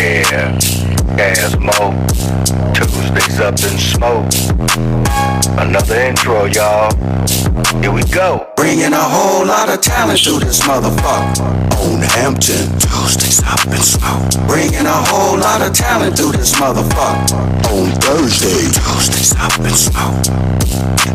Yeah, Casmo, Tuesdays up in smoke. Another intro, y'all. Here we go. Bringing a whole lot of talent to this motherfucker. On Hampton, Tuesdays up in smoke. Bringing a whole lot of talent to this motherfucker. On Thursday, Tuesdays up in smoke.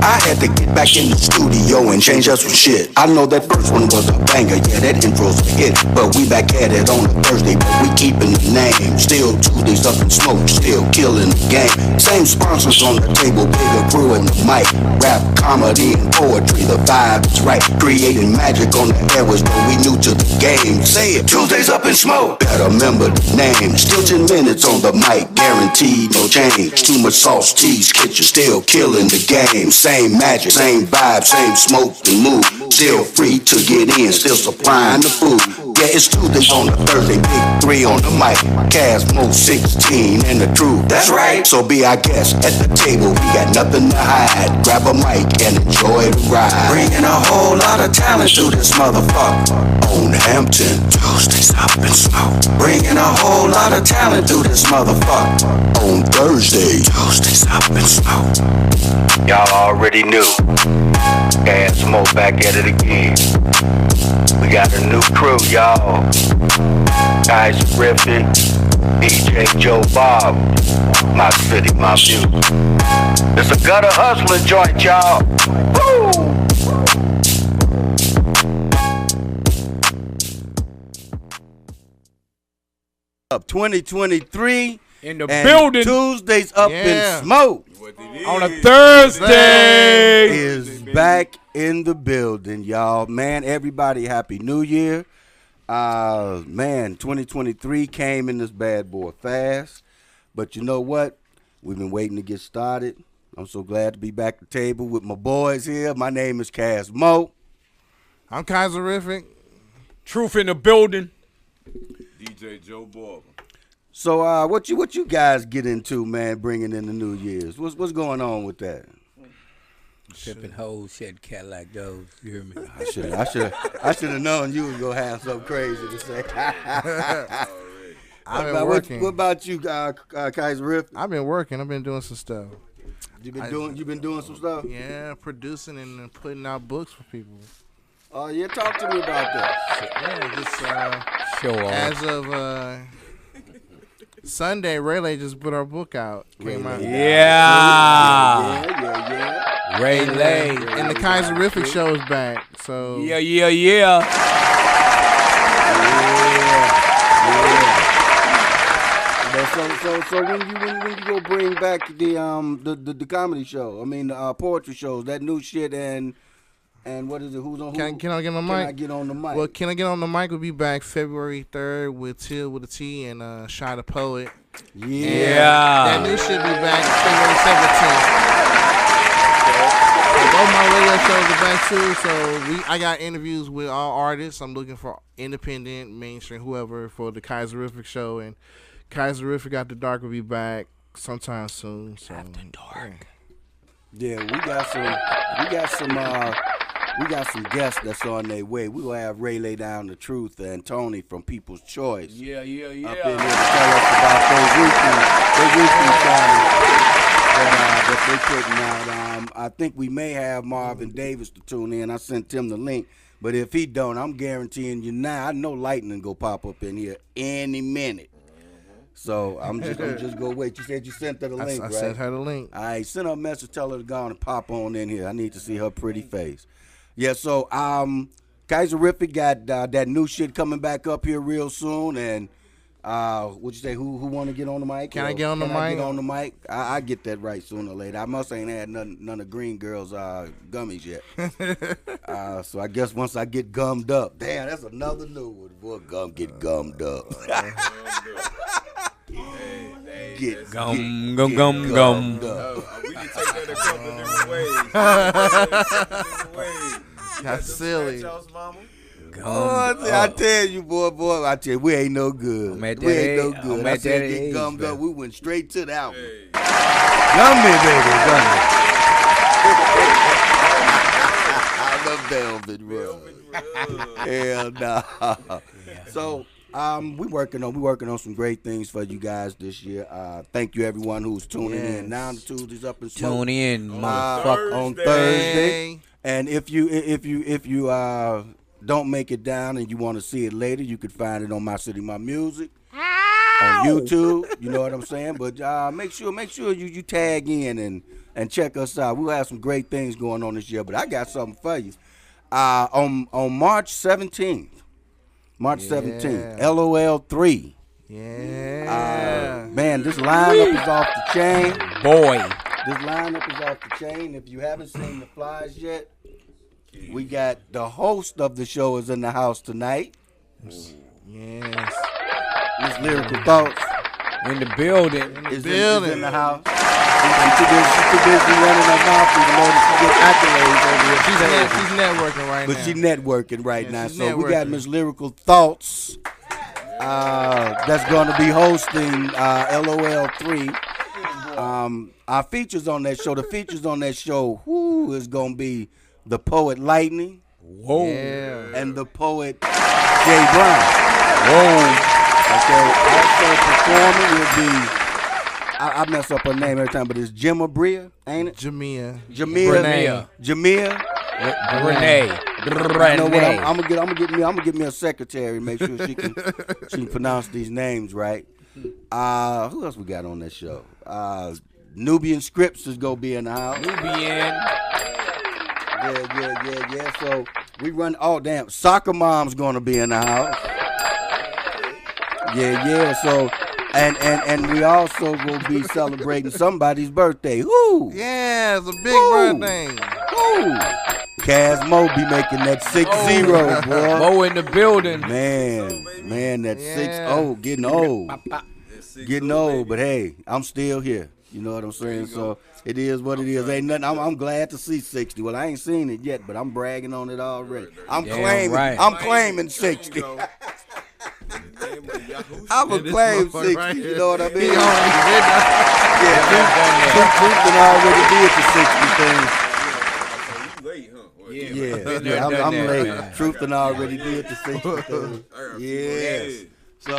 I had to get back in the studio and change up some shit. I know that first one was a banger, yeah, that intro's a hit. But we back at it on a Thursday, but we keeping the name. Still Tuesdays up in smoke, still killing the game. Same sponsors on the table, bigger crew in the mic. Rap, comedy, and poetry, the vibe is right. Creating magic on the airways, but we new to the game. Say it, Tuesdays up in smoke. Better remember the name. Still 10 minutes on the mic, guaranteed no change. Too much sauce, tease, kitchen, still killing the game. Same magic, same vibe, same smoke and move. Still free to get in, still supplying the food. Yeah, it's Tuesdays on a Thursday, big 3 on the mic. Casmo 16 and the truth, that's right. So be our guest at the table, we got nothing to hide. Grab a mic and enjoy the ride. Bringing a whole lot of talent to this motherfucker. On Hampton, Tuesdays up in smoke. Bringing a whole lot of talent to this motherfucker. On Thursday, Tuesdays up in smoke. Y'all already knew. Casmo back at it again. We got a new crew, y'all. Guys Griffin, DJ Joe Bob. My city, my view. It's a gutter hustling joint, y'all. Woo! Up 2023 in the building. Tuesdays up in smoke. On a Thursday is back in the building, y'all. Man, everybody, happy New Year. Man, 2023 came in this bad boy fast. But you know what? We've been waiting to get started. I'm so glad to be back at the table with my boys here. My name is Casmo. I'm Kaiserific. Truth in the building. DJ Joe Barber. So what you guys get into, man, bringing in the New Year's? What's going on with that? Tripping hoes, shed Cadillac those. You hear me? I should have known you was gonna have something crazy to say. I've been working. What about you, Kaiserific? I've been working. I've been doing some stuff. You've been doing some stuff? Yeah, producing and putting out books for people. Oh, yeah, talk to me about that. Yeah, just Show off. as of Sunday, Rayleigh just put our book out. Came out. Yeah. Rayleigh. And the Kaiserific show is back. So Yeah. So when you go bring back the comedy show, I mean the poetry shows, that new shit and what is it? Who's on? Can I get on the mic? Can I get on the mic? Well, Can I Get on the Mic will be back February 3rd with Till with a T and Shy the Poet. Yeah. That new should be back February 17th. Both my radio shows are back too. So I got interviews with all artists. I'm looking for independent, mainstream, whoever for the Kaiserific show, and Kaiserific After Dark will be back sometime soon. So, After Dark. Yeah, we got some guests that's on their way. We will have Rayleigh Down the Truth and Tony from People's Choice. Yeah. Up in here to tell us about their weekly that they putting out. I think we may have Marvin Davis to tune in. I sent him the link. But if he don't, I'm guaranteeing you now, I know lightning go pop up in here any minute. So I'm just gonna wait. You said you sent her the link, right? I sent her the link. All right, send her a message, tell her to go on and pop on in here. I need to see her pretty face. Yeah, so Kaiserific got that new shit coming back up here real soon, and what'd you say? Who want to get on the mic? Can I get on the mic? Get on the mic? I get that right sooner or later. I must ain't had none of Green Girl's gummies yet. So I guess once I get gummed up, damn, that's another new one. Boy, get gummed up. Get gummed up. We can take that a couple different ways. That's silly. I tell you, boy, I tell you, we ain't no good. I'm at We that ain't no age- good. I'm I at said that get age, gummed bro. up. We went straight to the album. Hey. Gummy, baby, gummy. I love Velvet, bro. Hell no. So We working on some great things for you guys this year. Thank you everyone who's tuning in now to Tuesdays Up and Smoke. Tune in, motherfucker. On Thursday. And if you don't make it down and you want to see it later, you can find it on My City My Music on YouTube. You know what I'm saying? But make sure you tag in and check us out. We'll have some great things going on this year. But I got something for you. On March 17th. March 17th, LOL 3. Yeah. Man, this lineup is off the chain. Boy. This lineup is off the chain. If you haven't seen the flyers yet, we got the host of the show is in the house tonight. Yes. Miss Lyrical Thoughts In the building. is in the house. She's too busy running her mouth even though she get accolades over here. She's networking right now. But she's networking right now. she's So we got networking. Miss Lyrical Thoughts that's going to be hosting LOL 3. Our features on that show, the features on that show, is going to be the poet Lightning Whoa. Yeah. and the poet Jay Brown. Whoa. Okay, also performing will be, I mess up her name every time, but it's Gemma Bria, ain't it? Jamia. Jamia. Renee. You know what? I'm gonna get me a secretary. Make sure she can pronounce these names right. Who else we got on that show? Nubian Scripts is gonna be in the house. Nubian. Yeah. So we run. Oh damn, Soccer Mom's gonna be in the house. Yeah. So and we also will be celebrating somebody's birthday. Who? Yeah, it's a big birthday. Who? Kaz Mo be making that 6-0, boy. Mo in the building. Man, that 6-0 getting old. Getting old, but hey, I'm still here. You know what I'm saying? So it is what it is. Ain't nothing. I'm glad to see 60. Well, I ain't seen it yet, but I'm bragging on it already. I'm claiming 60. I'm gonna claim 60. Right You know what I mean? He already did Yeah, Truth done already did the 60 thing. Late, huh? Yeah, I'm late. Man. Truth done already did the 60 thing. Yes. So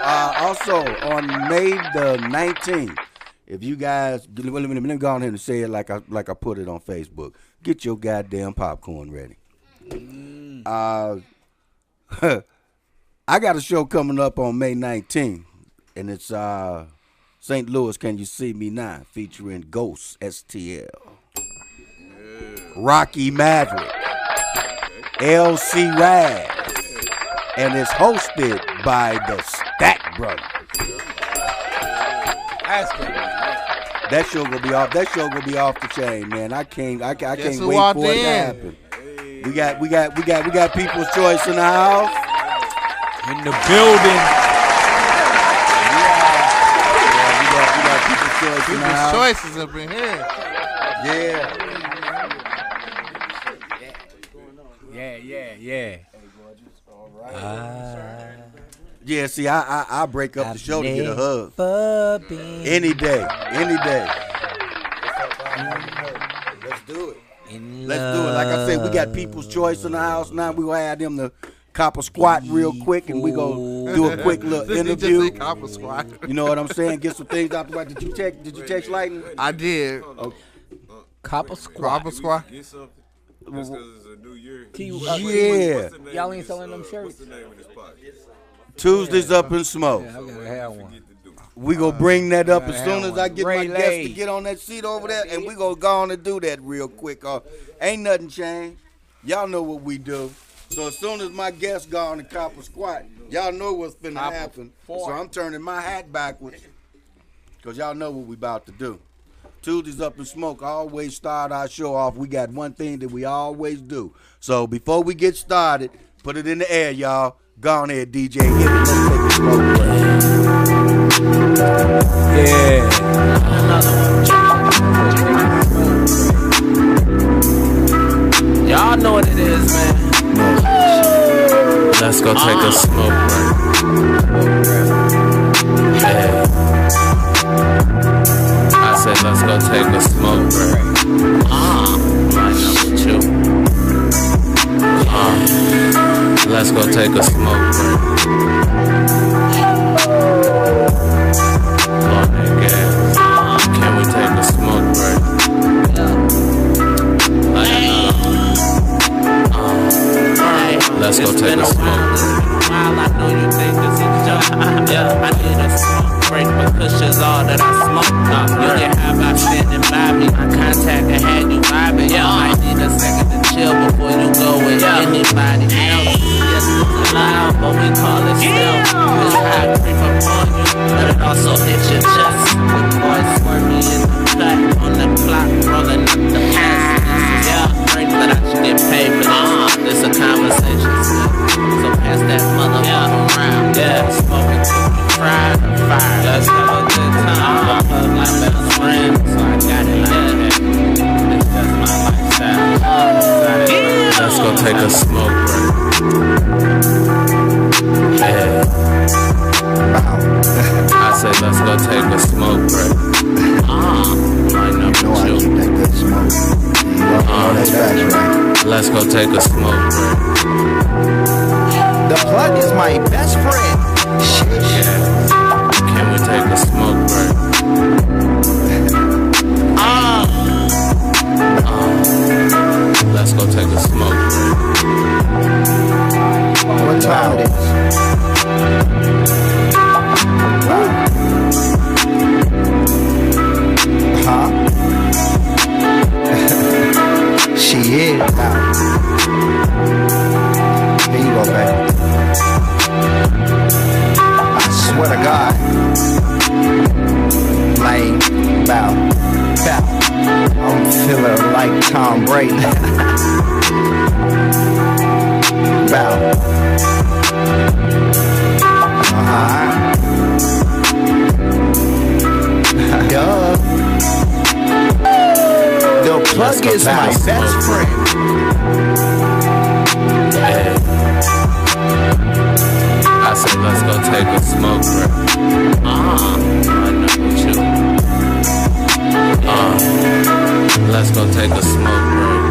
also on May the 19th, if you guys, let me go on here and say it like I put it on Facebook. Get your goddamn popcorn ready. I got a show coming up on May 19th, and it's St. Louis, Can You See Me Now, featuring Ghost STL, Rocky Maverick, LC Rad, and it's hosted by the Stack Brothers. That show gonna be off. That show gonna be off the chain, man. I can't wait for it to happen. We got People's Choice in the house. In the building. We got People's Choice in the house. Choices up in here. Yeah. Yeah, see, I break up the show to get a hug. Any day. Let's do it. Like I said, we got People's Choice in the house now. We gonna have them to cop a squat real quick, and we gonna do a quick little interview. Just say cop a squat. You know what I'm saying? Get some things out the way. Did you text Lightning? I did. Copper squat. Copper squat. Get something. Just because it's a new year. Yeah. Y'all ain't selling them shirts. What's the name of this podcast? Tuesdays Up in Smoke. I gotta have one. We gonna bring that up as soon as I get my Ray guests Lay. to get on that seat over there, and we gonna go on and do that real quick. Ain't nothing changed. Y'all know what we do. So as soon as my guests go on the copper squat, y'all know what's finna happen. So I'm turning my hat backwards, cause y'all know what we about to do. Tuesdays Up in Smoke. I always start our show off. We got one thing that we always do. So before we get started, put it in the air, y'all. Go on ahead, DJ. Hit it. Let's take a smoke break. Yeah. Y'all know what it is, man. Let's go take a smoke break. Yeah. I said, let's go take a smoke break. Line up with you. Let's go take a smoke break. take a smoke break. The plug is my best friend. Yeah. Can we take a smoke break? Let's go take a smoke break. What time it is? Huh? She is now. Here you go, baby. I swear to God. Lame. Bow. Bow. I'm feeling like Tom Brady. Bow. Duh. The plug is my best friend. Hey. I said let's go take a smoke break. I know with you. Let's go take a smoke break.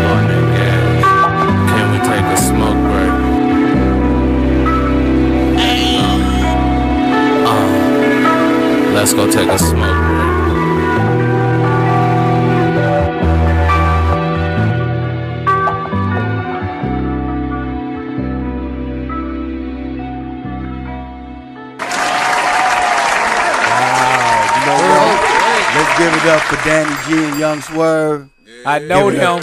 Morning gas. Can we take a smoke break? Let's go take a smoke break. Let's give it up for Danny G and Young Swerve. I know them.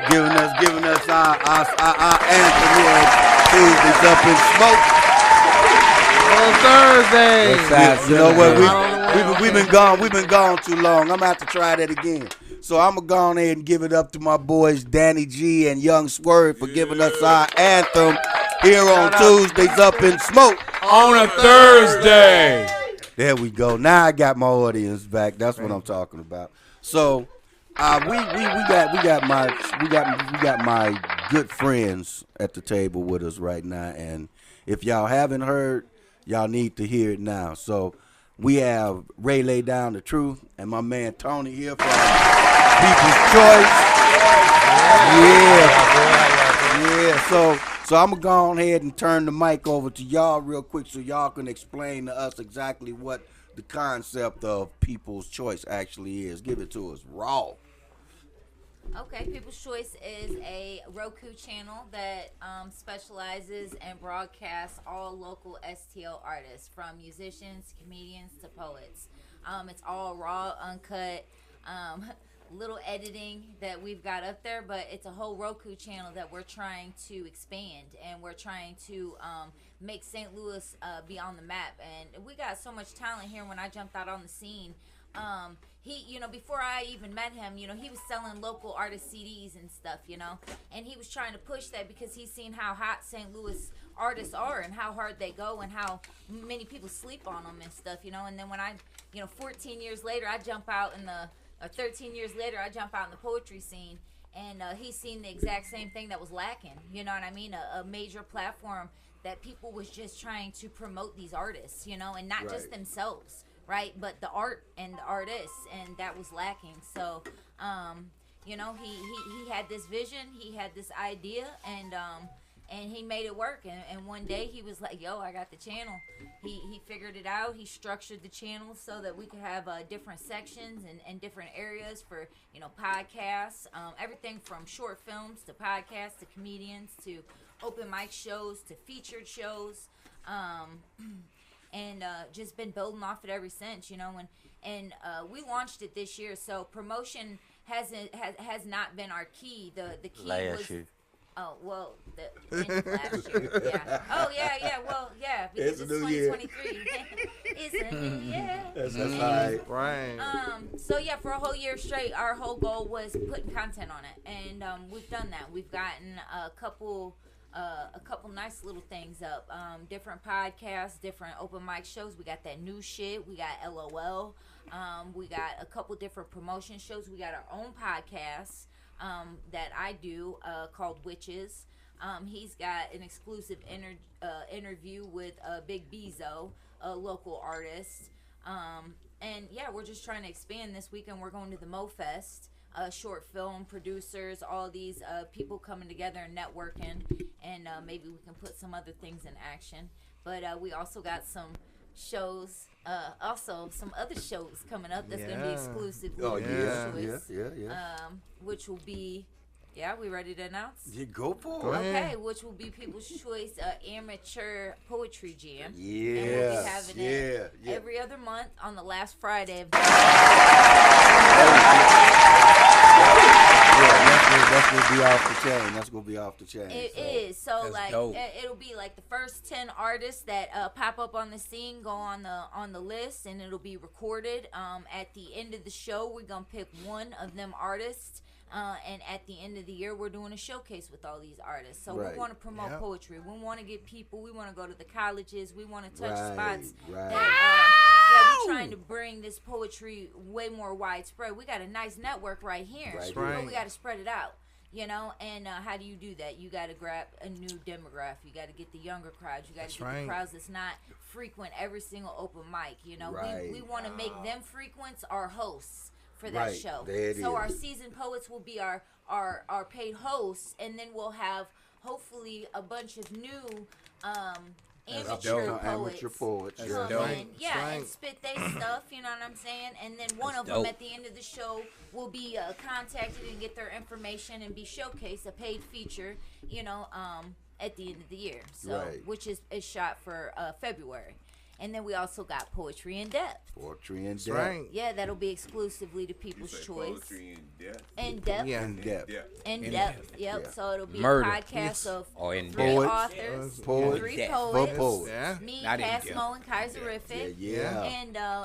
Giving us our anthem here. Tuesdays Up in Smoke. On Thursday. You know what? We've been gone too long. I'm gonna have to try that again. So I'm gonna go on ahead and give it up to my boys Danny G and Young Swerve for giving us our anthem here on Tuesdays Up in Smoke On a Thursday. There we go. Now I got my audience back. That's what I'm talking about. So we got my good friends at the table with us right now, and if y'all haven't heard, y'all need to hear it now. So we have Ray Lay Down the Truth and my man Tony here from People's Choice. Yeah. So I'm going to go on ahead and turn the mic over to y'all real quick so y'all can explain to us exactly what the concept of People's Choice actually is. Give it to us raw. Okay, People's Choice is a Roku channel that specializes and broadcasts all local STL artists, from musicians, comedians, to poets. It's all raw, uncut, little editing that we've got up there, but it's a whole Roku channel that we're trying to expand, and we're trying to make St. Louis be on the map. And we got so much talent here. When I jumped out on the scene, he, before I even met him, he was selling local artist CDs and stuff, and he was trying to push that because he's seen how hot St. Louis artists are and how hard they go and how many people sleep on them and stuff, and then when I, 14 years later, I jump out in the, or 13 years later, I jump out in the poetry scene, and he's seen the exact same thing that was lacking, you know what I mean, a major platform that people was just trying to promote these artists, and not just themselves, right, but the art and the artists, and that was lacking. So he had this vision, he had this idea, and he made it work. And one day he was like, yo, I got the channel. He figured it out. He structured the channel so that we could have different sections and different areas for podcasts, everything from short films to podcasts to comedians to open mic shows to featured shows, and just been building off it ever since, and we launched it this year. So promotion has not been our key. The key was year. Oh, well, the end of last year, yeah. Oh, yeah, well, yeah, because it's 2023. It's a new year. That's right. So, yeah, for a whole year straight, our whole goal was putting content on it, and we've done that. We've gotten a couple nice little things up, different podcasts, different open mic shows. We got that new shit. We got LOL. We got a couple different promotion shows. We got our own podcasts that I do called Witches. He's got an exclusive interview with Big Bezo, a local artist. And yeah, we're just trying to expand. This weekend we're going to the Mo Fest short film producers, all these people coming together and networking, and maybe we can put some other things in action. But we also got some shows, also some other shows coming up that's going to be exclusive. Oh, yeah. Which will be, we ready to announce? Yeah, go for it. Okay, which will be People's Choice Amateur Poetry Jam. Yeah. And we'll be having it every other month on the last Friday of the That's gonna be off the chain. That's gonna be off the chain. It is. So like dope. it'll be like the first 10 artists that pop up on the scene go on the list, and it'll be recorded. At the end of the show, we're gonna pick one of them artists. And at the end of the year, we're doing a showcase with all these artists. So we want to promote poetry. We want to get people. We want to go to the colleges. We want to touch spots. That, we're trying to bring this poetry way more widespread. We got a nice network right here. But we got to spread it out. You know, and how do you do that? You got to grab a new demographic. You got to get the younger crowds. You got to get the crowds that's not frequent every single open mic. You know, we want to make them frequents our hosts for that show. So our seasoned poets will be our paid hosts, and then we'll have hopefully a bunch of new amateur poets come in, and spit their stuff, you know what I'm saying? And then one of them at the end of the show will be contacted and get their information and be showcased, a paid feature, you know, at the end of the year. So which is shot for February. And then we also got Poetry in Depth. Poetry in Depth. Right. Yeah, that'll be exclusively to People's Choice. Poetry in Depth? In Depth. Yeah. In Depth. In Depth, yep. Yeah. So it'll be Murder. a podcast of in three depth. authors, three Depth. poets, Yeah. me, Not in Casmo, and Kaiserific.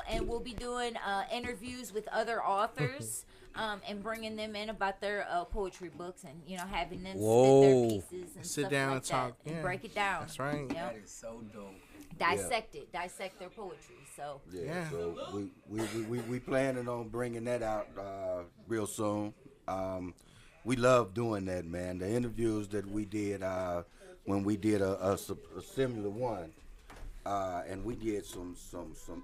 And we'll be doing interviews with other authors. And bringing them in about their poetry books, and you know, having them spit their pieces and sit stuff down like and talk, that, and break it down. That's right. Yep. That is so dope. Dissect their poetry. So so we planning on bringing that out real soon. We love doing that, man. The interviews that we did when we did a similar one, and we did some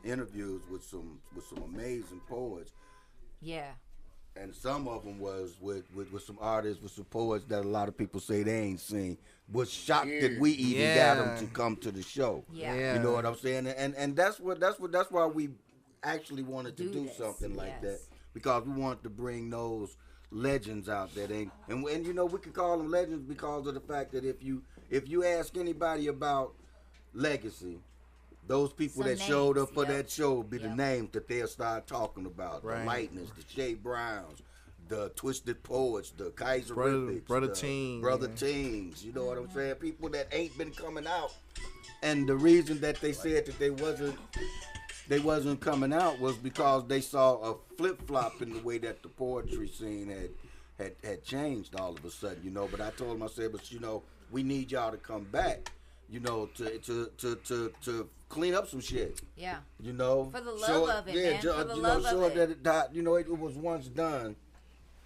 interviews with some amazing poets. Yeah. And some of them was with some artists, with some poets that a lot of people say they ain't seen. Was shocked that we even got them to come to the show. Yeah. You know what I'm saying? And that's why we actually wanted to do something like that, because we wanted to bring those legends out that ain't, and you know, we can call them legends because of the fact that if you ask anybody about legacy, those people that showed up for that show will be the names that they'll start talking about. The Lightnings, the Shay Browns, the Twisted Poets, the Kaiserifics, Brother Team. Brother Teams. You know what I'm saying? People that ain't been coming out. And the reason that they said that they wasn't coming out was because they saw a flip-flop in the way that the poetry scene had changed all of a sudden, you know. But I told them, I said, but you know, we need y'all to come back, you know, to clean up some shit. Yeah. You know, for the love of it, man. For the love of it. That it died, you know, it was once done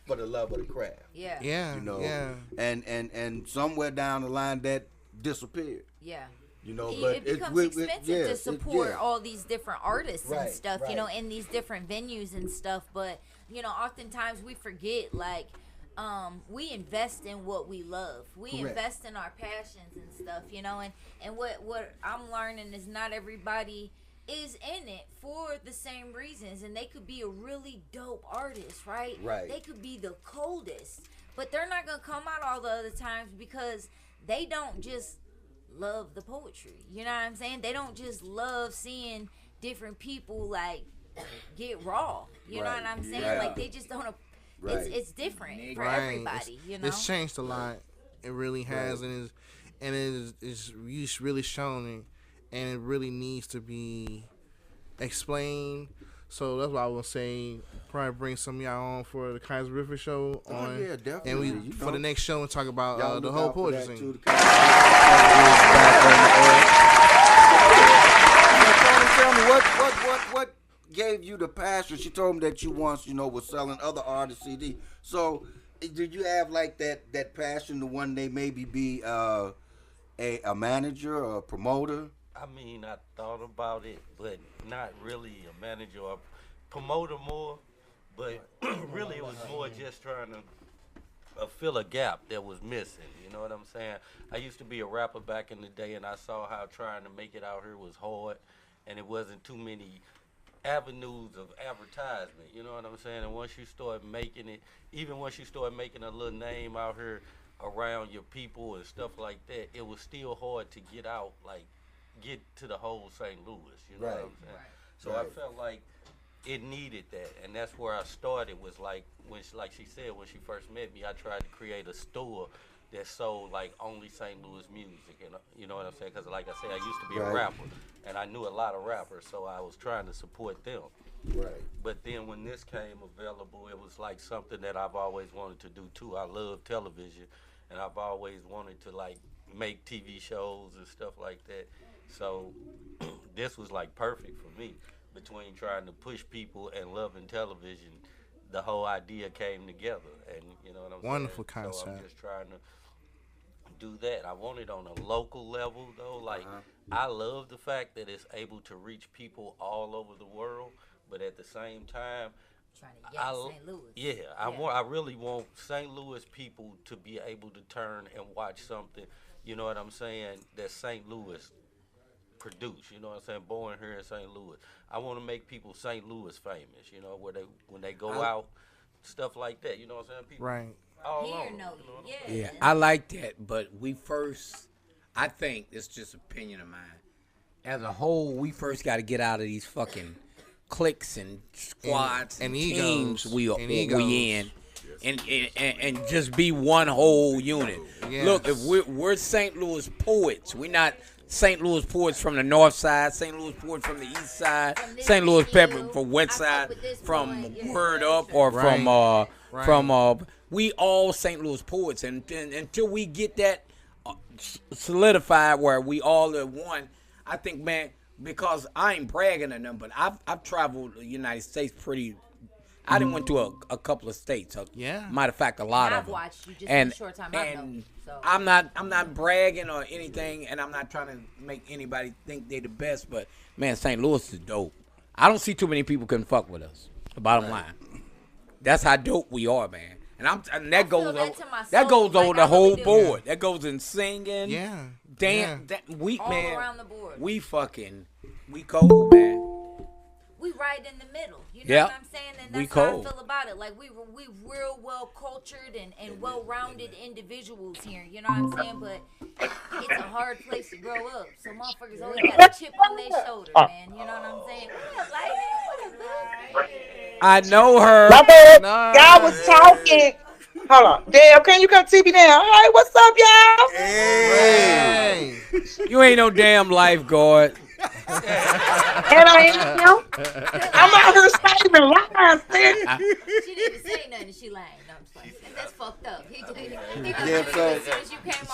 for the love of the craft. Yeah. Yeah. You know. Yeah. And somewhere down the line that disappeared. Yeah. You know, it but becomes expensive to support all these different artists and stuff, you know, in these different venues and stuff. But, you know, oftentimes we forget, like, we invest in what we love. We invest in our passions and stuff, you know, and what I'm learning is not everybody is in it for the same reasons, and they could be a really dope artist, right? They could be the coldest, but they're not gonna come out all the other times because they don't just love the poetry, you know what I'm saying? They don't just love seeing different people like get raw, you know what I'm saying? Like they just don't. It's different for everybody, you know. It's changed a lot. It really has, and it's really shown, and it really needs to be explained. So that's why I was saying, probably bring some of y'all on for the Kaiserific show on, yeah, definitely. and we for the next show and talk about the whole poetry scene. Tell me what gave you the passion? She told me that you once, you know, was selling other artists CD. So did you have like that passion to one day maybe be a manager or a promoter? I mean, I thought about it, but not really a manager or promoter more. But really, it was more just trying to fill a gap that was missing. You know what I'm saying? I used to be a rapper back in the day, and I saw how trying to make it out here was hard, and it wasn't too many avenues of advertisement. You know what I'm saying? And once you start making it, even once you start making a little name out here around your people and stuff like that, it was still hard to get out, like get to the whole St. Louis. You know what I'm saying? So I felt like it needed that, and that's where I started. Was like when, like she said, when she first met me, I tried to create a store that sold like only St. Louis music, and you know what I'm saying? Because like I said, I used to be a rapper, and I knew a lot of rappers, so I was trying to support them. Right. But then when this came available, it was like something that I've always wanted to do too. I love television, and I've always wanted to like make TV shows and stuff like that. So this was like perfect for me. Between trying to push people and loving television, the whole idea came together, and you know what I'm saying? Wonderful concept. So I'm just trying to do that. I want it on a local level though. Like I love the fact that it's able to reach people all over the world, but at the same time, Trying to get St. Louis. I really want St. Louis people to be able to turn and watch something. You know what I'm saying? That St. Louis produce, you know what I'm saying? Born here in St. Louis. I want to make people St. Louis famous, you know, where they when they go out, stuff like that. You know what I'm saying? People all Here over, know you know? Yeah, I like that, but I think it's just opinion of mine. As a whole, we first got to get out of these fucking cliques and squads and teams we in, and just be one whole unit. Yes. Look, if we're St. Louis poets, we're not St. Louis poets from the north side, St. Louis poets from the east side, St. Louis pepper from west side, from Word Up or from we all St. Louis poets, and until we get that solidified where we all are one, I think, man, because I ain't bragging on them, but I've traveled the United States pretty. I done went to a couple of states. Matter of fact, a lot of them. I've watched you just in a short time. I know. So. I'm not bragging or anything, and I'm not trying to make anybody think they the best. But man, St. Louis is dope. I don't see too many people can fuck with us. The bottom line, that's how dope we are, man. And that goes over the whole board. That goes in singing, dance. All around the board. We cold, man. We right in the middle. You know what I'm saying? And that's how I feel about it. Like we real well cultured and well rounded individuals here. You know what I'm saying? But it's a hard place to grow up. So motherfuckers always got a chip on their shoulder, man. You know what I'm saying? I know her. My bad. Y'all was talking. Hold on. Dale, can you come see me now? Hey, what's up, y'all? Hey. You ain't no damn lifeguard. And I am. I'm out here saving lives, man. She didn't say nothing. She lying. No, I'm just playing. That's fucked up.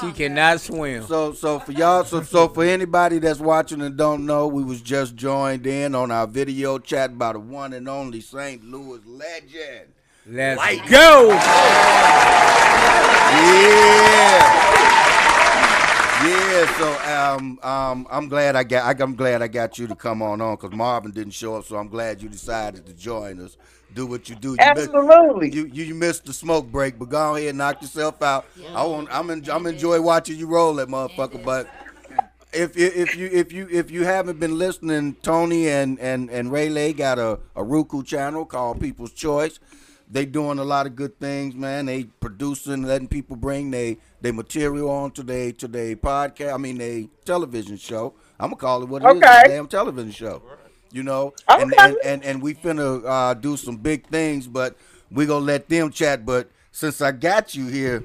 She cannot swim. So for y'all, so for anybody that's watching and don't know, we was just joined in on our video chat by the one and only St. Louis legend. Let's go. Yeah, so I'm glad I got you to come on because Marvin didn't show up, so I'm glad you decided to join us. Do what you do. Absolutely. You missed the smoke break, but go ahead and knock yourself out. I'm enjoy watching you roll that motherfucker. But if you haven't been listening, Tony and Rayleigh got a Roku channel called People's Choice. They doing a lot of good things, man. They producing, letting people bring they material onto their podcast. I mean, they television show. I'm gonna call it what it is, a damn television show. You know, and we finna do some big things, but we gonna let them chat. But since I got you here,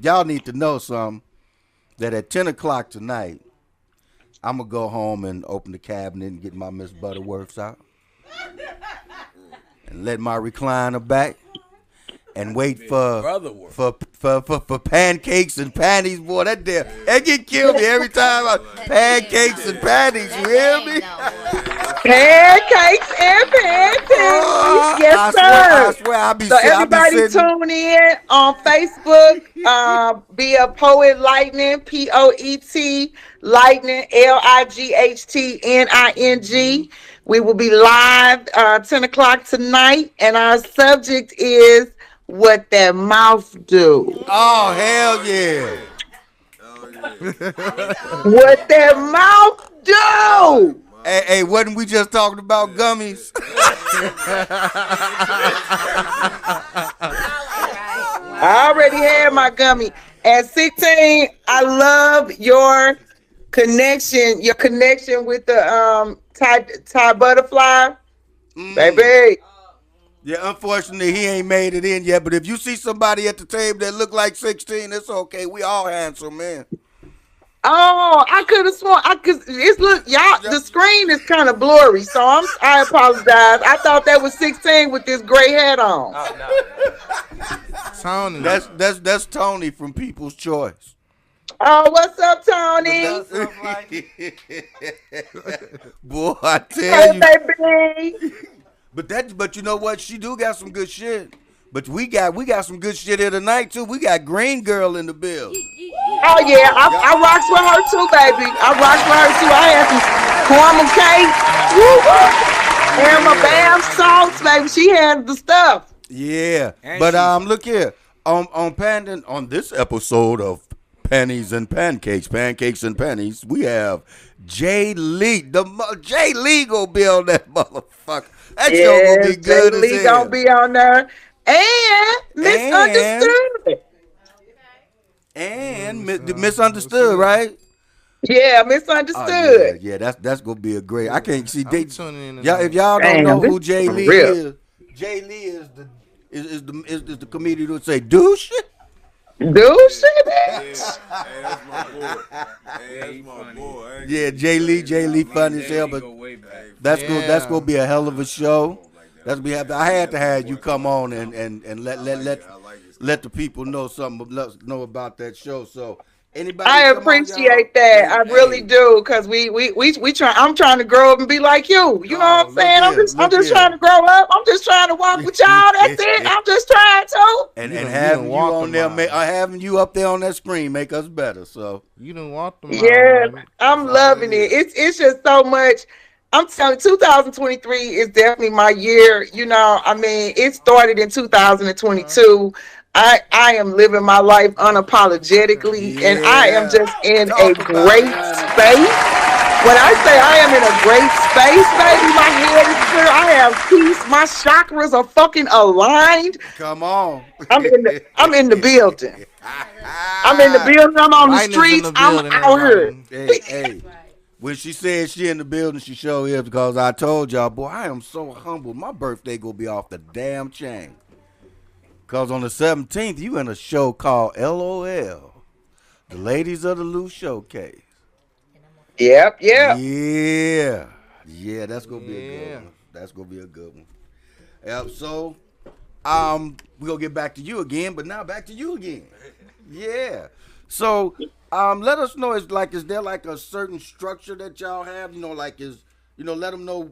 y'all need to know something. That at 10 o'clock tonight, I'm gonna go home and open the cabinet and get my Miss Butterworths out, and let my recliner back. And wait for pancakes and panties, boy. That get killed me every time. Pancakes and panties, you hear me? Pancakes and panties. Yes, sir. I swear I'll be so everybody tune in on Facebook. Be a Poet Lightning, POET Lightning, LIGHTNING. We will be live 10 o'clock tonight, and our subject is what that mouth do. Oh, hell yeah. Oh yeah. What that mouth do. Hey, wasn't we just talking about gummies? I already had my gummy. At 16, I love your connection with the Thai butterfly. Baby. Yeah, unfortunately, he ain't made it in yet. But if you see somebody at the table that look like 16, it's okay. We all handsome, man. Oh, I could have sworn it's look y'all the screen is kind of blurry, so I apologize. I thought that was 16 with this gray hat on. Tony. That's Tony from People's Choice. Oh, what's up, Tony? Boy, I tell you. Baby. But you know what? She do got some good shit. But we got some good shit here tonight too. We got Green Girl in the bill. Oh yeah, I rocks with her too, baby. I rocks with her too. I had some caramel cake, and my Bam salts, baby. She had the stuff. Yeah, but look here on this episode of Pennies and Pancakes and Pennies, we have Jay Lee. Jay Lee gonna be on that motherfucker. That show gonna be good. Jay Lee gonna be on there. And Misunderstood. And Misunderstood, right? Yeah, Misunderstood. Yeah, that's gonna be a great. I can't see. Y'all, if y'all don't know who Jay Lee is, Jay Lee is the comedian who would say douche. Douche, Hey, that's my boy. Hey, that's my boy. Yeah, Jay Lee, funny as hell. But that's gonna be a hell of a show. That's be happy. I had to have you come on and let the people know know about that show. So anybody, I appreciate that. I really do, because we try. I'm trying to grow up and be like you. You know what I'm saying? I'm just trying to grow up. I'm just trying to walk with y'all. That's it. I'm just trying to. And having you on there, having you up there on that screen, make us better. So you don't want them. Yeah, I'm loving it. It's just so much. I'm telling you, 2023 is definitely my year. You know, I mean, it started in 2022. I am living my life unapologetically, and I am just in a great space. When I say I am in a great space, baby, my head is clear. I have peace. My chakras are fucking aligned. Come on. I'm in the building. I'm in the building. I'm on the streets. I'm out here. Hey. When she said she in the building, she sure is, because I told y'all, boy, I am so humble. My birthday gonna be off the damn chain. Because on the 17th, you in a show called LOL, the Ladies of the Loose Showcase. Yep. Yeah, that's gonna be a good one. That's gonna be a good one. Yep. So, we gonna get back to you again, but now back to you again. Yeah. So, let us know. Is there like a certain structure that y'all have? Let them know.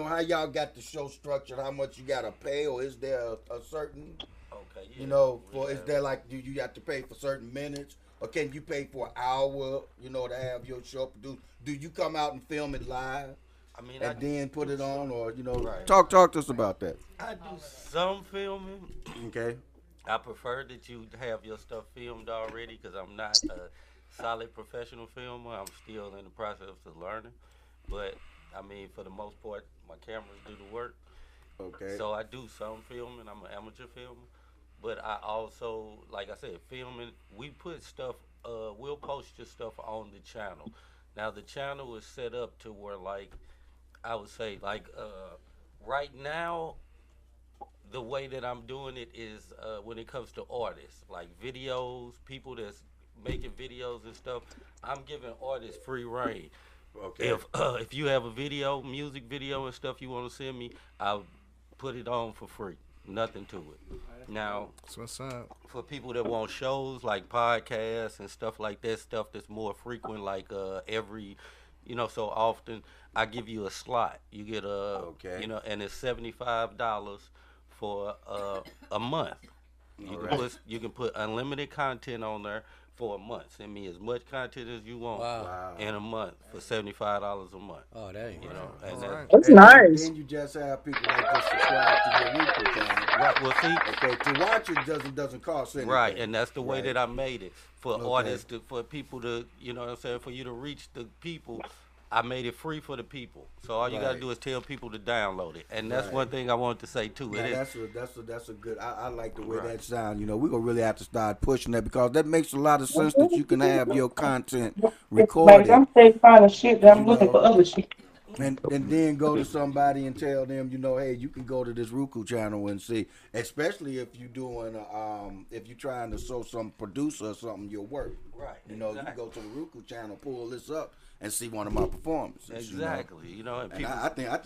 How y'all got the show structured. How much you gotta pay, or is there a certain? Okay. Is there like do you have to pay for certain minutes? Or can you pay for an hour, to have your show produced? Do you come out and film it live? And then put it on, or Right. Talk to us about that. I do some filming. Okay. I prefer that you have your stuff filmed already, because I'm not a solid professional filmer. I'm still in the process of learning. But for the most part, my cameras do the work. Okay. So I do some filming. I'm an amateur filmer. But I also, like I said, filming, we put stuff, we'll post your stuff on the channel. Now, the channel is set up to where, I would say, right now, the way that I'm doing it is when it comes to artists, like videos, people that's making videos and stuff, I'm giving artists free reign. Okay. If you have a video, music video and stuff you want to send me, I'll put it on for free. Nothing to it. Now, what's up? For people that want shows like podcasts and stuff like that, stuff that's more frequent, like every, so often, I give you a slot. You get and it's $75 for a month. You can put unlimited content on there, for a month. Send me as much content as you want Wow. in a month for $75 a month. Oh, that ain't know, right. and That's And nice. then you just have people that just subscribe to your Roku channel. Right. Well, see, Okay, to watch it doesn't cost anything. right, and that's the way Right. that I made it for Okay. artists, for people to, you know what I'm saying, for you to reach the people. I made it free for the people, so all you gotta Right. do is tell people to download it, and that's Right. one thing I wanted to say too. Now, It is that's a good. I like the way Right. that sound. You know, we're gonna really have to start pushing that because that makes a lot of sense that you can have your content recorded. I'm saying kind of shit that I'm You looking know. for other shit. And then go to somebody and tell them, you know, hey, you can go to this Roku channel and see, especially if you're doing, if you're trying to show some producer or something your work. Right. You know, you go to the Roku channel, pull this up, and see one of my performances. exactly, you know, and And people. I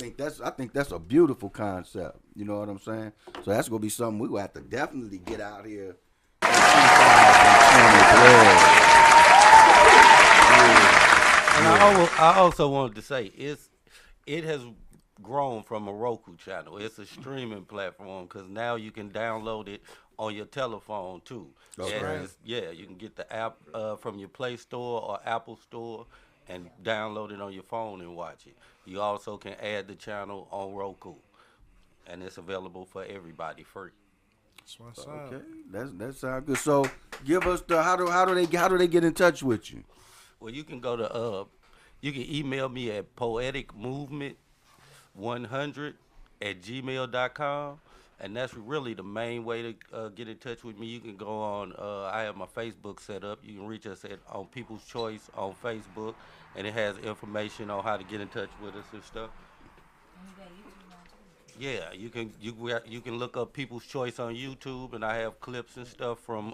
think that's a beautiful concept. You know what I'm saying? So that's gonna be something we will have to definitely get out here. In 2023. And I also wanted to say it has grown from a Roku channel. It's a streaming platform because now you can download it on your telephone too. Okay. And you can get the app from your Play Store or Apple Store and download it on your phone and watch it. You also can add the channel on Roku, and it's available for everybody free. That's what's up. Okay, that sounds good. So give us the how do they get in touch with you? Well, you can go to you can email me at poeticmovement100@gmail.com, and that's really the main way to get in touch with me. You can go on. I have my Facebook set up. You can reach us on People's Choice on Facebook, and it has information on how to get in touch with us and stuff. Yeah, you can look up People's Choice on YouTube, and I have clips and stuff from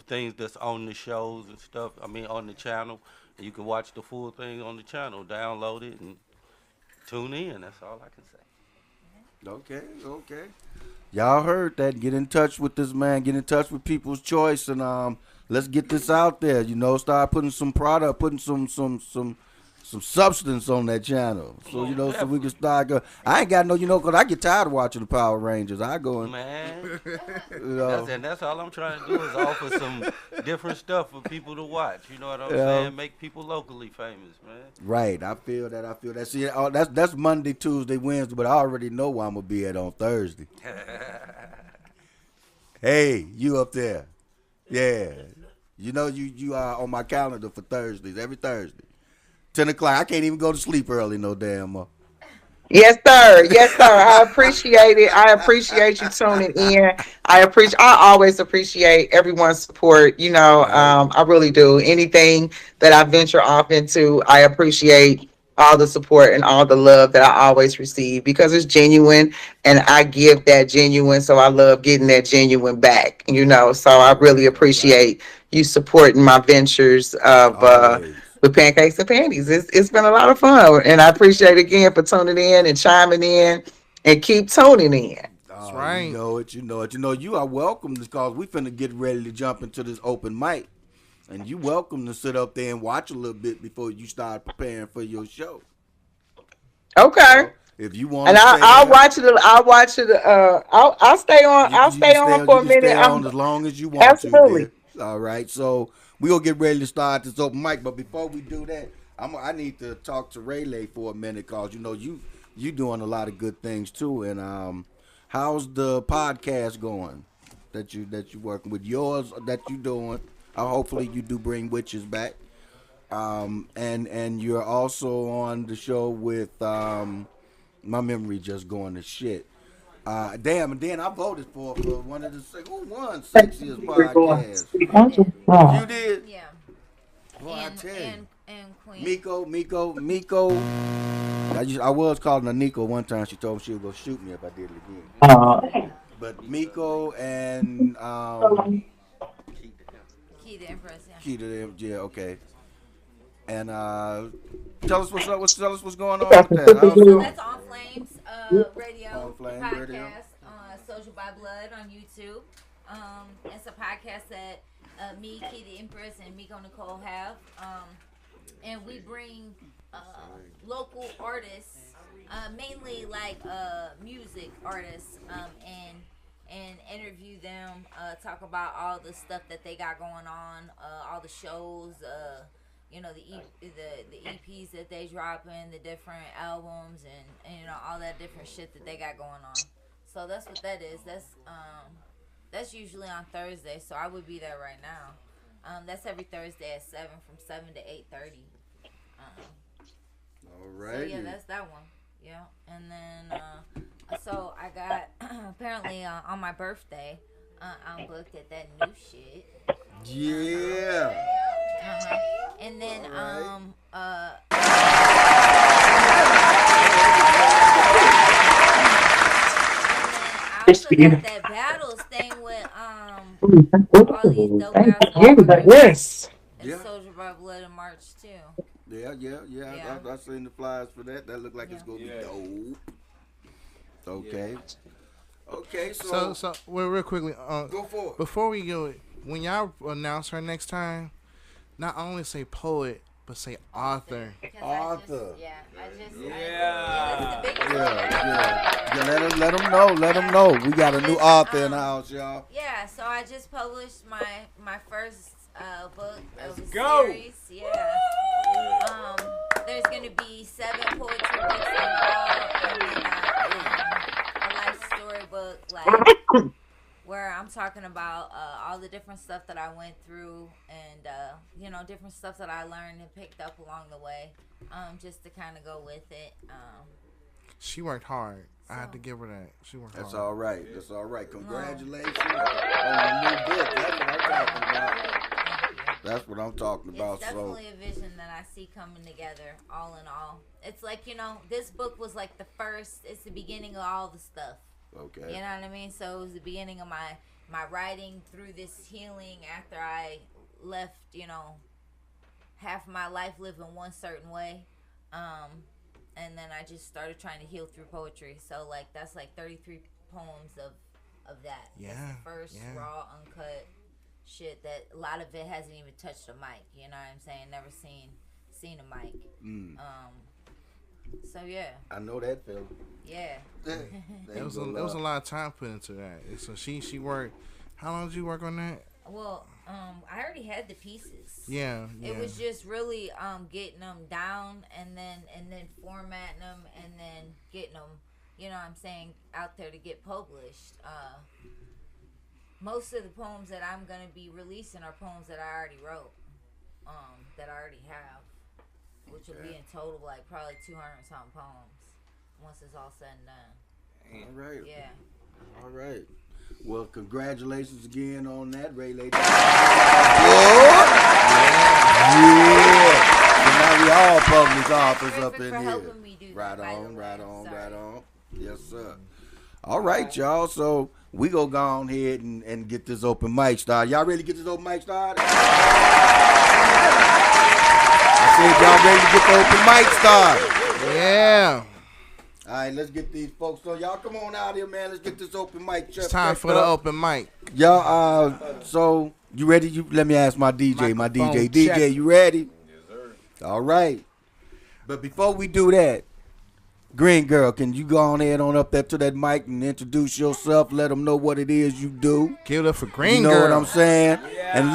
things that's on the shows and stuff. I mean, on the channel, and you can watch the full thing on the channel. Download it and tune in. That's all I can say. Okay. Y'all heard that? Get in touch with this man. Get in touch with People's Choice, and let's get this out there. You know, start putting some product, putting some substance on that channel. So, you know, so we can start going. I ain't got no, you know, because I get tired of watching the Power Rangers. I go and, Man, you know. that's all I'm trying to do is offer some different stuff for people to watch. You know what I'm saying? Make people locally famous, man. Right, I feel that. See, that's Monday, Tuesday, Wednesday, but I already know where I'm going to be at on Thursday. Hey, you up there. Yeah. You know, you are on my calendar for Thursdays, every Thursday. 10 o'clock. I can't even go to sleep early no damn more. Yes, sir. Yes, sir. I appreciate it. I appreciate you tuning in. I always appreciate everyone's support. You know, I really do. Anything that I venture off into, I appreciate all the support and all the love that I always receive because it's genuine and I give that genuine. So I love getting that genuine back, you know, so I really appreciate you supporting my ventures of, with Pancakes and Panties. It's been a lot of fun, and I appreciate it again for tuning in and chiming in, and keep tuning in. That's right. You know it. You are welcome because we finna get ready to jump into this open mic, and you welcome to sit up there and watch a little bit before you start preparing for your show. Okay. So, if you want, and I'll watch it. I'll watch it. I'll stay on. I'll stay on for a minute. Stay on as long as you want absolutely. to. All right. So we gonna get ready to start this open mic, but before we do that, I need to talk to Rayleigh for a minute because you know you doing a lot of good things too. And how's the podcast going that you working with? Yours that you doing? Hopefully you do bring witches back. And you're also on the show with my memory just going to shit. Damn, and then I voted for one of the who won sexiest podcast. You did? Yeah. Well, I tell you. And Queen. Miko. I was calling her Nico one time. She told me she was gonna shoot me if I did it again. But Miko and Key the Empress. Yeah. Key to them, yeah, okay. And tell us what's up. Tell us what's going on with that. That's On Flames Radio On Flames podcast Radio. on Social by Blood on YouTube. It's a podcast that me, Key the Empress, and Miko Nicole have. And we bring local artists, mainly like music artists, and and interview them, talk about all the stuff that they got going on, all the shows, the EPs that they dropping, the different albums, and all that different shit that they got going on. So that's what that is. That's usually on Thursday, so I would be there right now. That's every Thursday at 7, from 7 to 8:30. All right. So yeah, that's that one. Yeah, and then so I got apparently on my birthday, I'm booked at that new shit. Yeah. And then I also got that battles thing with all these dope ass Yes. and Soldier by Blood in March too. Yeah. I seen the flyers for that. That look like it's gonna be dope. Okay. Okay, so well, real quickly, go for it. Before we go, when y'all announce her next time, not only say poet, but say author. Author. Yeah. Let them know. We got a new author in the house, y'all. Yeah, so I just published my first book of a go. series. Yeah. There's gonna be 7 poetry books in all, and then a life story book, like where I'm talking about all the different stuff that I went through, and different stuff that I learned and picked up along the way, just to kind of go with it. She worked hard. I had to give her that. She worked That's hard. all right. That's all right. Congratulations on the new book. That's what I'm talking about. That's what I'm talking about. It's definitely a vision that I see coming together, all in all. It's like, this book was like it's the beginning of all the stuff. Okay. You know what I mean? So it was the beginning of my writing through this healing after I left, half of my life living one certain way. And then I just started trying to heal through poetry. So like that's like 33 poems of that. Yeah. That's the first raw, uncut shit that a lot of it hasn't even touched a mic. You know what I'm saying? Never seen a mic. So yeah. I know that feeling. Yeah. There was a lot of time put into that. So she worked. How long did you work on that? Well, I already had the pieces. Yeah. It was just really getting them down and then formatting them and then getting them, out there to get published. Most of the poems that I'm gonna be releasing are poems that I already wrote, that I already have, which will be in total like probably 200 something poems once it's all said and done. All right. Yeah. All right. Well, congratulations again on that, Ray Lady. So now we all publish authors up in here. Right on. Yes, sir. All right, y'all. So we go on ahead and get this open mic started. Y'all ready to get this open mic started? I said y'all ready to get the open mic started. Yeah. All right, let's get these folks. So y'all come on out here, man. Let's get this open mic. It's time for the open mic. Y'all, so you ready? Let me ask my DJ. DJ, you ready? Yes, sir. All right. But before we do that, Green Girl, can you go on ahead on up there to that mic and introduce yourself? Let them know what it is you do. Give it up for Green Girl. Girl. You know what I'm saying? Yeah. And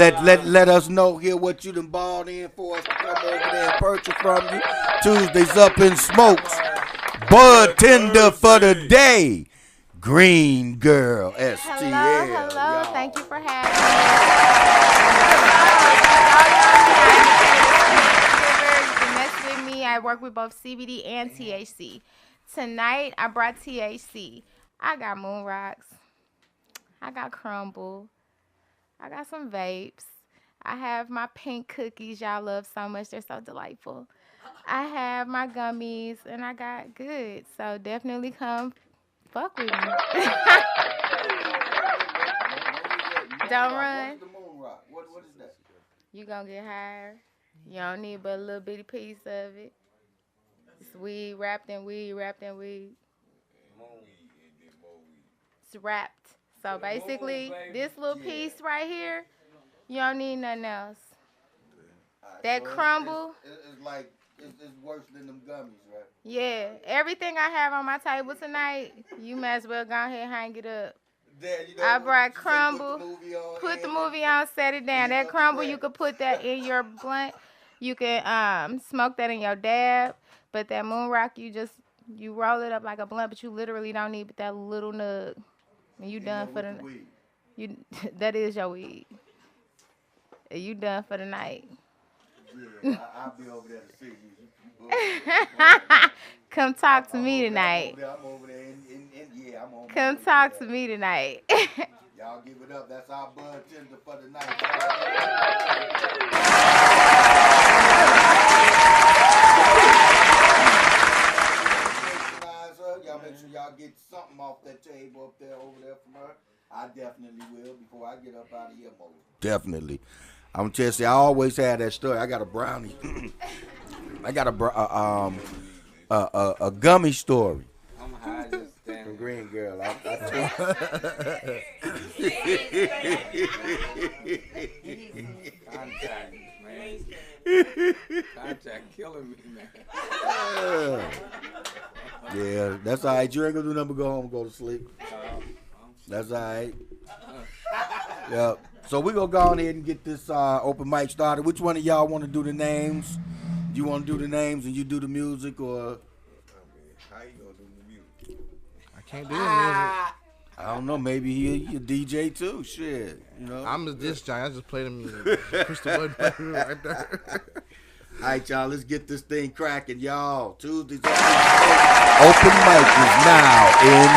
let us know here what you done balled in for us to come over there and purchase from you. Tuesdays up in Smokes. Bud tender for the day. Green Girl, STL. Hello. Y'all. Thank you for having me. You can mess with me. I work with both CBD and THC. Tonight, I brought THC. I got Moon Rocks. I got Crumble. I got some vapes. I have my pink cookies y'all love so much. They're so delightful. I have my gummies, and I got good. So definitely come fuck with me. Don't run. What is that? You gonna get higher. You don't need but a little bitty piece of it. It's weed wrapped in weed. It's wrapped. So basically, this little piece right here, you don't need nothing else. That crumble. It's like, it's worse than them gummies, right? Yeah. Everything I have on my table tonight, you might as well go ahead and hang it up. I brought crumble. Put the movie on, set it down. That crumble, you could put that in your blunt. You can smoke that in your dab. But that moon rock, you roll it up like a blunt, but you literally don't need but that little nug. And you done for the night. That is your weed. And you done for the night. Yeah, I'll be over there to see you. Come talk to me tonight. I'm over there I'm on. Come talk to me tonight. Y'all give it up. That's our bud tender for the night. Y'all make sure y'all get something off that table up there, over there from her. I definitely will before I get up out of here, Mo. Definitely. I'm gonna tell you, I always had that story. I got a brownie. I got a gummy story. I'm high just From Green Girl. Contact, man. Contact killing me, man. Yeah, that's all right. You ain't gonna do nothing but go home and go to sleep. That's all right. Yep. So we're going to go on ahead and get this open mic started. Which one of y'all want to do the names? Do you want to do the names and you do the music, or? How you going to do the music? I can't do the music. I don't know. Maybe he a DJ too. Shit. You know? I'm a disc jockey. I just play the music. Push the button right there. All right, y'all. Let's get this thing cracking, y'all. Tuesdays. Open mic is now in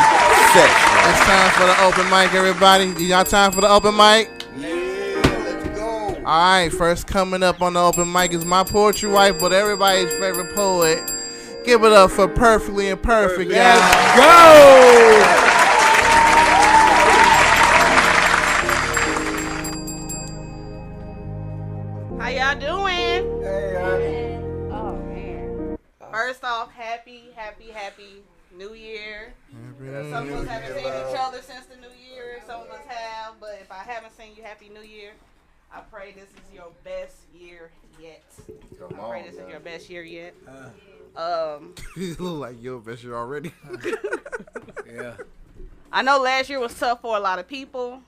session. It's time for the open mic, everybody. Y'all time for the open mic? Let's go. All right, first coming up on the open mic is my poetry wife, but everybody's favorite poet. Give it up for Perfectly Imperfect, y'all. Let's go! How y'all doing? Hey, honey. Oh, man. First off, happy New Year. Some of us haven't seen each other since the New Year. Some of us have, but if I haven't seen you, Happy New Year. I pray this is your best year yet. I pray this is your best year yet. You look like your best year already. Yeah. I know last year was tough for a lot of people,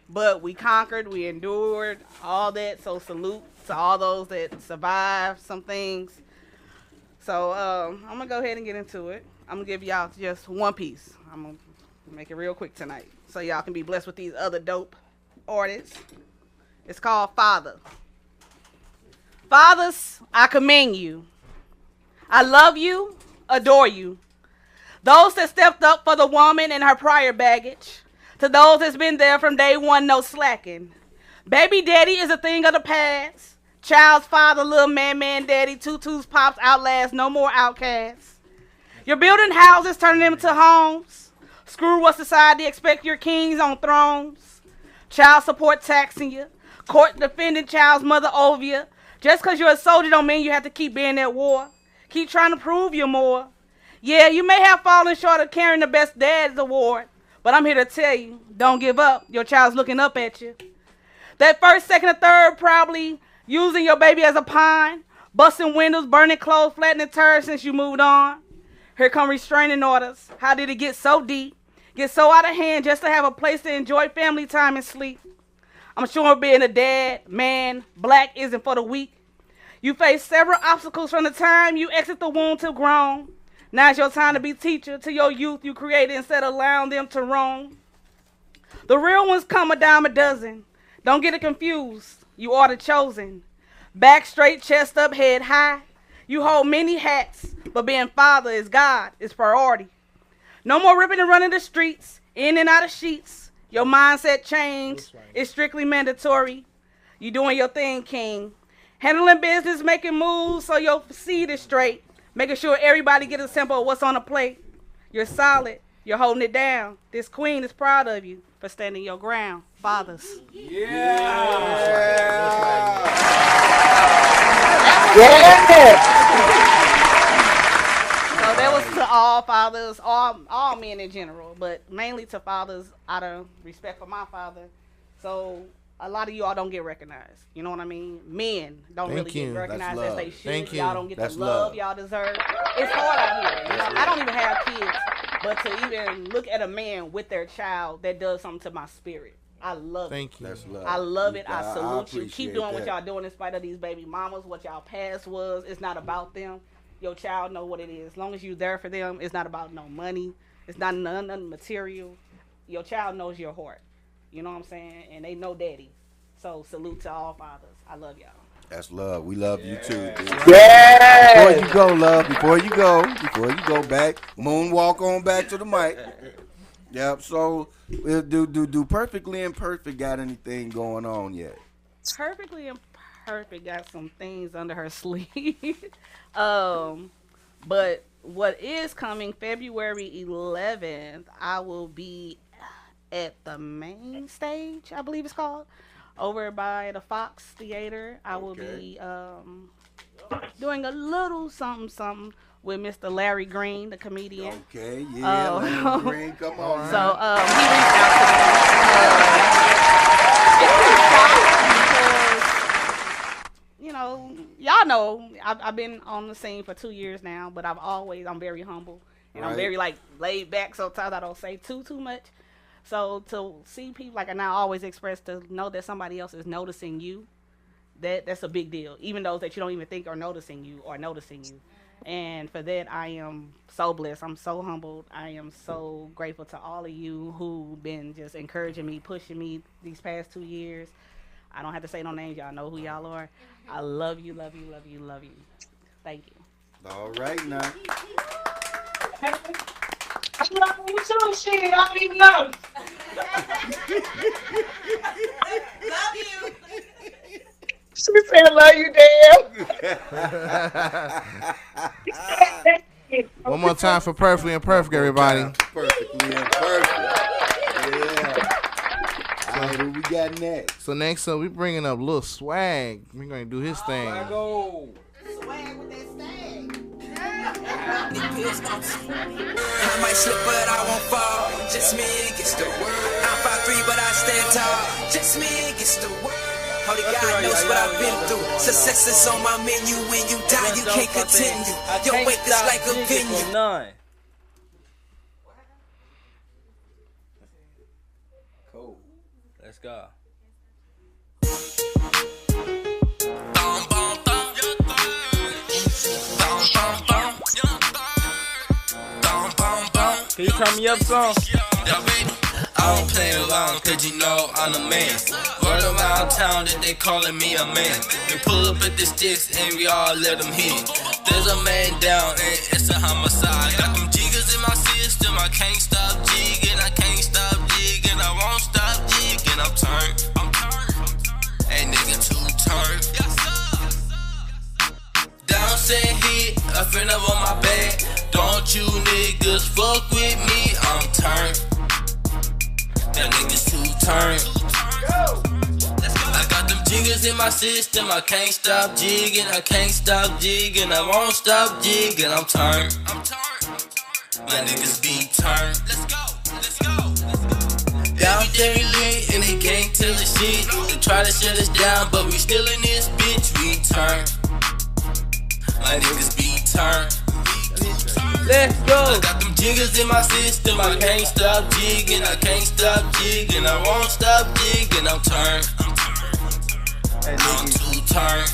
but we conquered, we endured, all that. So salute to all those that survived some things. So I'm going to go ahead and get into it. I'm going to give y'all just one piece. I'm going to make it real quick tonight so y'all can be blessed with these other dope artists. It's called Father. Fathers, I commend you. I love you, adore you. Those that stepped up for the woman and her prior baggage. To those that's been there from day one, no slacking. Baby daddy is a thing of the past. Child's father, little man daddy, tutus, pops, outlast, no more outcasts. You're building houses, turning them into homes. Screw what society expect your kings on thrones. Child support taxing you. Court defending child's mother over you. Just because you're a soldier don't mean you have to keep being at war. Keep trying to prove you're more. Yeah, you may have fallen short of carrying the best dad's award, but I'm here to tell you, don't give up. Your child's looking up at you. That first, second, or third probably using your baby as a pawn, busting windows, burning clothes, flattening tires since you moved on. Here come restraining orders. How did it get so deep, get so out of hand just to have a place to enjoy family time and sleep? I'm sure being a dad, man, black isn't for the weak. You face several obstacles from the time you exit the womb till grown. Now it's your time to be teacher to your youth you created instead of allowing them to roam. The real ones come a dime a dozen. Don't get it confused. You are the chosen. Back straight, chest up, head high. You hold many hats, but being father is God, is priority. No more ripping and running the streets, in and out of sheets. Your mindset change is strictly mandatory. You doing your thing, king. Handling business, making moves so your seed is straight. Making sure everybody get a sample of what's on the plate. You're solid. You're holding it down. This queen is proud of you for standing your ground. Fathers. So that was to all fathers, all men in general, but mainly to fathers out of respect for my father. So a lot of you all don't get recognized. You know what I mean? Men don't really get recognized as they should. Y'all don't get the love y'all deserve. It's hard out here. You know, I don't even have kids, But to even look at a man with their child, that does something to my spirit. I love it. Thank you. That's love. I love it. I salute you. appreciate Keep doing what that. y'all doing in spite of these baby mamas, what y'all past was. It's not about them. Your child know what it is. As long as you there for them, it's not about no money. It's not nothing material. Your child knows your heart. You know what I'm saying? And they know daddy. So salute to all fathers. I love y'all. That's love. We love you too. Dude. Yes. Before you go, love. Before you go back, moonwalk on back to the mic. Yep. So, do Perfectly Imperfect got anything going on yet? Perfectly Imperfect got some things under her sleeve. But what is coming February 11th, I will be at the main stage, I believe it's called, over by the Fox Theater. I will be doing a little something with Mr. Larry Green, the comedian. Okay, yeah, Larry Green, come on. So he reached out to me. You know, y'all know I've been on the scene for 2 years now, but I'm very humble and I'm very like laid back. Sometimes I don't say too much. So to see people like I now always express to know that somebody else is noticing you, that's a big deal. Even those that you don't even think are noticing you. And for that, I am so blessed. I'm so humbled. I am so grateful to all of you who've been just encouraging me, pushing me these past 2 years. I don't have to say no names. Y'all know who y'all are. I love you, love you, love you, love you. Thank you. All right now. I love you too, shit. I don't even know. Love you. She said, love you, damn. One more time for Perfectly Imperfect, everybody. Perfectly Imperfect. Yeah. All right, who we got next? So next up, we bringing up Lil Swag. We're going to do his thing. Go. Swag with that stag. I might slip, but I won't fall. Just me against the world. I'm 5'3", but I stand tall. Just me against the world. Only God knows what I've been through. Success is on my menu. When you die, you can't continue. Your wake is like a venue. None. Cool. Let's go. Can you turn me up some? I don't play around, cause you know I'm the man. Word around town that they calling me a man. We pull up at the sticks and we all let them hit. There's a man down and it's a homicide. Got them jiggers in my system, I can't stop jigging. I can't stop jigging, I won't stop jigging. I'm turned, hey nigga too turned. Down said hit, a friend up on my back. Don't you niggas fuck with me, I'm turned. That niggas too turned. I got them jiggers in my system. I can't stop jigging. I can't stop jigging. I won't stop jigging. I'm turned. My niggas be turned. Let's go. Everything lit and they can't tell us shit. They try to shut us down, but we still in this bitch. We turn. My niggas be turned. Let's go. I got them jiggers in my system. I can't stop jigging. I can't stop jigging. I won't stop jigging. I'm turned. I'm too turned.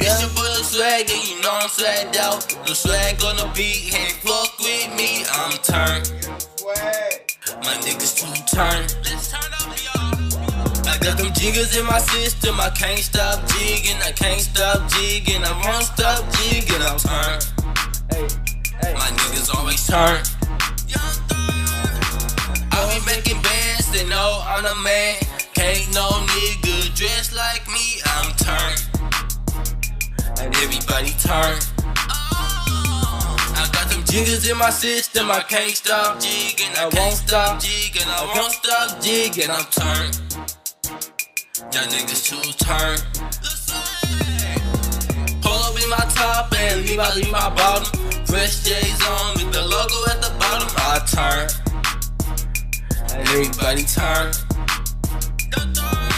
It's your boy Swag, and you know I'm swagged out. The swag on the beat, can't fuck with me. I'm turned. My niggas too turned. I got them jiggers in my system. I can't stop jigging. I can't stop jigging. I won't stop jigging. I'm turned. My niggas always turn. I be making bands. They know I'm the man. Can't no nigga dress like me. I'm turned. And everybody turn. I got them jiggers in my system. I can't stop jigging. I can't stop jigging. I won't stop jigging. I'm turned. Y'all niggas too turned. Pull up in my top and leave out in my bottom. Fresh J's on with the logo at the bottom. I turn. Everybody turn.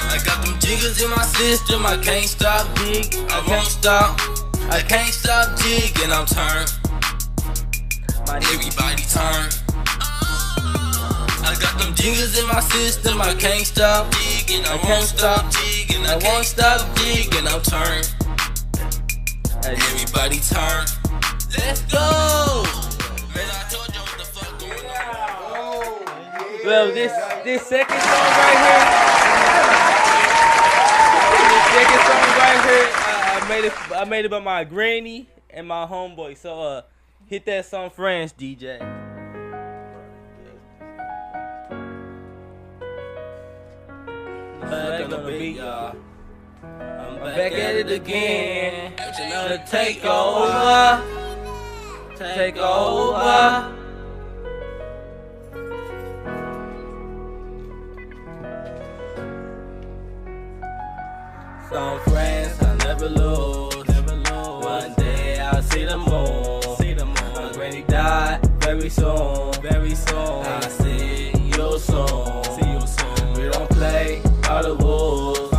I got them jiggers in my system. I can't stop jigging. I won't stop. I can't stop jigging. I'm turned. Everybody turn. I got them jiggers in my system, I can't stop jigging, I won't stop jigging, I won't stop jigging, I'm turned. Everybody turn. Let's go! Man, I told you what the fuck going on. Well, this second song right here, I made it by my granny and my homeboy. So hit that song, Friends, DJ. Back on the beat, y'all. I'm back at it again. Another takeover. Takeover. Some friends I never lose. One day I'll see the moon. My granny died very soon. I'll see you soon. We don't play by the rules.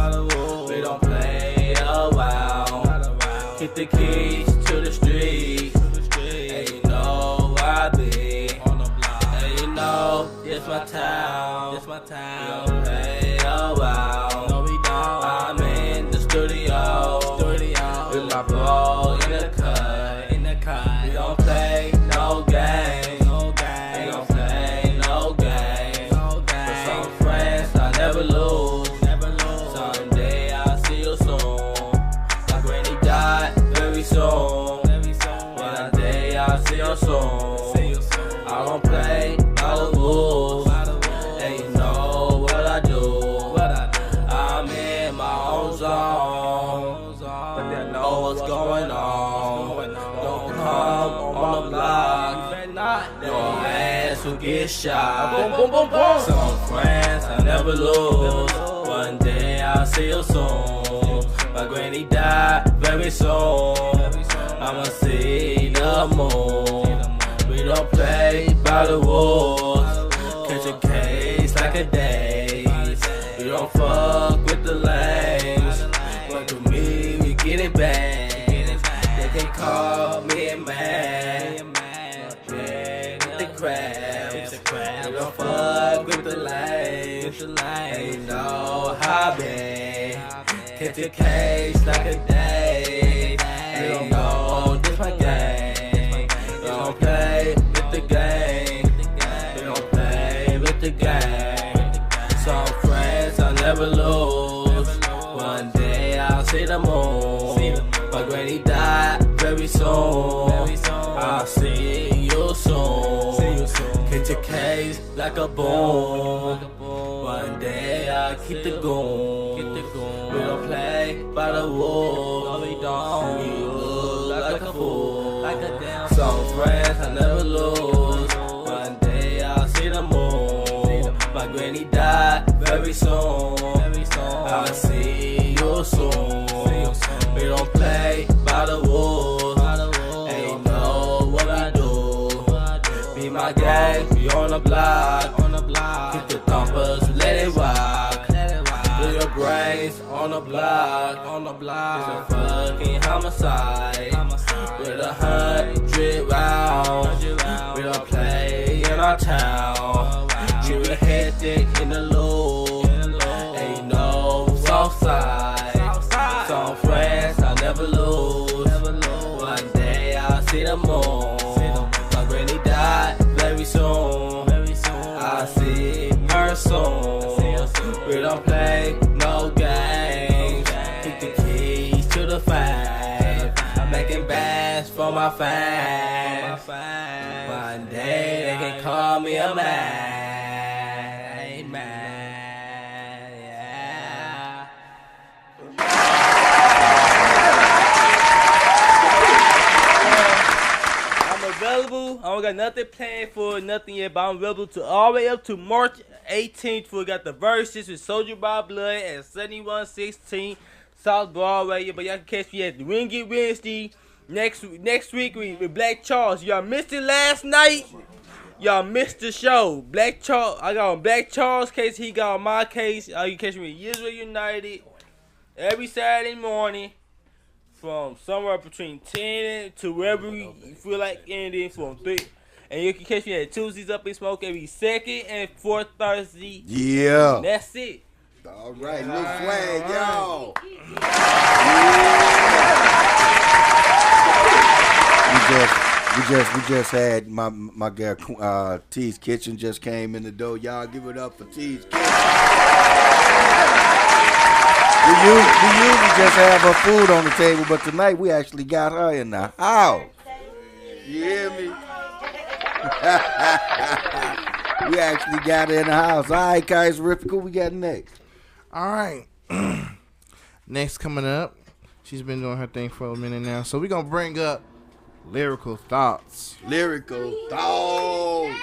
We don't play around. Keep the keys to the street. And you know I be. And you know it's my town. We don't play around. No, we don't. I'm in the studio with my bro in the cut. We don't play no games. We don't play no games. For some friends I never lose. Someday I'll see you soon. My granny died very soon. One day I'll see you soon. I don't play no rules. And you know what I do. I'm in my own zone. But they know what's going on. Don't come on the block. Your ass will get shot. Some friends I never lose. One day I'll see you soon. My granny died very soon. I'ma see the moon. We don't play by the rules. Catch a case like a daze. We don't fuck with the lanes. But to me, we get it back. They can call me a man. The crabs. We don't fuck with the lanes. And you know how bad. Catch a case like a daze. We don't know this my game. We don't play with the game. We don't play with the game. Some friends I never lose. One day I'll see the moon. My granny died very soon. I'll see you soon. Catch a case like a boom. One day I'll keep the goon. We don't play by the rules. We don't. We look like a fool. Some friends I never lose. One day I'll see the moon. My granny died very soon. I'll see you soon. We don't play by the rules. Ain't know what I do. Be my gang, be on the block. Keep the thumpers, let it rock. Put your brains on the block. It's a fucking homicide. With 100 rounds. We don't play in our town. You a hectic in the loop. Ain't no soft side. Some friends I never lose. One day I'll see the moon. My granny died very soon. I'll see her soon. We don't play no games. Keep the keys to the fame. I'm making bands for my fans. One day they can call me a man. Available. I don't got nothing planned for nothing yet, but I'm available to all the way up to March 18th. We got the verses with Soldier by Blood at 7116 South Broadway. But y'all can catch me at the Ring It Wednesday. Next week with Black Charles. Y'all missed it last night. Y'all missed the show. Black Charles. I got on Black Charles' case. He got on my case. You can catch me at Israel United every Saturday morning. From somewhere between 10 to wherever you feel like ending from 3. And you can catch me at Tuesdays Up in Smoke every second and fourth Thursday. Yeah. And that's it. All right, little swag, y'all. We just had my girl T's Kitchen just came in the door. Y'all give it up for T's Kitchen. We usually just have her food on the table, but tonight we actually got her in the house. You hear me? We actually got her in the house. All right, guys, Rifka, we got next. All right. Next coming up, she's been doing her thing for a minute now, so we're going to bring up Lyrical Thoughts. Lyrical Thoughts.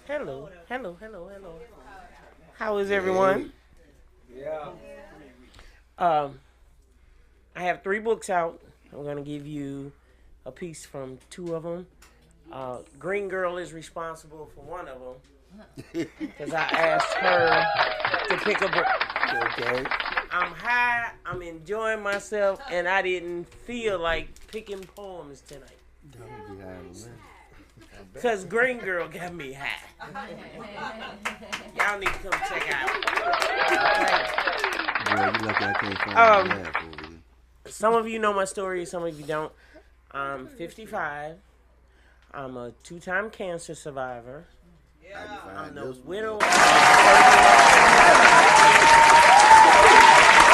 Hello. How is everyone? Yeah. I have 3 books out. I'm going to give you a piece from 2 of them. Green Girl is responsible for one of them because I asked her to pick a book. Okay. I'm high, I'm enjoying myself, and I didn't feel like picking poems tonight. Because Green Girl got me high. Y'all need to come check out. Boy, you lucky I can't find my laugh over here. Some of you know my story, some of you don't. I'm 55. I'm a 2-time cancer survivor. I'm the widow. I'm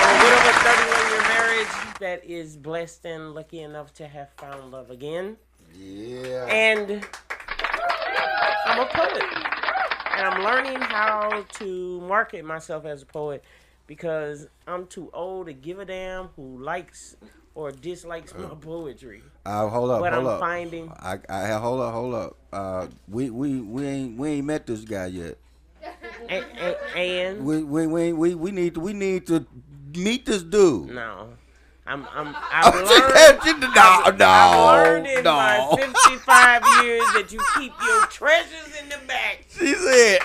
a widow of a 31-year marriage that is blessed and lucky enough to have found love again. Yeah. And I'm a poet. And I'm learning how to market myself as a poet because I'm too old to give a damn who likes or dislikes my poetry. Hold up. Finding. Hold up. We ain't met this guy yet. And we need to meet this dude. No. I've learned in my 55 years that you keep your treasures in the back. She said,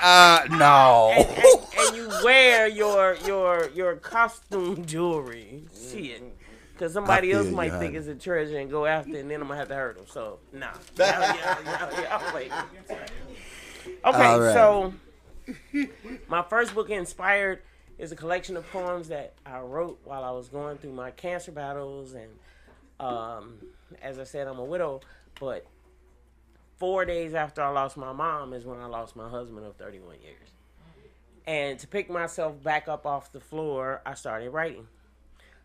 no. And you wear your costume jewelry. See it. Because somebody else might think it's a treasure and go after it, and then I'm going to have to hurt them. So, nah. Yeah, wait. Okay, right. So my first book, Inspired, is a collection of poems that I wrote while I was going through my cancer battles. And as I said, I'm a widow. But 4 days after I lost my mom is when I lost my husband of 31 years. And to pick myself back up off the floor, I started writing.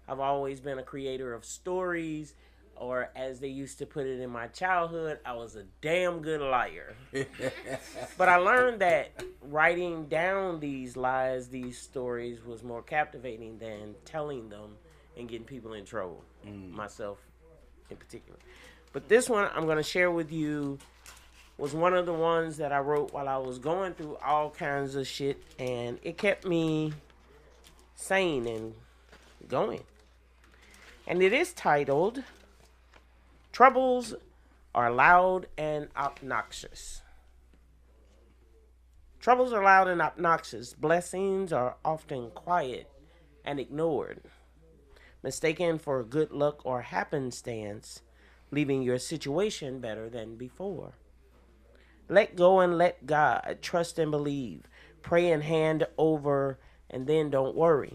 I've always been a creator of stories, or as they used to put it in my childhood, I was a damn good liar. But I learned that writing down these lies, these stories, was more captivating than telling them and getting people in trouble, myself in particular. But this one I'm going to share with you was one of the ones that I wrote while I was going through all kinds of shit, and it kept me sane and going. And it is titled, Troubles Are Loud and Obnoxious. Troubles are loud and obnoxious. Blessings are often quiet and ignored, mistaken for good luck or happenstance, leaving your situation better than before. Let go and let God. Trust and believe. Pray and hand over, and then don't worry.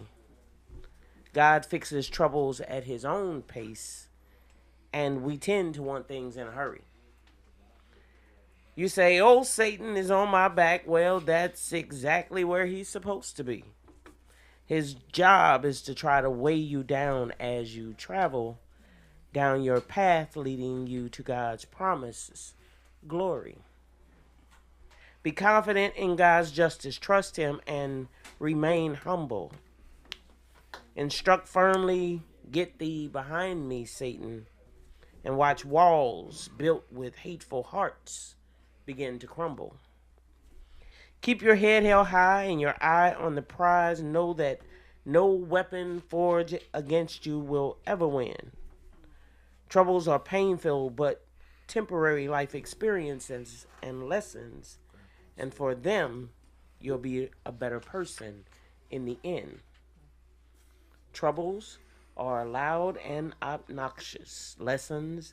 God fixes troubles at his own pace, and we tend to want things in a hurry. You say, oh, Satan is on my back. Well, that's exactly where he's supposed to be. His job is to try to weigh you down as you travel down your path leading you to God's promises, glory. Be confident in God's justice. Trust him and remain humble. Instruct firmly, get thee behind me, Satan, and watch walls built with hateful hearts begin to crumble. Keep your head held high and your eye on the prize. Know that no weapon forged against you will ever win. Troubles are painful, but temporary life experiences and lessons, and for them, you'll be a better person in the end. Troubles are loud and obnoxious. Lessons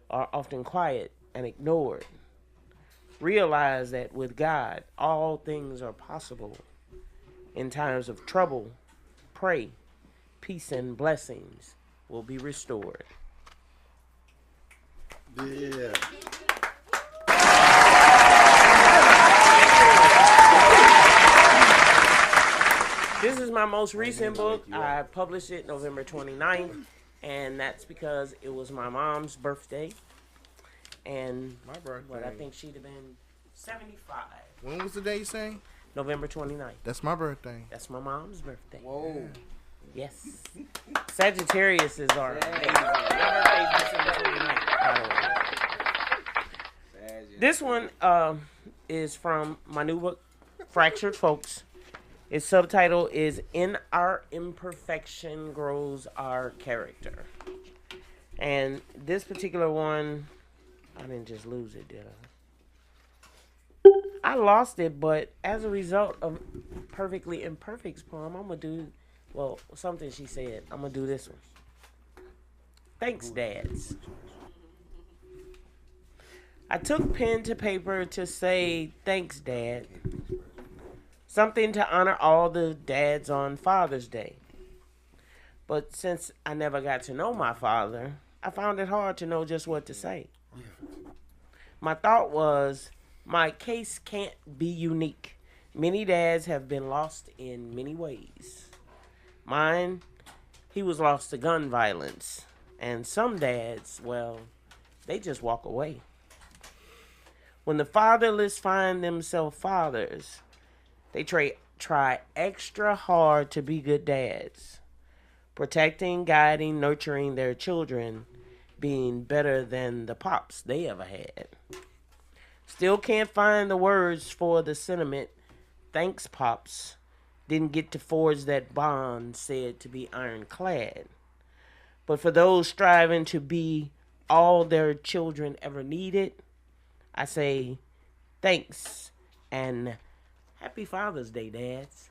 are often quiet and ignored. Realize that with God, all things are possible. In times of trouble, pray. Peace and blessings will be restored. Yeah. This is my most recent book. I published it November 29th, and that's because it was my mom's birthday. And my birthday. What I think she'd have been 75. When was the day you saying? November 29th. That's my birthday. That's my mom's birthday. Whoa. Yes. Sagittarius is our baby. My birthday is December 29th, by the way. This one is from my new book, Fractured Folks. Its subtitle is In Our Imperfection Grows Our Character. And this particular one, I didn't just lose it, did I? I lost it, but as a result of Perfectly Imperfect's poem, I'm going to do, well, something she said. I'm going to do this one. Thanks, dads. I took pen to paper to say, thanks, Dad. Something to honor all the dads on Father's Day. But since I never got to know my father, I found it hard to know just what to say. My thought was, my case can't be unique. Many dads have been lost in many ways. Mine, he was lost to gun violence. And some dads, well, they just walk away. When the fatherless find themselves fathers, they try extra hard to be good dads, protecting, guiding, nurturing their children, being better than the pops they ever had. Still can't find the words for the sentiment, thanks, pops. Didn't get to forge that bond said to be ironclad. But for those striving to be all their children ever needed, I say thanks and Happy Father's Day, dads.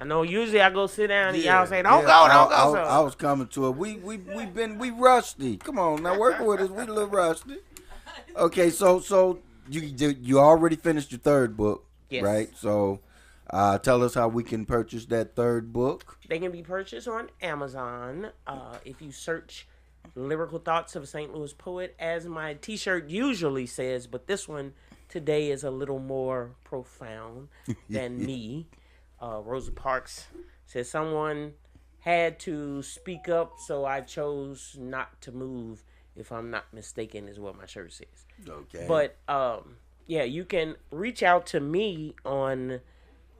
I know usually I go sit down and y'all say, don't go. I was coming to it. We rusty. Come on, now work with us. We a little rusty. Okay, so you already finished your third book, yes, right? So tell us how we can purchase that third book. They can be purchased on Amazon. If you search Lyrical Thoughts of a St. Louis Poet, as my t-shirt usually says, but this one today is a little more profound than me. Rosa Parks says, someone had to speak up, so I chose not to move, if I'm not mistaken, is what my shirt says. Okay. But, yeah, you can reach out to me on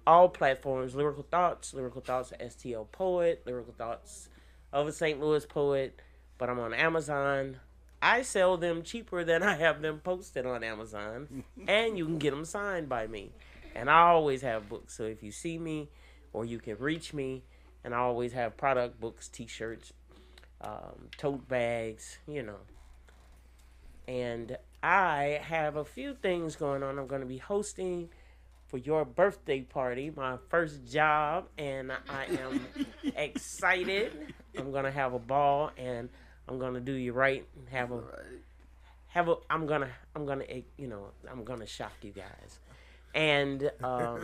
all platforms, Lyrical Thoughts STL Poet, Lyrical Thoughts of a St. Louis Poet, but I'm on Amazon. I sell them cheaper than I have them posted on Amazon, and you can get them signed by me. And I always have books, so if you see me, or you can reach me, and I always have product, books, t-shirts, tote bags, you know. And I have a few things going on. I'm going to be hosting for your birthday party, my first job, and I am excited. I'm going to have a ball, and I'm going to do you right and I'm going to shock you guys. And I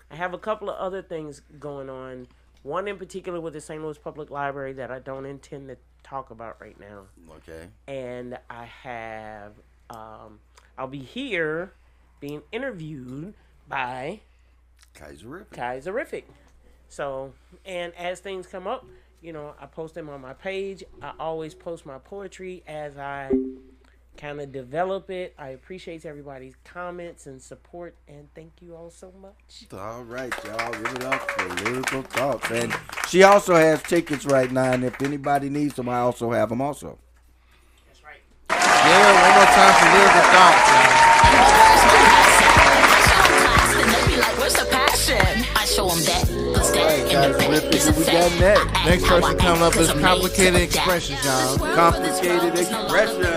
have a couple of other things going on. One in particular with the St. Louis Public Library that I don't intend to talk about right now. Okay. And I have, I'll be here being interviewed by Kaiserific. So, and as things come up, you know, I post them on my page. I always post my poetry as I kind of develop it. I appreciate everybody's comments and support, and thank you all so much. All right, y'all, give it up for Lyrical Thoughts. And she also has tickets right now, and if anybody needs them, I also have them also. That's right. Yeah, one more time for Lyrical Thoughts, Where's the passion? I show them that. We got next. Next person coming up is Complicated Expressions, y'all. Complicated Expressions.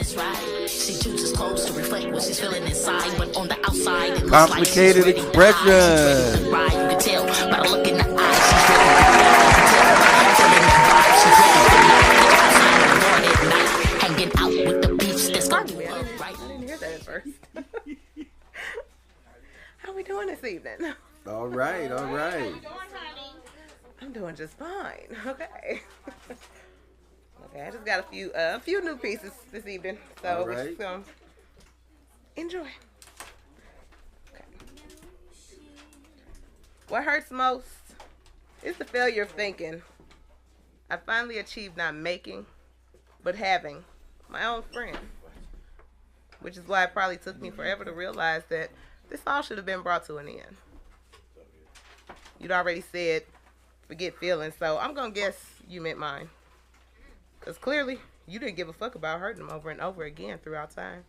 it's right. She chooses clothes to reflect what she's feeling inside, but on the outside it looks Complicated like she's ready to die. She's ready to ride. You can tell by the look in the eyes. She's ready to ride. You can tell by her feeling the vibe. She's ready for life. Get you outside in the morning at night, hanging out with the beefs that's got you up right. I didn't hear that at first. How we doing this evening? All right, all right. I'm doing just fine. Okay. Okay, I just got a few new pieces this evening, so All we're right. just gonna enjoy. Okay. What hurts most is the failure of thinking. I finally achieved not making, but having my own friend, which is why it probably took me forever to realize that this all should have been brought to an end. You'd already said forget feelings, so I'm gonna guess you meant mine. Because clearly, you didn't give a fuck about hurting them over and over again throughout time.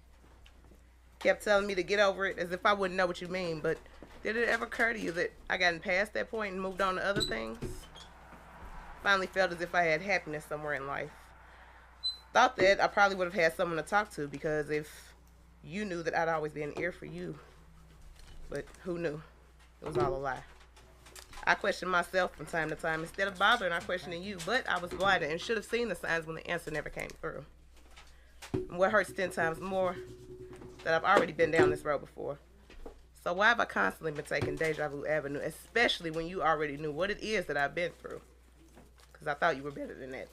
Kept telling me to get over it as if I wouldn't know what you mean, but did it ever occur to you that I gotten past that point and moved on to other things? Finally felt as if I had happiness somewhere in life. Thought that I probably would have had someone to talk to, because if you knew that I'd always be an ear for you. But who knew? It was all a lie. I questioned myself from time to time instead of bothering or questioning you, but I was blinded and should have seen the signs when the answer never came through. And what hurts 10 times more, that I've already been down this road before. So why have I constantly been taking Deja Vu Avenue, especially when you already knew what it is that I've been through? Because I thought you were better than that.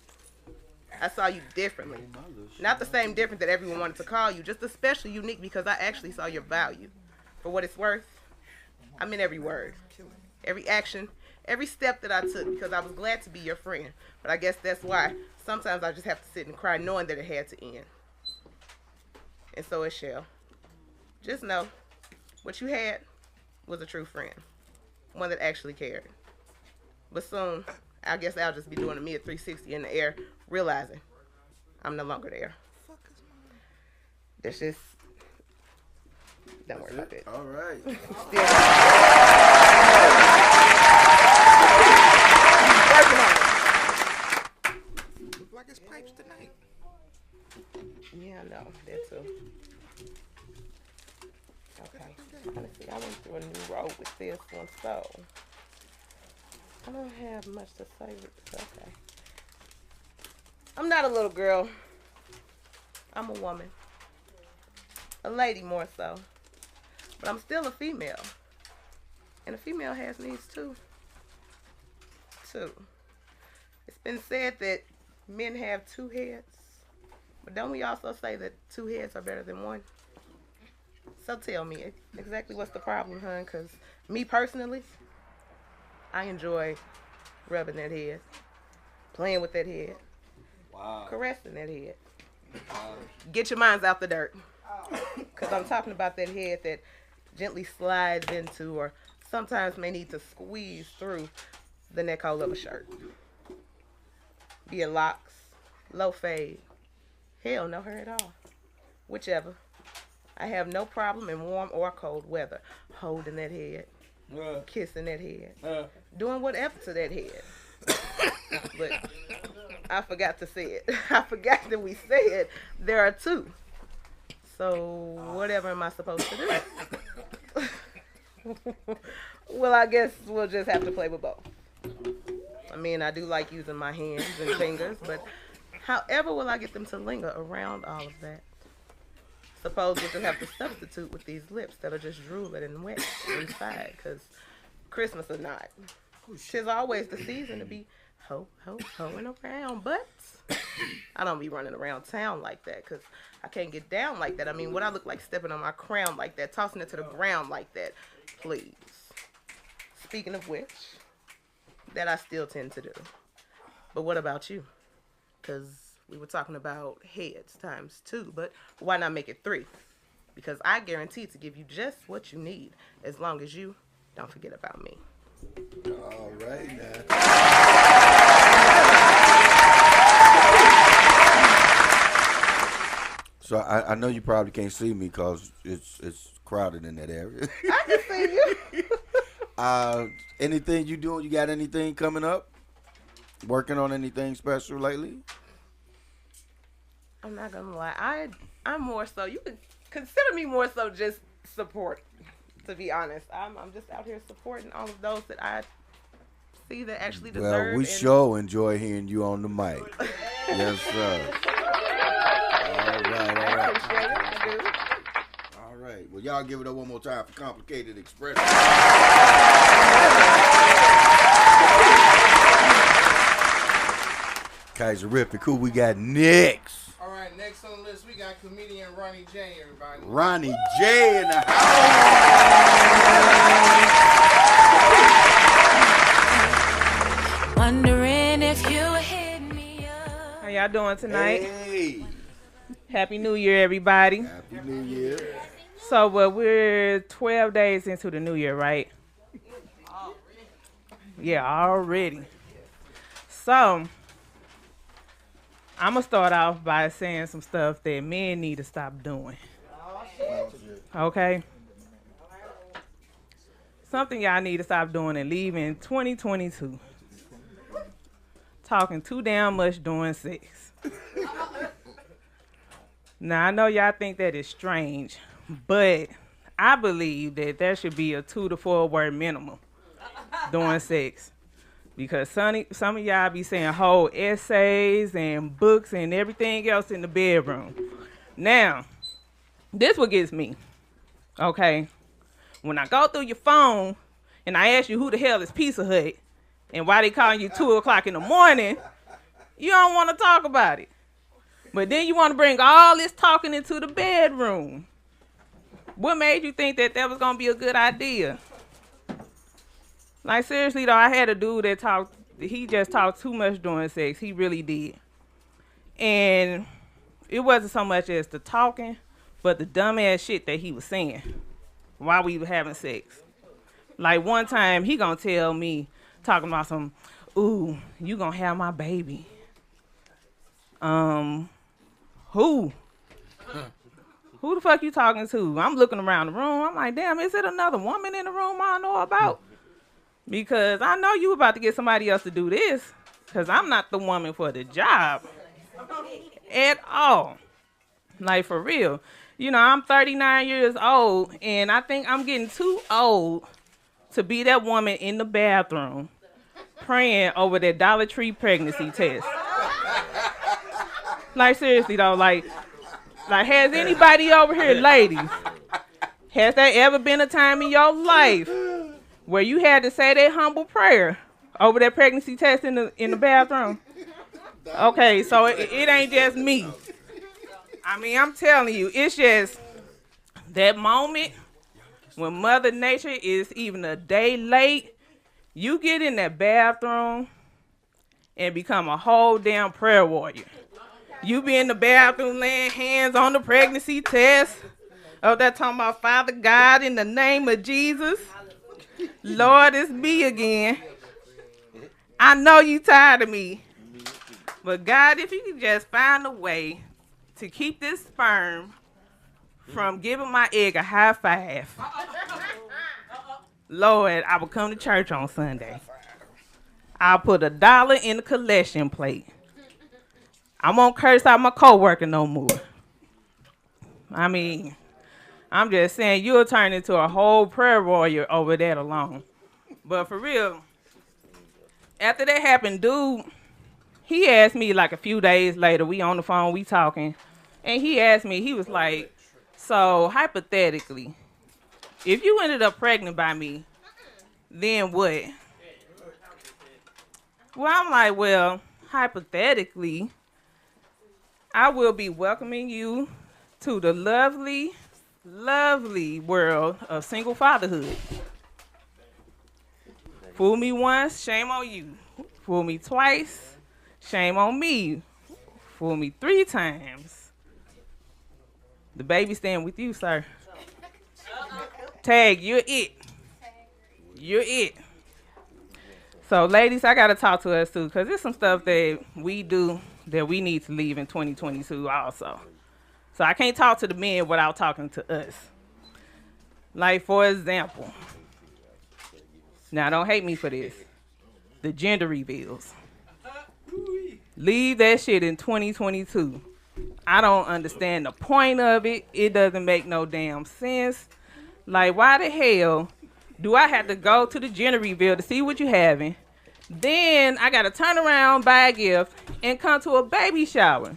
I saw you differently. Not the same different that everyone wanted to call you, just especially unique because I actually saw your value. For what it's worth, I meant every word. Every action, every step that I took, because I was glad to be your friend. But I guess that's why sometimes I just have to sit and cry knowing that it had to end. And so it shall. Just know, what you had was a true friend. One that actually cared. But soon, I guess I'll just be doing a mid 360 in the air, realizing I'm no longer there. That's just... Don't worry about it. All right. Working on it. Look like it's pipes tonight. Yeah, I know. That too. Okay. Honestly, I went through a new road with this one, so I don't have much to say with this. Okay. I'm not a little girl. I'm a woman. A lady more so. But I'm still a female. And a female has needs too. It's been said that men have two heads. But don't we also say that two heads are better than one? So tell me, exactly what's the problem, hun? Because me personally, I enjoy rubbing that head. Playing with that head. Wow. Caressing that head. Get your minds out the dirt. Because I'm talking about that head that gently slides into or sometimes may need to squeeze through the neck hole of a shirt. Be it locks, low fade, hell, no hair at all. Whichever. I have no problem in warm or cold weather. Holding that head, kissing that head, doing whatever to that head. But I forgot to say it. I forgot that we said there are two. So whatever am I supposed to do? Well, I guess we'll just have to play with both. I mean, I do like using my hands and fingers, but however will I get them to linger around all of that? Suppose we'll just have to substitute with these lips that are just drooling and wet inside, because Christmas or not, 'tis always the season to be hoeing around, but I don't be running around town like that, because I can't get down like that. I mean, what I look like stepping on my crown like that, tossing it to the ground like that, please. Speaking of which, that I still tend to do. But what about you? Because we were talking about heads times 2, but why not make it 3? Because I guarantee to give you just what you need, as long as you don't forget about me. All right now. So I know you probably can't see me because it's crowded in that area. I can see you. Anything you doing? You got anything coming up? Working on anything special lately? I'm not gonna lie. I I'm more so. You can consider me more so just support. To be honest, I'm just out here supporting all of those that I see that actually deserve. Well, we sure enjoy hearing you on the mic. Yes, sir. All right. All right. Well, y'all give it up one more time for Complicated Expression. Kaiserific, who we got next? All right, next on the list, we got comedian Ronnie J, everybody. Ronnie J in the house. Wondering if you hit me up. How y'all doing tonight? Hey. Happy New Year, everybody. Happy New Year. So, we're 12 days into the new year, right? Yeah, already. So, I'm going to start off by saying some stuff that men need to stop doing. Okay? Something y'all need to stop doing and leave in 2022. Talking too damn much during sex. Now, I know y'all think that is strange, but I believe that there should be a 2 to 4 word minimum during sex. Because some of y'all be saying whole essays and books and everything else in the bedroom. Now, this what gets me, okay? When I go through your phone and I ask you who the hell is Pizza Hut and why they calling you 2 o'clock in the morning, you don't want to talk about it. But then you want to bring all this talking into the bedroom. What made you think that was going to be a good idea? Like, seriously, though, I had a dude that he just talked too much during sex. He really did. And it wasn't so much as the talking, but the dumbass shit that he was saying while we were having sex. Like, one time, he gonna tell me, talking about some, ooh, you gonna have my baby. Who? Who the fuck you talking to? I'm looking around the room. I'm like, damn, is it another woman in the room I don't know about? Because I know you about to get somebody else to do this. Because I'm not the woman for the job. At all. Like, for real. You know, I'm 39 years old, and I think I'm getting too old to be that woman in the bathroom praying over that Dollar Tree pregnancy test. Like, seriously, though, like, has anybody over here, ladies, has there ever been a time in your life where you had to say that humble prayer over that pregnancy test in the bathroom? Okay, so it ain't just me. I mean, I'm telling you, it's just that moment when Mother Nature is even a day late, you get in that bathroom and become a whole damn prayer warrior. You be in the bathroom laying hands on the pregnancy test. Oh, that talking about Father God in the name of Jesus. Lord, it's me again. I know you tired of me. But God, if you could just find a way to keep this sperm from giving my egg a high five, Lord, I will come to church on Sunday. I'll put $1 in the collection plate. I won't curse out my coworker no more. I mean, I'm just saying you'll turn into a whole prayer warrior over that alone. But for real, after that happened, dude, he asked me like a few days later, we on the phone, we talking, and he asked me, he was like, so hypothetically, if you ended up pregnant by me, then what? Well, I'm like, well, hypothetically, I will be welcoming you to the lovely, lovely world of single fatherhood. Fool me once, shame on you. Fool me twice, shame on me. Fool me 3 times. The baby staying with you, sir. Tag, you're it. You're it. So, ladies, I got to talk to us, too, because there's some stuff that we do that we need to leave in 2022 also. So I can't talk to the men without talking to us. Like, for example, now don't hate me for this, the gender reveals. Leave that shit in 2022. I don't understand the point of it. It doesn't make no damn sense. Like, why the hell do I have to go to the gender reveal to see what you having? Then I gotta turn around, buy a gift, and come to a baby shower.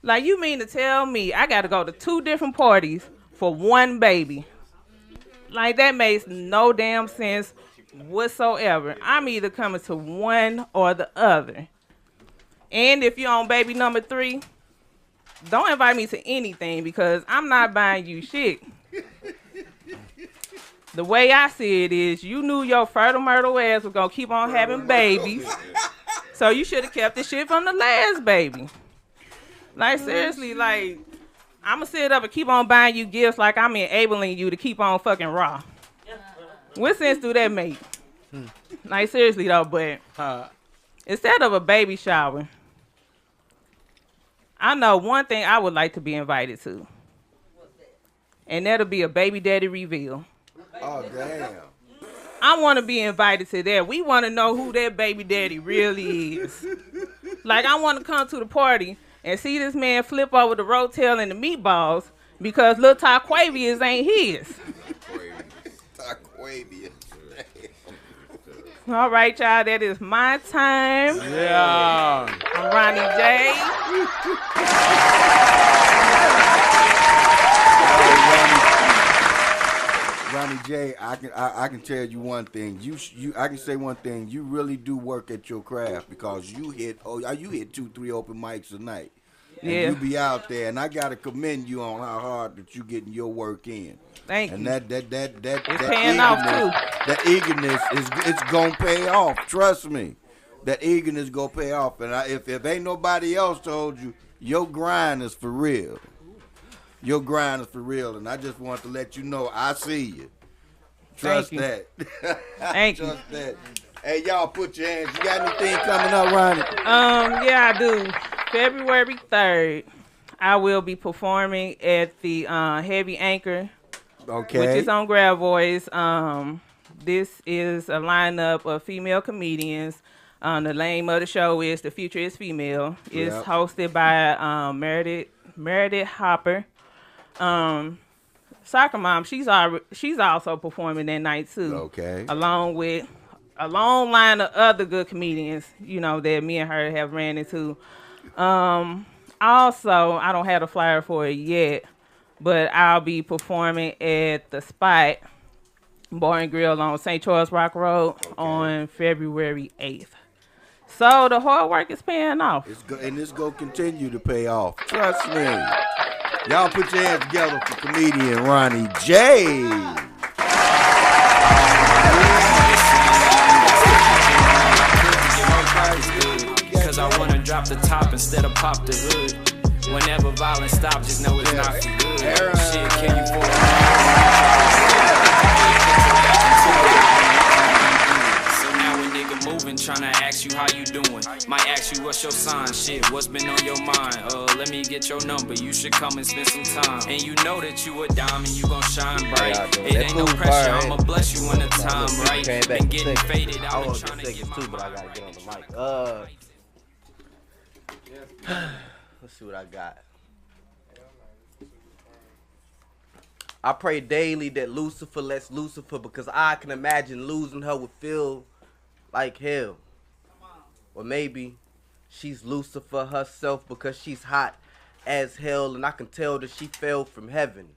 Like, you mean to tell me I gotta go to 2 different parties for 1 baby? Like, that makes no damn sense whatsoever. I'm either coming to one or the other. And if you're on baby number 3, don't invite me to anything because I'm not buying you shit. The way I see it is, you knew your fertile myrtle ass was gonna keep on having babies, so you should have kept the shit from the last baby. Like, seriously, like, I'ma sit up and keep on buying you gifts like I'm enabling you to keep on fucking raw. What sense do that make? Like, seriously though, but instead of a baby shower, I know one thing I would like to be invited to. And that'll be a baby daddy reveal. Oh, damn. I want to be invited to that. We want to know who that baby daddy really is. Like, I want to come to the party and see this man flip over the rotel and the meatballs because little Taquavius ain't his. Taquavius. All right, y'all, that is my time. Yeah. I'm Ronnie J. Ronnie J, I can tell you one thing. I can say one thing. You really do work at your craft because you hit 2-3 open mics a night. And Yeah. you be out there, and I gotta commend you on how hard that you getting your work in. Thank and you. that paying off, too. That eagerness it's gonna pay off. Trust me, that eagerness gonna pay off. And if ain't nobody else told you, your grind is for real. Your grind is for real, and I just want to let you know I see you. Trust Thank that. Thank you. Trust that. Hey, y'all, put your hands. You got anything coming up, Ronnie? Yeah, I do. February 3rd, I will be performing at the Heavy Anchor, Okay. which is on Gravois. This is a lineup of female comedians. The name of the show is The Future is Female. It's Yep. hosted by Meredith Hopper. Soccer Mom, she's also performing that night too. Okay. Along with a long line of other good comedians, that me and her have ran into. Also, I don't have a flyer for it yet, but I'll be performing at the Spot Bar and Grill on St. Charles Rock Road on February 8th. So the hard work is paying off. And it's going to continue to pay off. Trust me. Y'all put your hands together for comedian Ronnie J. Cause I wanna drop the top instead of pop the hood. Whenever violence stops, just know it's not for good. Shit, can you afford So now a nigga moving, tryna ask you how you doing. Might ask you what's your sign, shit, what's been on your mind. Let me get your number, you should come and spend some time. And you know that you a diamond, you gon' shine bright. It ain't no pressure, I'ma bless you when the time right. Been getting faded, I've been tryna get my but I gotta get on the mic. Let's see what I got. I pray daily that Lucifer lets Lucifer, because I can imagine losing her would feel like hell. Or maybe she's Lucifer herself because she's hot as hell, and I can tell that she fell from heaven.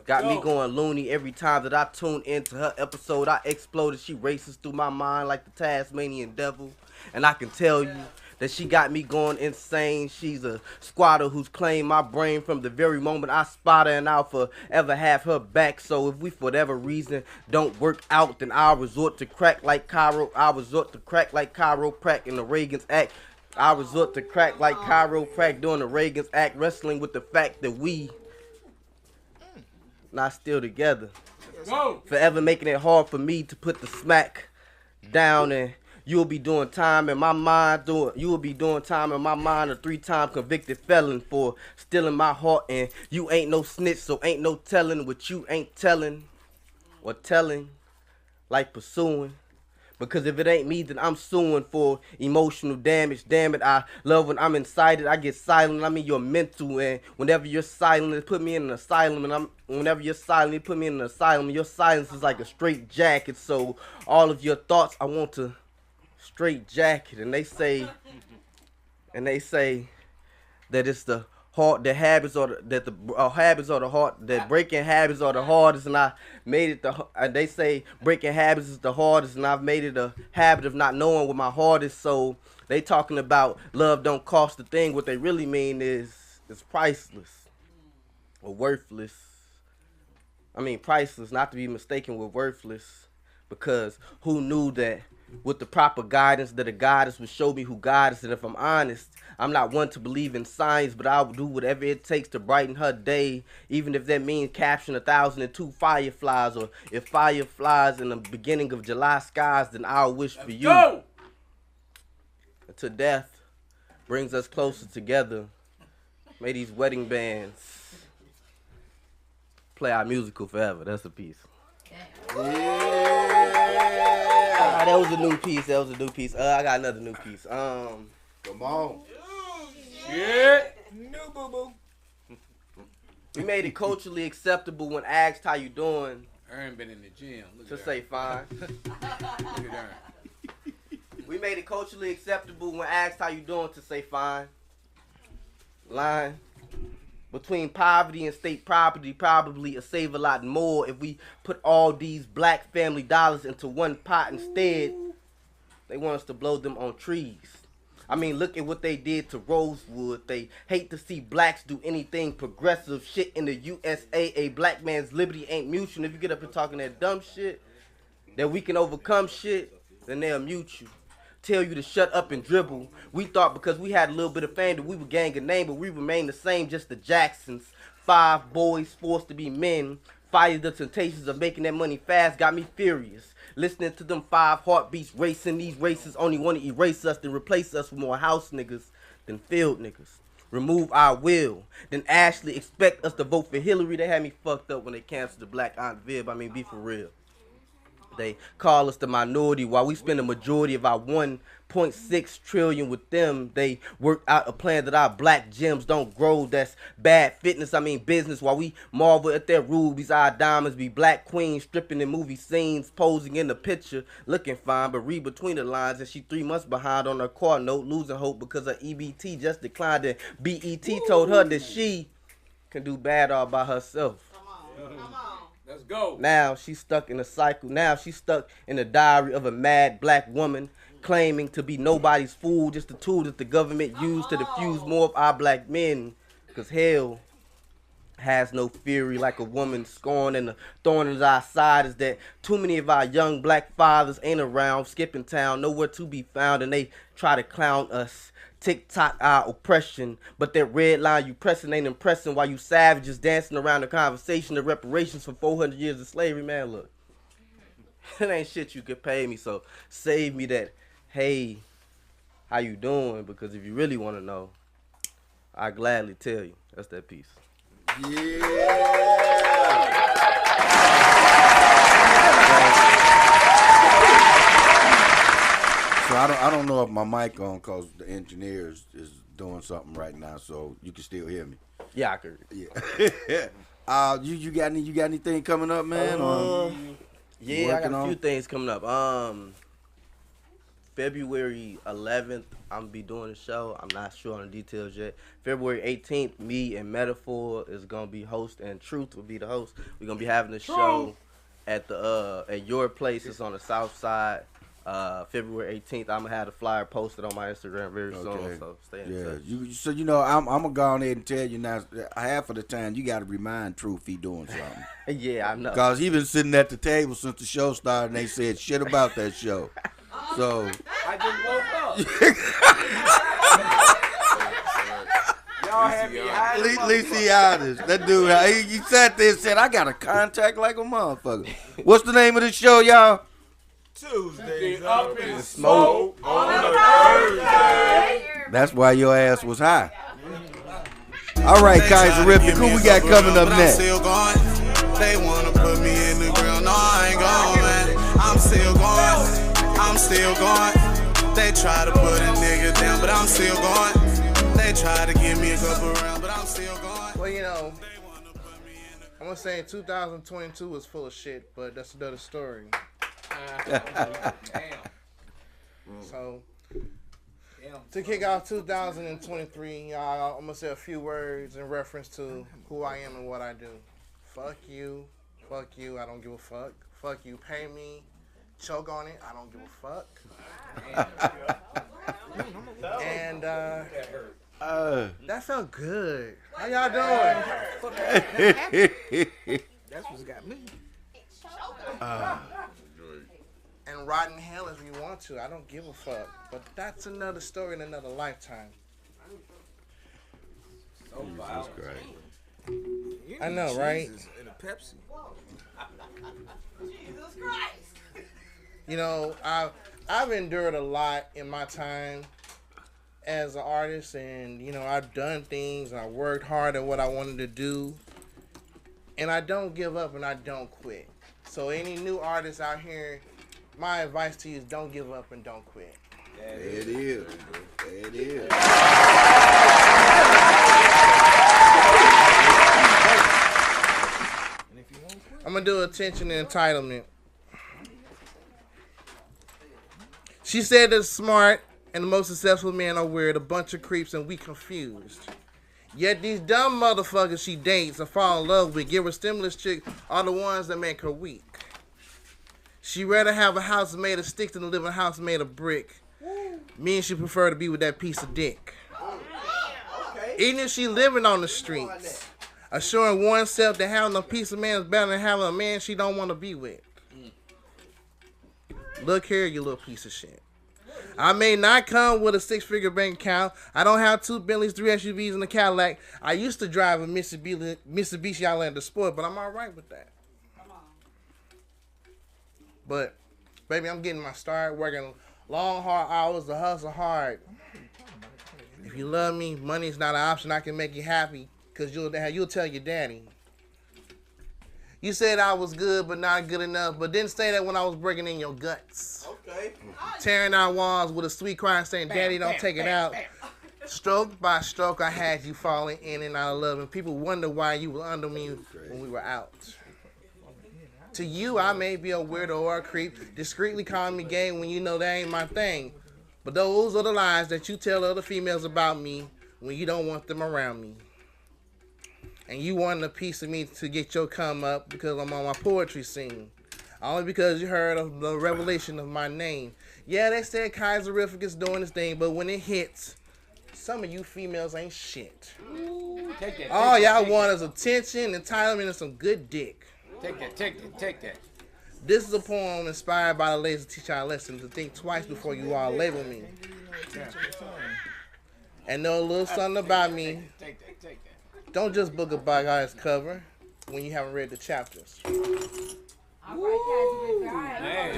Got me going loony every time that I tune into her episode. I exploded. She races through my mind like the Tasmanian devil. And I can tell you that she got me going insane. She's a squatter who's claimed my brain from the very moment I spot her, and I'll forever have her back. So if we, for whatever reason, don't work out, then I'll resort to crack like chiroprac in the Reagan's Act. I'll resort to crack like chiroprac during the Reagan's Act, wrestling with the fact that we not still together. Forever making it hard for me to put the smack down, and you'll be doing time in my mind. You will be doing time in my mind. A 3-time convicted felon for stealing my heart, and you ain't no snitch, so ain't no telling what you ain't telling or telling, like pursuing. Because if it ain't me, then I'm suing for emotional damage. Damn it, I love when I'm incited. I get silent. I mean, you're mental. And whenever you're silent, it put me in an asylum. And whenever you're silent, it put me in an asylum. Your silence is like a straight jacket. So all of your thoughts, I want to straight jacket. And they say that it's the heart, the habits are that the habits are the heart, that breaking habits are the hardest, and I made it they say breaking habits is the hardest, and I've made it a habit of not knowing what my heart is. So they talking about love don't cost a thing. What they really mean is it's priceless or worthless. I mean priceless, not to be mistaken with worthless, because who knew that with the proper guidance that a goddess would show me who God is. And if I'm honest, I'm not one to believe in science, but I'll do whatever it takes to brighten her day, even if that means capturing 1,002 fireflies, or if fire flies in the beginning of July skies, then I'll wish for you. Go! Until death brings us closer together. May these wedding bands play our musical forever. That's a piece. That was a new piece. I got another new piece. Come on. Shit. New boo boo. We made it culturally acceptable when asked how you doing. Aaron been in the gym. To say fine. Look at Aaron. We made it culturally acceptable when asked how you doing to say fine. Line. Between poverty and state property, probably save a lot more if we put all these black family dollars into one pot instead. They want us to blow them on trees. I mean, look at what they did to Rosewood. They hate to see blacks do anything progressive shit in the USA. A black man's liberty ain't mutual. If you get up and talking that dumb shit, that we can overcome shit, then they'll mute you. Tell you to shut up and dribble. We thought because we had a little bit of fame that we would gang a name, but we remain the same, just the Jacksons. 5 boys forced to be men. Fighting the temptations of making that money fast got me furious. Listening to them 5 heartbeats racing. These races only want to erase us, then replace us with more house niggas than field niggas. Remove our will. Then Ashley expect us to vote for Hillary. They had me fucked up when they canceled the Black Aunt Viv. I mean, be for real. They call us the minority while we spend the majority of our 1.6 trillion with them. They work out a plan that our black gems don't grow. That's bad fitness, I mean business. While we marvel at their rubies, our diamonds be black queens stripping in movie scenes, posing in the picture, looking fine, but read between the lines and she 3 months behind on her car note, losing hope because her EBT just declined. And BET told her that she can do bad all by herself. Come on. Let's go. Now she's stuck in a cycle. Now she's stuck in the diary of a mad black woman claiming to be nobody's fool, just a tool that the government used to diffuse more of our black men. Because hell has no fury like a woman scorn, and the thorn in our side is that too many of our young black fathers ain't around, skipping town, nowhere to be found, and they try to clown us. TikTok our oppression, but that red line you pressing ain't impressing while you savages dancing around the conversation of reparations for 400 years of slavery. Man, look, it ain't shit you could pay me, so save me that, hey, how you doing? Because if you really want to know, I gladly tell you. That's that piece. So I don't know if my mic on because the engineer is doing something right now, so you can still hear me. Yeah, I can. Yeah. You got anything coming up, man? Yeah, I got a few things coming up. February 11th, I'm gonna be doing a show. I'm not sure on the details yet. February 18th, me and Metaphor is gonna be host, and Truth will be the host. We're gonna be having a show at the at your place. It's on the south side. February 18th, I'm gonna have the flyer posted on my Instagram very soon. So stay in touch. So I'm gonna go on ahead and tell you now. Half of the time, you got to remind Truth he doing something. Yeah, I know. Because he been sitting at the table since the show started, and they said shit about that show. So I just woke up. Y'all have me hiding. At least he honest. That dude, he sat there and said, "I got a contact like a motherfucker." What's the name of the show, y'all? Tuesdays up in smoke on a Thursday. That's why your ass was high. All right, Kaiser Rippick, who we got coming up next? They wanna put me in the grill. No, I ain't going, man. I'm still going. I'm still going. They try to put a nigga down, but I'm still going. They try to give me a couple rounds, but I'm still going. Well, you know, I'm gonna say 2022 was full of shit, but that's another story. So, to kick off 2023, I'm gonna say a few words in reference to who I am and what I do. Fuck you, I don't give a fuck. Fuck you, pay me, choke on it, I don't give a fuck. And that felt good. How y'all doing? That's what's got me. And rot in hell if you want to. I don't give a fuck. But that's another story in another lifetime. Jesus Christ. I know, right? And a Pepsi. Jesus Christ. You know, I've endured a lot in my time as an artist, and you know, I've done things, and I worked hard at what I wanted to do, and I don't give up and I don't quit. So any new artists out here, my advice to you is don't give up and don't quit. There it is. There it is. I'm gonna do attention and entitlement. She said the smart and the most successful men are weird, a bunch of creeps, and we confused. Yet these dumb motherfuckers she dates or fall in love with, give her stimulus chick, are the ones that make her weak. She rather have a house made of sticks than live in a house made of brick. Me and she prefer to be with that piece of dick. Even if she living on the streets, assuring oneself that having a piece of man is better than having a man she don't want to be with. Look here, you little piece of shit. I may not come with a 6-figure bank account. I don't have 2 Bentleys, 3 SUVs, and a Cadillac. I used to drive a Mitsubishi Outlander Sport, but I'm all right with that. But, baby, I'm getting my start, working long, hard hours to hustle hard. If you love me, money's not an option. I can make you happy, because you'll tell your daddy. You said I was good, but not good enough, but didn't say that when I was breaking in your guts. Okay. Tearing down walls with a sweet cry saying, Daddy, don't take it out. Stroke by stroke, I had you falling in and out of love, and people wonder why you were under me when we were out. To you, I may be a weirdo or a creep, discreetly calling me gay when you know that ain't my thing. But those are the lies that you tell other females about me when you don't want them around me. And you wanted a piece of me to get your come up because I'm on my poetry scene. Only because you heard of the revelation of my name. Yeah, they said Kaiserific is doing this thing, but when it hits, some of you females ain't shit. All y'all want is attention, entitlement, and some good dick. Take that. This is a poem inspired by the ladies to teach our lesson to think twice before you all label me. And know a little something about me. Take that. Don't just book a bug on its cover when you haven't read the chapters. All right,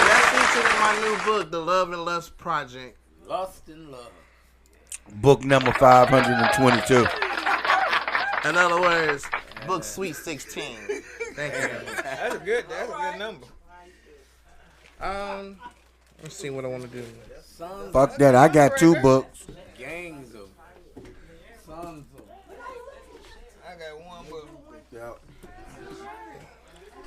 That's featured in my new book, The Love and Lust Project. Lust and Love. Book number 522. In other words, book Sweet 16. Thank you. That's a good number. Let's see what I want to do. Fuck that. I got 2 books. Gangs of sons of. I got 1 book.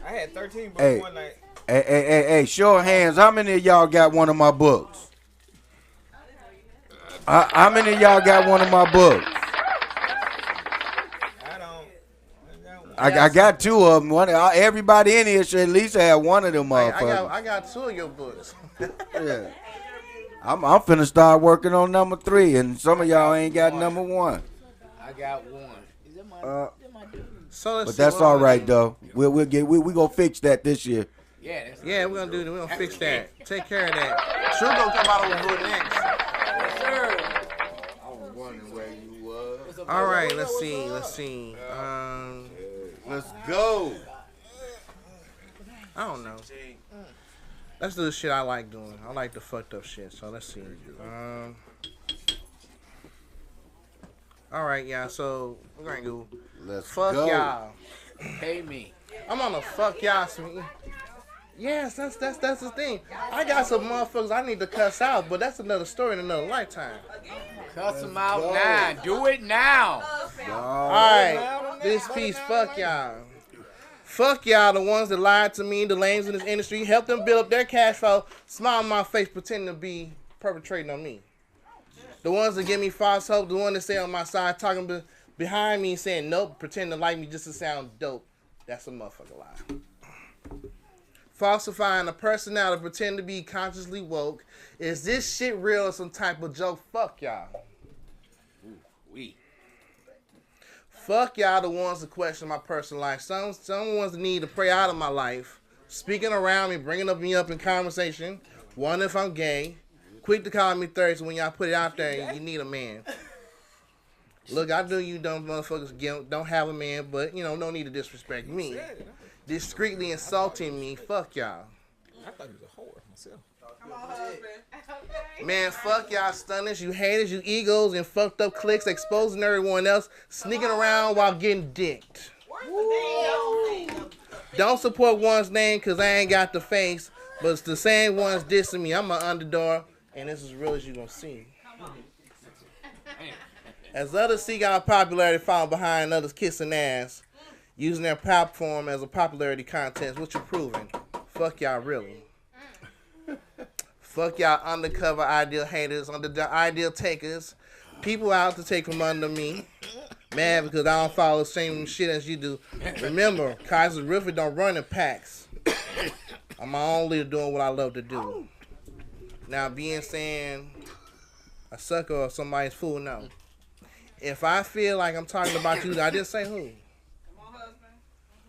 I had 13 books Hey. one night. Hey, show of hands. How many of y'all got one of my books? How many of y'all got one of my books? I got 2 of them. Everybody in here should at least have one of them motherfuckers. I got 2 of your books. Yeah. I'm finna start working on number 3, and some of y'all ain't got number 1. I got 1. Is that my So But that's all right though. We gonna fix that this year. Yeah, we're gonna fix that. Take care of that. Sure gonna come out over here next. Yes, sir. I was wondering where you was. All right, let's see. Let's go. I don't know. Let's do the shit I like doing. I like the fucked up shit. So let's see. All right, y'all. So we're gonna go. Let's fuck go. y'all. Pay me. I'm on a fuck y'all swing. Yes, that's the thing. I got some motherfuckers I need to cuss out, but that's another story in another lifetime. Cuss them out now. Do it now. All right, this piece, fuck y'all. Fuck y'all, the ones that lied to me, the lames in this industry, help them build up their cash flow, smile on my face, pretending to be perpetrating on me. The ones that give me false hope, the ones that stay on my side, talking behind me, saying nope, pretending to like me just to sound dope. That's a motherfucker lie. Falsifying a personality, pretend to be consciously woke. Is this shit real or some type of joke? Fuck y'all. Fuck y'all, the ones that question my personal life. Some ones that need to pray out of my life. Speaking around me, bringing me up in conversation. Wonder if I'm gay. Quick to call me thirsty when y'all put it out there and you need a man. Look, I know you dumb motherfuckers don't have a man, but, no need to disrespect me. Discreetly insulting me, fuck y'all. I thought he was a whore myself. Come on, husband. Man, fuck y'all stunners, you haters, you egos, and fucked up cliques exposing everyone else, sneaking around while getting dicked. Don't support one's name because I ain't got the face, but it's the same ones dissing me. I'm an underdog, and this is as real as you gonna see. As others seek out popularity found behind others kissing ass, using their platform as a popularity contest, what you proving? Fuck y'all really. Fuck y'all undercover ideal haters, ideal takers, people out to take from under me. Mad because I don't follow the same shit as you do. Remember, Kaiser River don't run in packs. I'm my own leader doing what I love to do. Now, being saying a sucker or somebody's fool, no. If I feel like I'm talking about you, I didn't say who.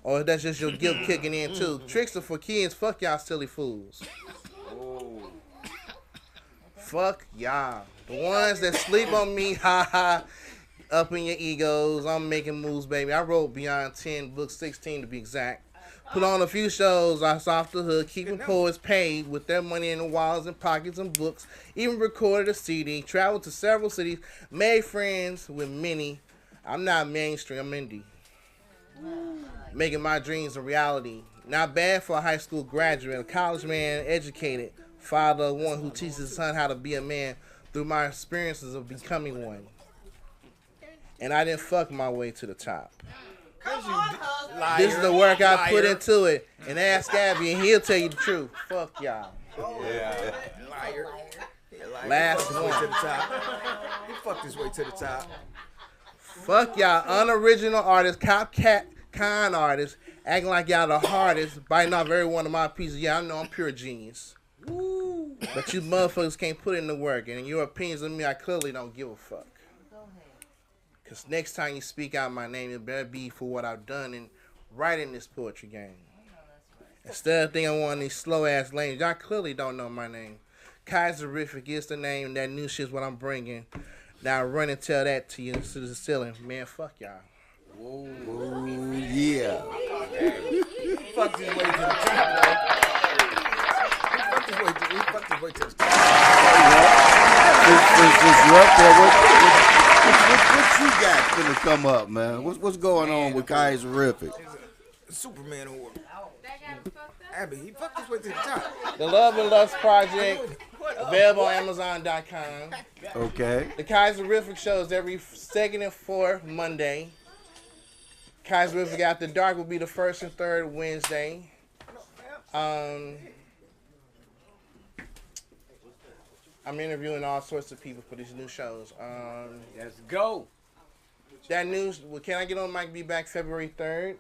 Or that's just your guilt kicking in too. Tricks are for kids. Fuck y'all silly fools. Fuck y'all. The ones that sleep on me, ha, up in your egos. I'm making moves, baby. I wrote beyond 10 books, 16 to be exact. Put on a few shows, I was off the hood, keeping poets paid with their money in the wallets and pockets and books. Even recorded a CD, traveled to several cities, made friends with many. I'm not mainstream, I'm indie. Making my dreams a reality. Not bad for a high school graduate, a college man, educated. Father, one who teaches his son how to be a man through my experiences of becoming one. And I didn't fuck my way to the top. This is the work I put into it. And ask Abby and he'll tell you the truth. Fuck y'all. Yeah. Liar. Last one. To the top. He fucked his way to the top. Fuck y'all unoriginal artists, copycat con artists, acting like y'all the hardest, biting off every one of my pieces. Yeah, I know I'm pure genius. But you motherfuckers can't put in the work, and in your opinions of me, I clearly don't give a fuck. Because next time you speak out my name, it better be for what I've done in writing this poetry game. Instead of thinking I want these slow-ass lanes, y'all clearly don't know my name. Kaiserific is the name, and that new shit's what I'm bringing. Now run and tell that to you to the ceiling. Man, fuck y'all. Whoa, yeah. Fucked his way to the top, though. He fucked his way to the top. What you got finna come up, man? What's going on with Kaiserific? Superman whore. Abby, he fucked his way to the top. The Love and Lust Project, available on Amazon.com. Okay. The Kaiserific shows every second and fourth Monday. Kaiserific After Dark will be the first and third Wednesday. I'm interviewing all sorts of people for these new shows. Let's go. That news, can I get on mic? Be back February 3rd.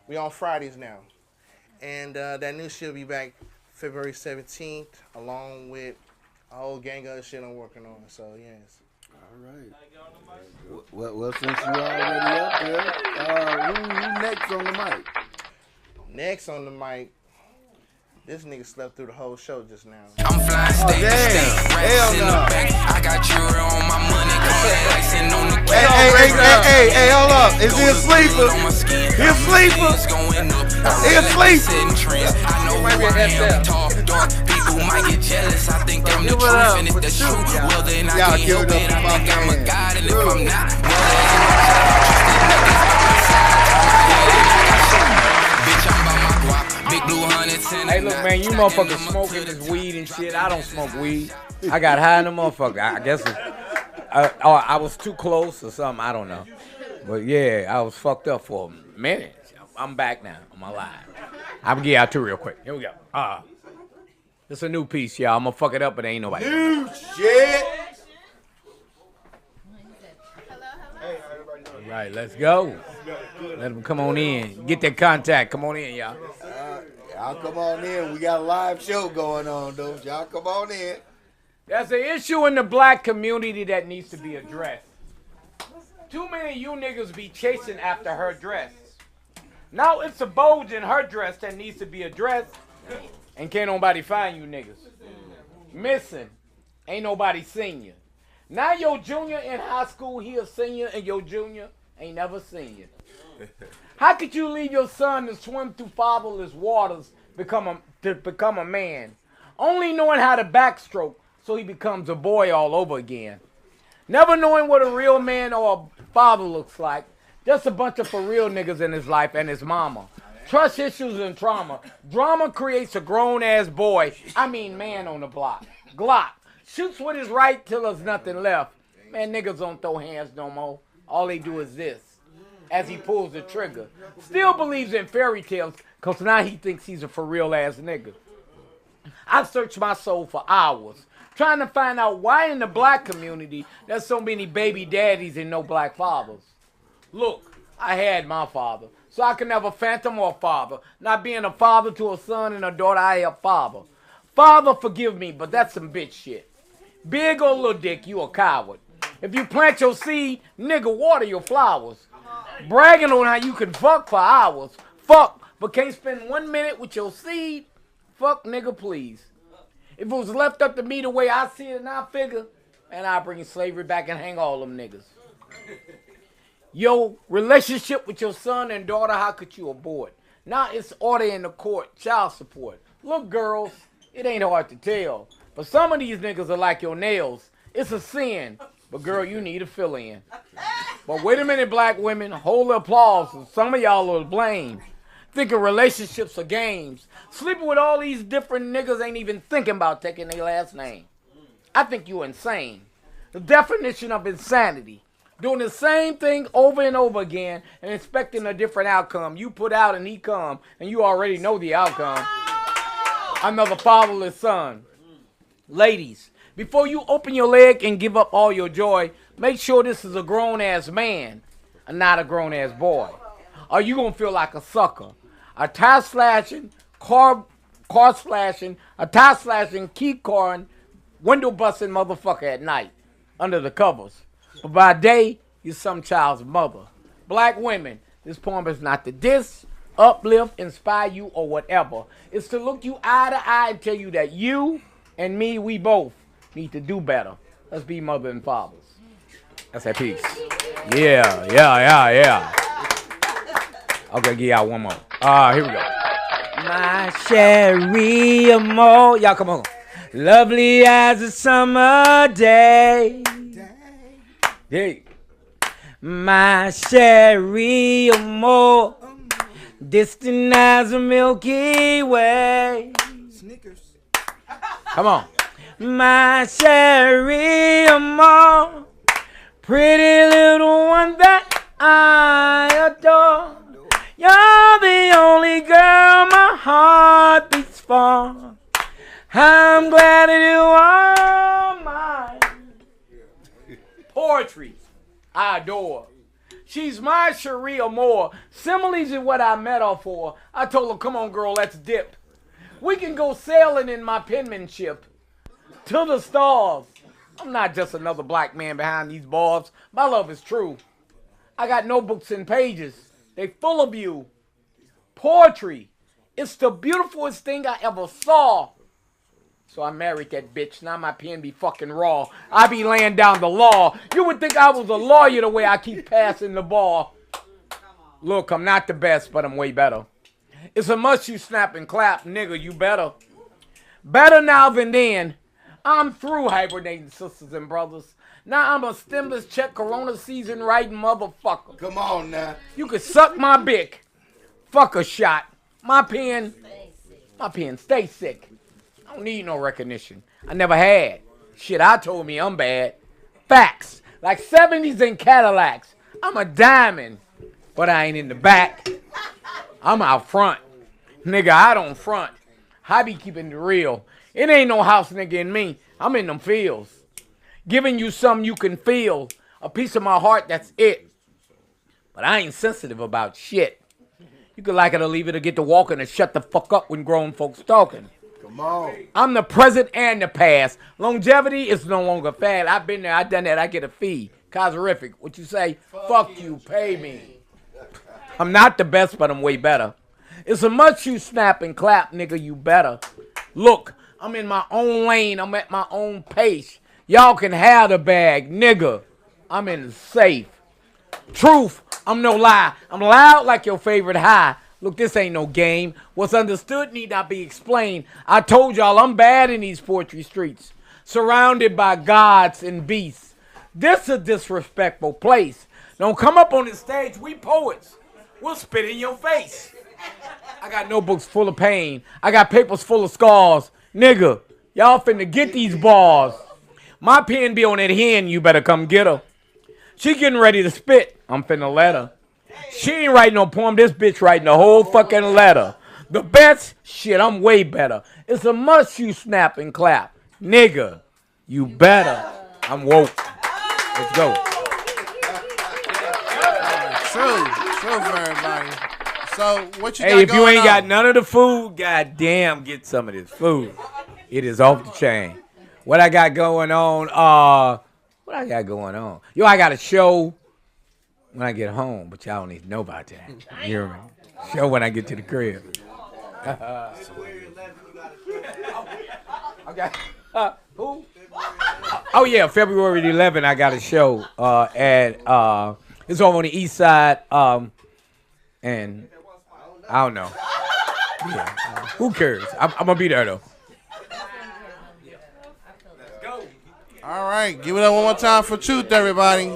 We on Fridays now. And that news should be back February 17th, along with a whole gang of other shit I'm working on. So, yes. All right. Well, since you already up there, who next on the mic? Next on the mic, this nigga slept through the whole show just now. I'm flying state to state, racks in the back. I got jewelry on my money, calling icing on the cake. Hey, hold up. Is he a sleeper? He a sleeper? He a sleeper? I know who I am, tall, dark, big Who might get jealous? I think I'm the truth, and if the truth, well then I can't help it. I think I'm a god, and if I'm not, well then I'm a bitch, I'm by my guap. Big blue hundreds and Hey, look, man, you motherfuckers smoking this weed and shit. I don't smoke weed. I got high in the motherfucker. I guess I was too close or something. I don't know. But yeah, I was fucked up for a minute. I'm back now on my live. I'm gonna get out to real quick. Here we go. It's a new piece, y'all. I'm gonna fuck it up, but ain't nobody. New shit. All right, let's go. Let them come on in. Get that contact. Come on in, y'all. Y'all come on in. We got a live show going on, though. Y'all come on in. There's an issue in the black community that needs to be addressed. Too many of you niggas be chasing after her dress. Now it's a bulge in her dress that needs to be addressed, and can't nobody find you niggas. Missing. Ain't nobody seen you. Now your junior in high school, he a senior, and your junior ain't never seen you. How could you leave your son to swim through fatherless waters to become a man, only knowing how to backstroke so he becomes a boy all over again? Never knowing what a real man or a father looks like. Just a bunch of for real niggas in his life and his mama. Trust issues and trauma. Drama creates a grown-ass boy, man on the block. Glock. Shoots with his right till there's nothing left. Man, niggas don't throw hands no more. All they do is this. As he pulls the trigger. Still believes in fairy tales, because now he thinks he's a for real ass nigga. I searched my soul for hours, trying to find out why in the black community there's so many baby daddies and no black fathers. Look, I had my father, so I can never phantom or father. Not being a father to a son and a daughter, I am father. Father, forgive me, but that's some bitch shit. Big or little dick, you a coward. If you plant your seed, nigga, water your flowers. Bragging on how you can fuck for hours. Fuck, but can't spend 1 minute with your seed? Fuck, nigga, please. If it was left up to me the way I see it and I figure, man, I'd bring slavery back and hang all them niggas. Your relationship with your son and daughter, how could you abort? Now it's order in the court, child support. Look, girls, it ain't hard to tell. But some of these niggas are like your nails. It's a sin. But girl, you need a fill-in. But wait a minute, black women, hold the applause. Some of y'all are blamed. Thinking relationships are games. Sleeping with all these different niggas ain't even thinking about taking their last name. I think you insane. The definition of insanity. Doing the same thing over and over again and expecting a different outcome. You put out and he come, and you already know the outcome. Another fatherless son. Ladies, before you open your leg and give up all your joy, make sure this is a grown-ass man and not a grown-ass boy. Or you gonna feel like a sucker. A tie-slashing, car-slashing, a tie-slashing, key-carring, window-busting motherfucker at night under the covers. But by day, you're some child's mother. Black women, this poem is not to diss, uplift, inspire you, or whatever. It's to look you eye to eye and tell you that you and me, we both need to do better. Let's be mother and fathers. That's that piece. Yeah. Okay, give y'all one more. Here we go. My Sherry Amore. Y'all come on. Lovely as a summer day. Hey. My Sherry Amore. Distant as a Milky Way. Snickers. Come on. My Sherry Amore. Pretty little one that I adore. You're the only girl my heart beats for. I'm glad that you are mine. Poetry, I adore. She's my Cherie Amore. Similes is what I met her for. I told her, come on, girl, let's dip. We can go sailing in my penmanship to the stars. I'm not just another black man behind these bars. My love is true. I got notebooks and pages. They full of you. Poetry. It's the beautifulest thing I ever saw. So I married that bitch. Now my pen be fucking raw. I be laying down the law. You would think I was a lawyer the way I keep passing the ball. Look, I'm not the best, but I'm way better. It's a must you snap and clap, nigga, you better. Better now than then. I'm through hibernating, sisters and brothers. Now I'm a stimulus check corona season writing motherfucker. Come on now. You could suck my bick. Fuck a shot. My pen stay sick. I don't need no recognition. I never had. Shit, I told me I'm bad. Facts. Like 70s and Cadillacs. I'm a diamond. But I ain't in the back. I'm out front. Nigga, I don't front. I be keeping it real. It ain't no house nigga in me. I'm in them fields. Giving you something you can feel. A piece of my heart, that's it. But I ain't sensitive about shit. You can like it or leave it or get to walking and shut the fuck up when grown folks talking. Come on. I'm the present and the past. Longevity is no longer fad. I've been there, I've done that, I get a fee. Coserific. What you say? Fuck you, pay me. I'm not the best, but I'm way better. It's a much you snap and clap, nigga, you better. Look, I'm in my own lane, I'm at my own pace. Y'all can have the bag, nigga. I'm in the safe. Truth, I'm no lie. I'm loud like your favorite high. Look, this ain't no game. What's understood need not be explained. I told y'all I'm bad in these poetry streets. Surrounded by gods and beasts. This a disrespectful place. Don't come up on the stage, we poets. We'll spit in your face. I got notebooks full of pain. I got papers full of scars. Nigga, y'all finna get these bars. My pen be on that hen, you better come get her. She getting ready to spit. I'm finna let her. She ain't writing no poem. This bitch writing the whole fucking letter. The best? Shit, I'm way better. It's a must you snap and clap. Nigga, you better. I'm woke. Let's go. True for everybody. So what you got Hey, if you going ain't on? got none of the food, goddamn, get some of this food. It is off the chain. What I got going on? What I got going on? Yo, I got a show when I get home, but y'all don't need to know about that. You hear me? Show when I get to the crib. Okay. Who? Oh yeah, February 11th. I got a show at it's over on the east side. And I don't know. Yeah, who cares? I'm gonna be there though. All right, give it up one more time for Truth, everybody.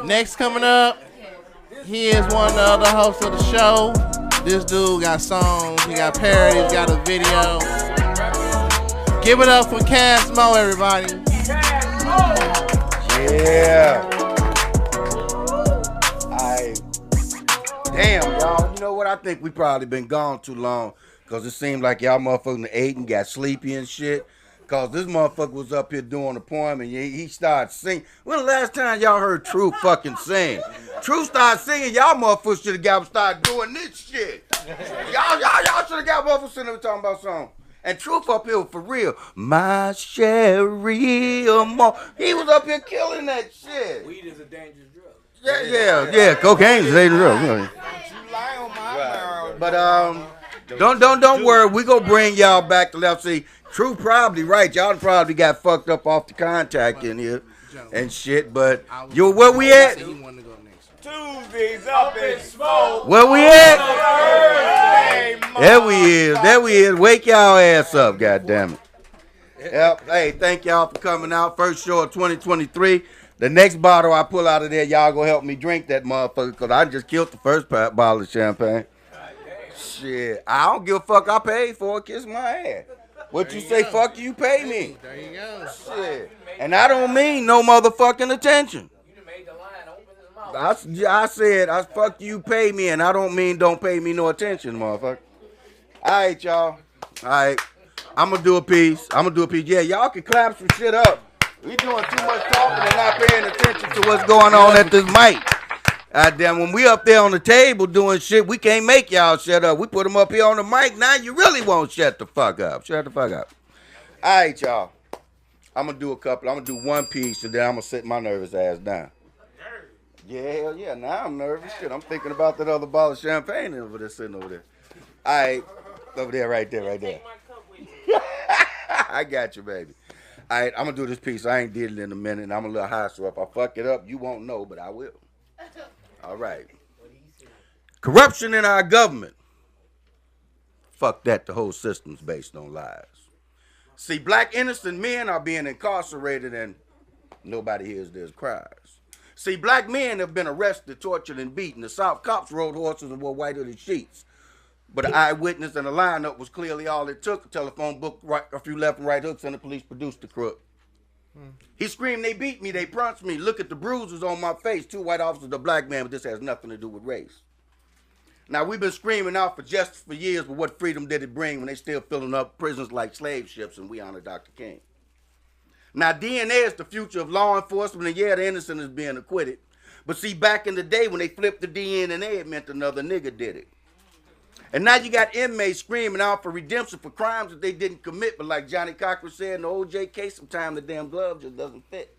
Next coming up, he is one of the other hosts of the show. This dude got songs, he got parodies, got a video. Give it up for Cass Mo, everybody. Yeah. Damn, y'all. You know what? I think we probably been gone too long. Because it seemed like y'all motherfucking ate and got sleepy and shit. Because this motherfucker was up here doing a poem and he started singing. When the last time y'all heard Truth fucking sing? Truth started singing, y'all motherfuckers should have got him started doing this shit. Y'all should have got motherfuckers sitting there talking about something. And Truth up here for real. My Sherry Amore. He was up here killing that shit. Weed is a dangerous drug. Yeah. Cocaine is a dangerous drug. But don't worry. We gonna bring y'all back to left. See, Truth probably right. Y'all probably got fucked up off the contact in here and shit. But yo, where we at? Tuesdays up in smoke. Where we at? There we is. Wake y'all ass up, goddammit. Yep. Hey, thank y'all for coming out. First show of 2023. The next bottle I pull out of there, y'all gonna help me drink that motherfucker, because I just killed the first bottle of champagne. Shit, I don't give a fuck. I paid for it. Kiss my ass. What you say? Fuck you, pay me. There you go. Shit. And I don't mean no motherfucking attention. I said, fuck you, pay me, and I don't mean don't pay me no attention, motherfucker. All right, y'all. All right. I'm going to do a piece. Yeah, y'all can clap some shit up. We doing too much talking and not paying attention to what's going on at this mic. Damn, when we up there on the table doing shit, we can't make y'all shut up. We put them up here on the mic. Now you really won't shut the fuck up. Shut the fuck up. All right, y'all. I'm going to do a couple. I'm going to do one piece, and then I'm going to sit my nervous ass down. Yeah, hell yeah. Now I'm nervous. Shit, I'm thinking about that other bottle of champagne over there, sitting over there. All right. Over there, right there. I got you, baby. All right, I'm going to do this piece. I ain't did it in a minute, and I'm a little high, so if I fuck it up, you won't know, but I will. All right. Corruption in our government. Fuck that, the whole system's based on lies. See, black innocent men are being incarcerated and nobody hears their cries. See, black men have been arrested, tortured, and beaten. The South cops rode horses and wore white hooded sheets. But an eyewitness and a lineup was clearly all it took. A telephone book, a few left and right hooks, and the police produced the crook. He screamed, they beat me, they punched me. Look at the bruises on my face. 2 white officers, a black man, but this has nothing to do with race. Now, we've been screaming out for justice for years, but what freedom did it bring when they still filling up prisons like slave ships, and we honor Dr. King? Now, DNA is the future of law enforcement, and yeah, the innocent is being acquitted. But see, back in the day when they flipped the DNA, it meant another nigga did it. And now you got inmates screaming out for redemption for crimes that they didn't commit, but like Johnny Cochran said in the OJ case, sometimes the damn glove just doesn't fit.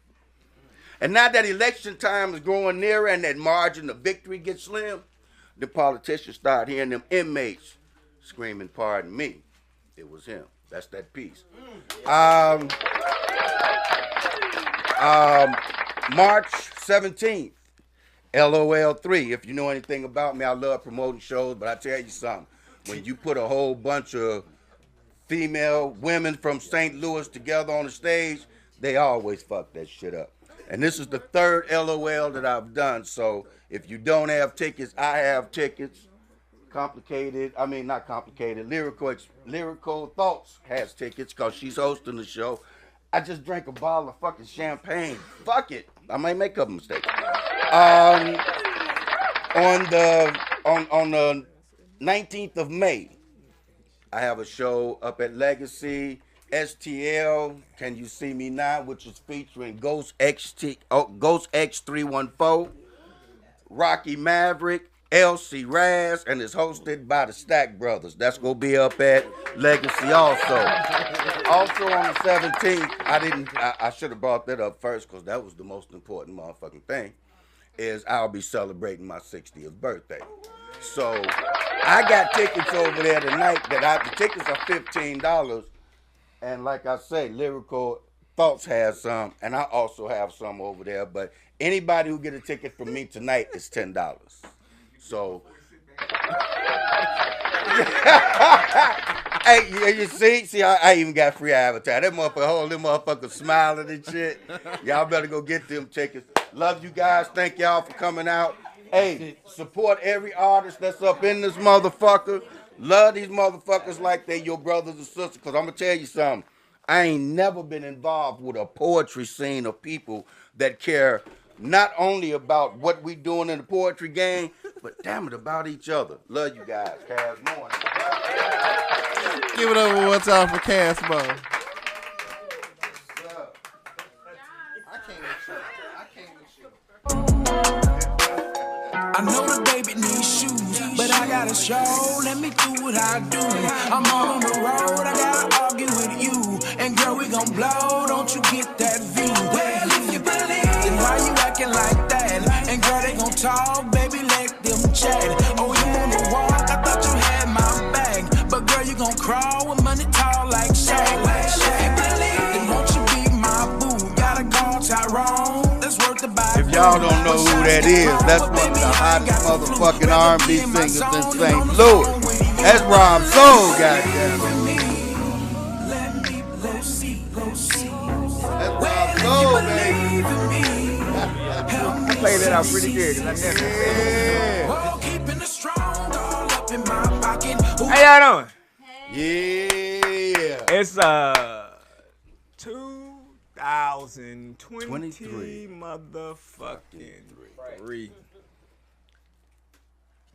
And now that election time is growing nearer and that margin of victory gets slim, the politicians start hearing them inmates screaming, pardon me, it was him. That's that piece. March 17th, LOL3. If you know anything about me, I love promoting shows, but I tell you something. When you put a whole bunch of female women from St. Louis together on the stage, they always fuck that shit up. And this is the 3rd LOL that I've done, so if you don't have tickets, I have tickets. Not complicated, Lyrical Thoughts has tickets because she's hosting the show. I just drank a bottle of fucking champagne. Fuck it. I might make a mistake. On the 19th of May, I have a show up at Legacy STL, Can You See Me Now, which is featuring Ghost X314, Rocky Maverick, LC Raz, and is hosted by the Stack Brothers. That's going to be up at Legacy also. Also on the 17th, I should have brought that up first because that was the most important motherfucking thing, is I'll be celebrating my 60th birthday. So I got tickets over there tonight the tickets are $15. And like I say, Lyrical Thoughts has some, and I also have some over there. But anybody who get a ticket from me tonight is $10. So, hey, you see, I even got free advertising. That motherfucker smiling and shit. Y'all better go get them tickets. Love you guys. Thank y'all for coming out. Hey, support every artist that's up in this motherfucker. Love these motherfuckers like they your brothers and sisters. Because I'm going to tell you something. I ain't never been involved with a poetry scene of people that care not only about what we doing in the poetry game, but damn it, about each other. Love you guys. Cass Morning. Give it over one time for Cass Mo. I know the baby needs shoes, but I gotta show. Let me do what I do. I'm on the road, I gotta argue with you. And girl, we gon' blow, don't you get that view? Well, if you believe, then why you acting like that? And girl, they gon' talk, baby, let them chat. Oh, you wanna walk, I thought you had my bag. But girl, you gon' crawl with money tall like Shaq. Well, if you believe, then won't you be my boo? Gotta call Tyrone. If y'all don't know who that is, that's one of the hottest motherfucking R&B singers in St. Louis. That's Rob Soul, goddamn. That's Rob Soul, baby. I played that out pretty good. How y'all doing? Yeah. It's 2023 motherfucking 3.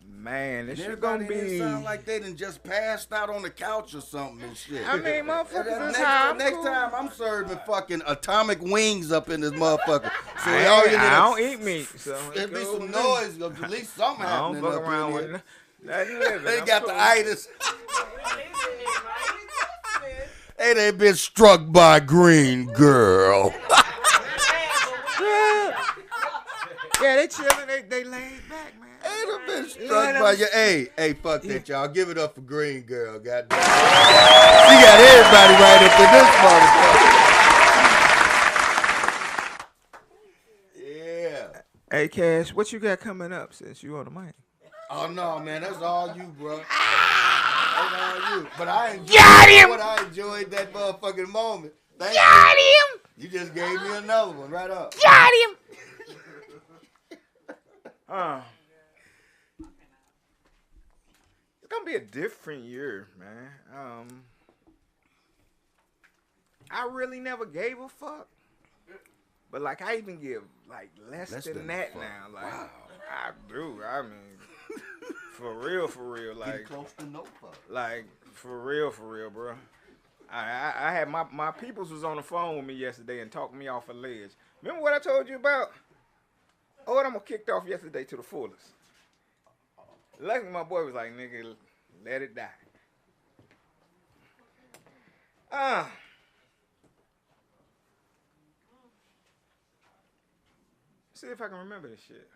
Man, this shit gonna be. Sound like they done just passed out on the couch or something and shit. I mean, motherfuckers is next time I'm serving fucking atomic wings up in this motherfucker. So I don't eat meat, so there'll be some noise, at least something happening. I don't fuck up around in with here. nothing. They got the itis. Hey, they been struck by a green girl. Yeah, they chilling. They laid back, man. Hey, they been struck by you. Hey, fuck that, y'all. Give it up for Green Girl, goddamn. She got everybody right up in this motherfucker. Yeah. Hey, Cash, what you got coming up since you on the mic? Oh no, man, that's all you, bro. That's all you. But I enjoyed I enjoyed that motherfucking moment. Thank Got you. him. You just gave me another one right up. Got him. It's gonna be a different year, man. I really never gave a fuck, but like I even give like less than that fuck. now. Like Wow. I do. I mean, for real, like Getting close to no fuck. like for real, bro. I had my peoples was on the phone with me yesterday and talked me off a ledge. Remember what I told you about? Oh, I'm kicked off yesterday to the fullest. Luckily, my boy was like, nigga, let it die. See if I can remember this shit.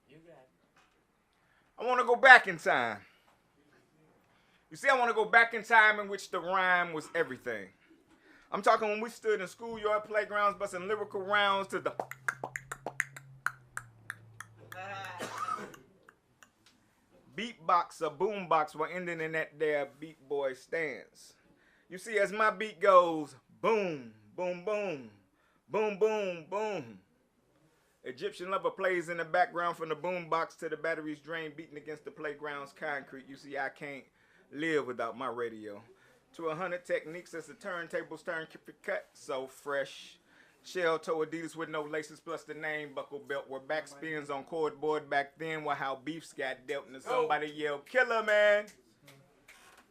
You got it. I want to go back in time. You see, I want to go back in time in which the rhyme was everything. I'm talking when we stood in schoolyard playgrounds busting lyrical rounds to the beatbox or boombox were ending in that there beat boy stance. You see, as my beat goes, boom, boom, boom, boom, boom, boom. Egyptian lover plays in the background from the boombox to the batteries drain beating against the playground's concrete. You see, I can't live without my radio. To 100 techniques as the turntables turn cut, so fresh. Shell toe Adidas with no laces plus the name buckle belt were backspins on cordboard back then were how beefs got dealt and somebody yelled killer man.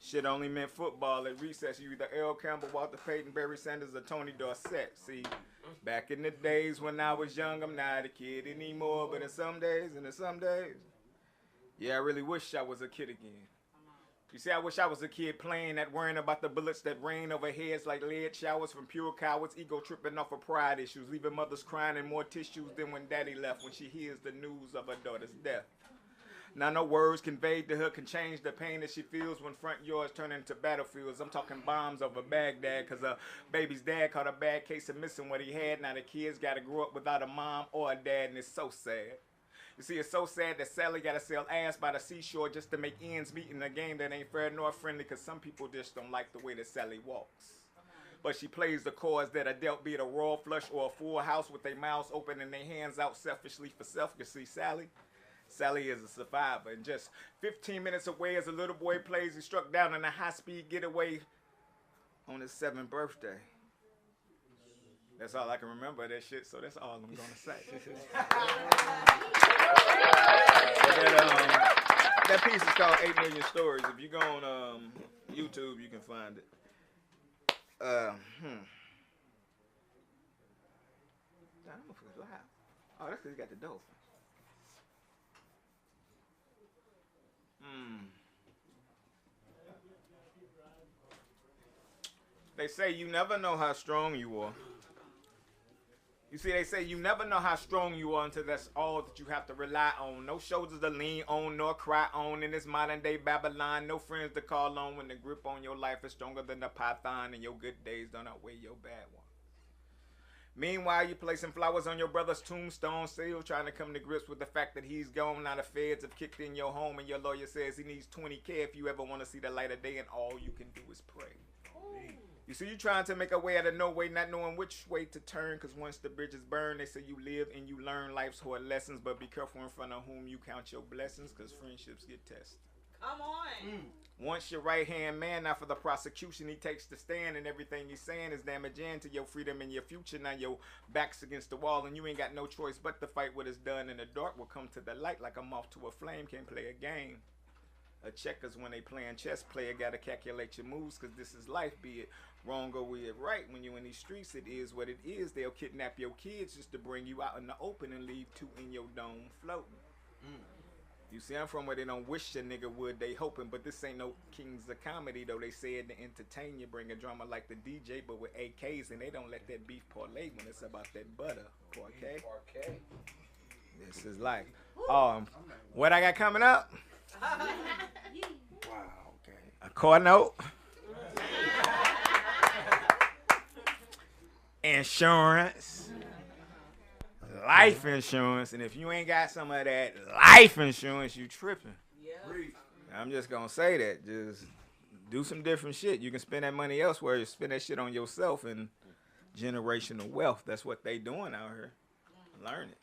Shit only meant football at recess. You either Earl Campbell, Walter Payton, Barry Sanders, or Tony Dorsett. See, back in the days when I was young, I'm not a kid anymore. But in some days, yeah, I really wish I was a kid again. You see, I wish I was a kid playing that, worrying about the bullets that rain over heads like lead showers from pure cowards, ego tripping off of pride issues, leaving mothers crying in more tissues than when daddy left when she hears the news of her daughter's death. Now, no words conveyed to her can change the pain that she feels when front yards turn into battlefields. I'm talking bombs over Baghdad because her baby's dad caught a bad case of missing what he had. Now the kids got to grow up without a mom or a dad, and it's so sad. You see, it's so sad that Sally got to sell ass by the seashore just to make ends meet in a game that ain't fair nor friendly because some people just don't like the way that Sally walks. But she plays the chords that are dealt, be it a royal flush or a full house with their mouths open and their hands out selfishly for self. You see, Sally is a survivor, and just 15 minutes away as a little boy plays, he struck down in a high-speed getaway on his 7th birthday. That's all I can remember of that shit, so that's all I'm going to say. That piece is called 8 Million Stories. If you go on YouTube, you can find it. Damn, oh, that's because he got the dope. They say you never know how strong you are. You see, they say you never know how strong you are until that's all that you have to rely on. No shoulders to lean on nor cry on in this modern day Babylon. No friends to call on when the grip on your life is stronger than the python and your good days don't outweigh your bad ones. Meanwhile, you're placing flowers on your brother's tombstone, still trying to come to grips with the fact that he's gone. Now the feds have kicked in your home and your lawyer says he needs $20K if you ever want to see the light of day and all you can do is pray. You see, you trying to make a way out of no way, not knowing which way to turn, because once the bridges burn, they say you live and you learn life's hard lessons, but be careful in front of whom you count your blessings, because friendships get tested. Come on. Once your right-hand man, now for the prosecution, he takes the stand, and everything he's saying is damaging to your freedom and your future. Now your back's against the wall, and you ain't got no choice but to fight what is done in the dark will come to the light like a moth to a flame. Can't play a game. A checkers when they playing chess, player gotta calculate your moves, cause this is life, be it wrong or be it right. When you in these streets, it is what it is. They'll kidnap your kids just to bring you out in the open and leave 2 in your dome floating. You see, I'm from where they don't wish a nigga would, they hoping, but this ain't no Kings of Comedy, though they said to entertain you, bring a drama like the DJ, but with AKs, and they don't let that beef parlay when it's about that butter. Parquet. This is life. What I got coming up? Wow, okay. A car note. Insurance. life insurance, and if you ain't got some of that life insurance, you tripping. I'm just gonna say that. Just do some different shit. You can spend that money elsewhere. You spend that shit on yourself and generational wealth. That's what they doing out here. Learn it.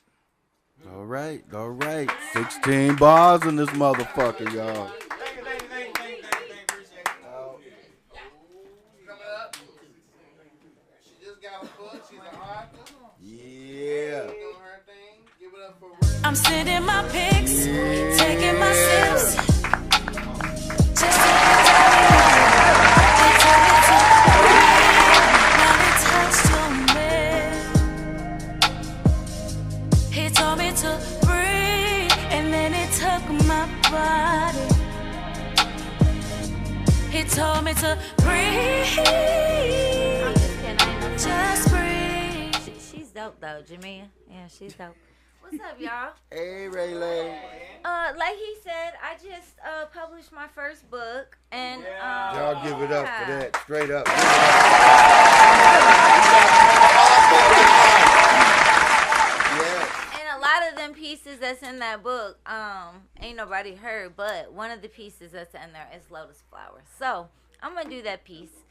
All right, all right. 16 bars in this motherfucker, y'all. Yeah. I'm sending my pics, taking my sips. Just he told me to breathe, and then he took my body. He told me to breathe. Just breathe. She's dope though, Jamia. Yeah, she's dope. What's up, y'all? Hey, Rayleigh. Like he said, I just published my first book, and Y'all give it up for that. Straight up. And a lot of them pieces that's in that book, ain't nobody heard, but one of the pieces that's in there is Lotus Flower. So I'm gonna do that piece.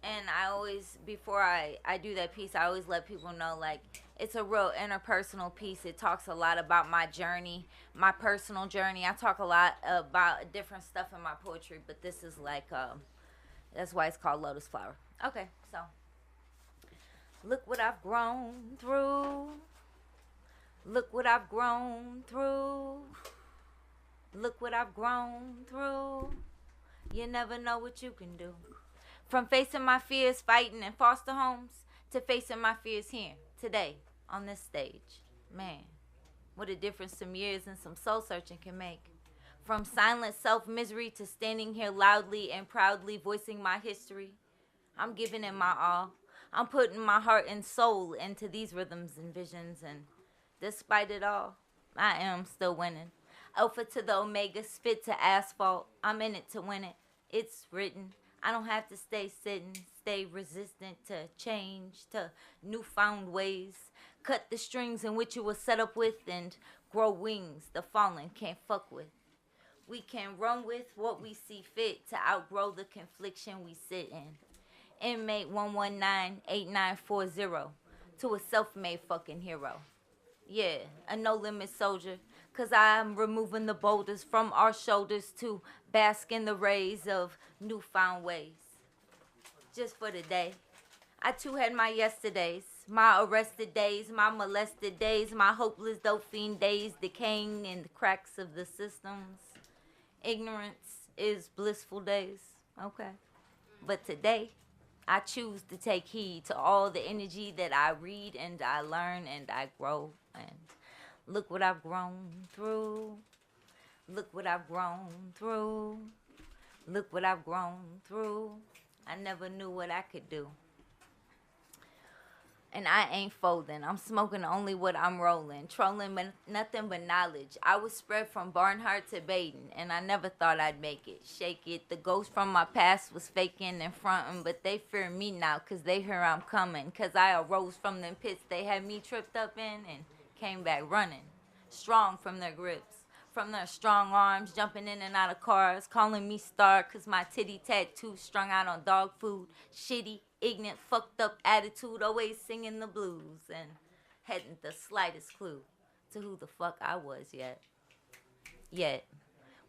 And I always, before I do that piece, I always let people know, like, it's a real interpersonal piece. It talks a lot about my journey, my personal journey. I talk a lot about different stuff in my poetry, but this is like, that's why it's called Lotus Flower. Okay, so. Look what I've grown through. Look what I've grown through. Look what I've grown through. You never know what you can do. From facing my fears, fighting in foster homes, to facing my fears here, today, on this stage. Man, what a difference some years and some soul searching can make. From silent self-misery to standing here loudly and proudly voicing my history. I'm giving it my all. I'm putting my heart and soul into these rhythms and visions, and despite it all, I am still winning. Alpha to the Omega, spit to asphalt. I'm in it to win it. It's written. I don't have to stay sitting, stay resistant to change, to newfound ways. Cut the strings in which you were set up with and grow wings the fallen can't fuck with. We can run with what we see fit to outgrow the confliction we sit in. Inmate 119-8940 to a self-made fucking hero. Yeah, a no-limit soldier, 'cause I'm removing the boulders from our shoulders to bask in the rays of newfound ways. Just for the day. I too had my yesterdays, my arrested days, my molested days, my hopeless doping days, decaying in the cracks of the systems. Ignorance is blissful days, okay. But today, I choose to take heed to all the energy that I read and I learn and I grow. And look what I've grown through. Look what I've grown through. Look what I've grown through. I never knew what I could do. And I ain't folding. I'm smoking only what I'm rolling. Trolling but nothing but knowledge. I was spread from Barnhart to Baden, and I never thought I'd make it. Shake it. The ghost from my past was faking and fronting, but they fear me now, 'cause they hear I'm coming. 'Cause I arose from them pits they had me tripped up in and came back running. Strong from their grips. From their strong arms, jumping in and out of cars, calling me star 'cause my titty tattoo strung out on dog food. Shitty, ignorant, fucked up attitude, always singing the blues and hadn't the slightest clue to who the fuck I was yet.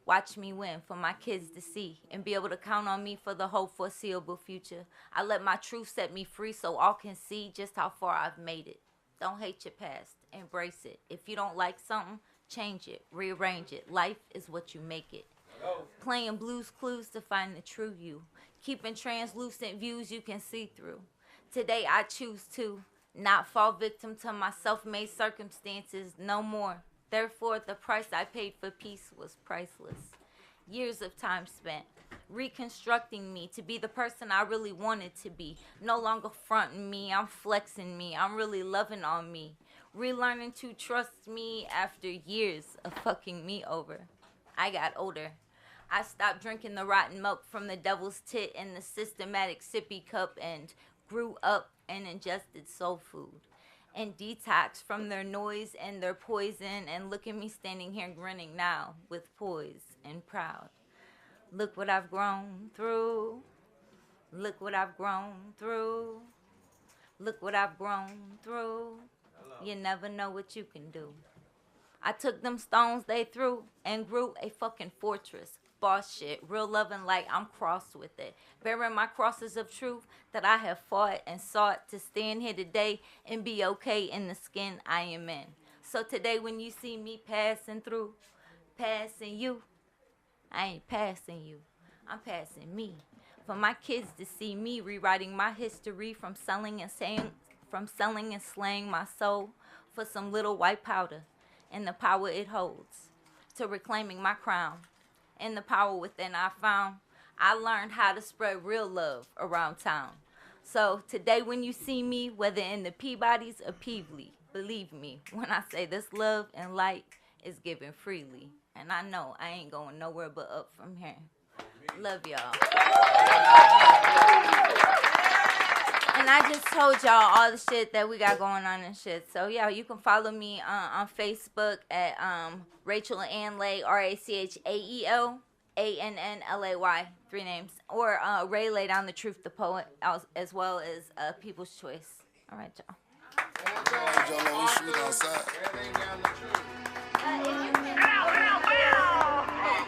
Watch me win for my kids to see and be able to count on me for the whole foreseeable future. I let my truth set me free so all can see just how far I've made it. Don't hate your past, embrace it. If you don't like something, change it, rearrange it. Life is what you make it. Playing Blues Clues to find the true you. Keeping translucent views you can see through. Today I choose to not fall victim to my self-made circumstances no more. Therefore, the price I paid for peace was priceless. Years of time spent reconstructing me to be the person I really wanted to be. No longer fronting me, I'm flexing me. I'm really loving on me. Relearning to trust me after years of fucking me over. I got older. I stopped drinking the rotten milk from the devil's tit in the systematic sippy cup and grew up and ingested soul food. and detox from their noise and their poison. And look at me standing here grinning now with poise and proud. Look what I've grown through. Look what I've grown through. Look what I've grown through. You never know what you can do. I took them stones they threw and grew a fucking fortress. Boss shit, real love and light, I'm crossed with it. Bearing my crosses of truth that I have fought and sought to stand here today and be okay in the skin I am in. So today when you see me passing through, passing you, I ain't passing you, I'm passing me. For my kids to see me rewriting my history from selling and slaying my soul for some little white powder and the power it holds, to reclaiming my crown and the power within I found. I learned how to spread real love around town. So today when you see me, whether in the Peabodys or Peevely, believe me when I say this love and light is given freely. And I know I ain't going nowhere but up from here. Love y'all. And I just told y'all all the shit that we got going on and shit. So yeah, you can follow me on Facebook at Rachel Anlay, RACHAEL ANNLAY, 3 names, or Ray Lay Down the Truth, the poet, as well as People's Choice. All right, y'all.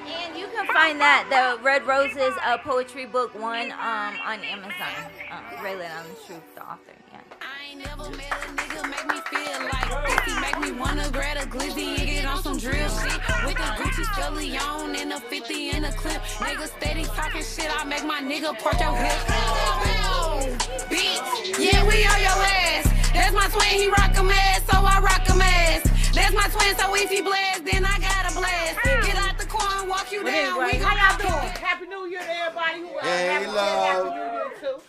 And you can find that, the Red Roses Poetry Book 1 on Amazon. Ray Lay Down the Truth, the author. Yeah. I ain't never met a nigga make me feel like 50, make me wanna grab a glizzy and get on some drill shit. With a Gucci Scully on and a 50 in a clip. Nigga steady talking shit, I make my nigga park your hip. Bitch, yeah, we on your ass. That's my twin, he rock a mask, so I rock a mask. That's my twin, so if he blast, then I got a blast. Get out the car and walk you down. Anyway, how y'all doing? Happy New Year to everybody who Hey, Happy New Year too.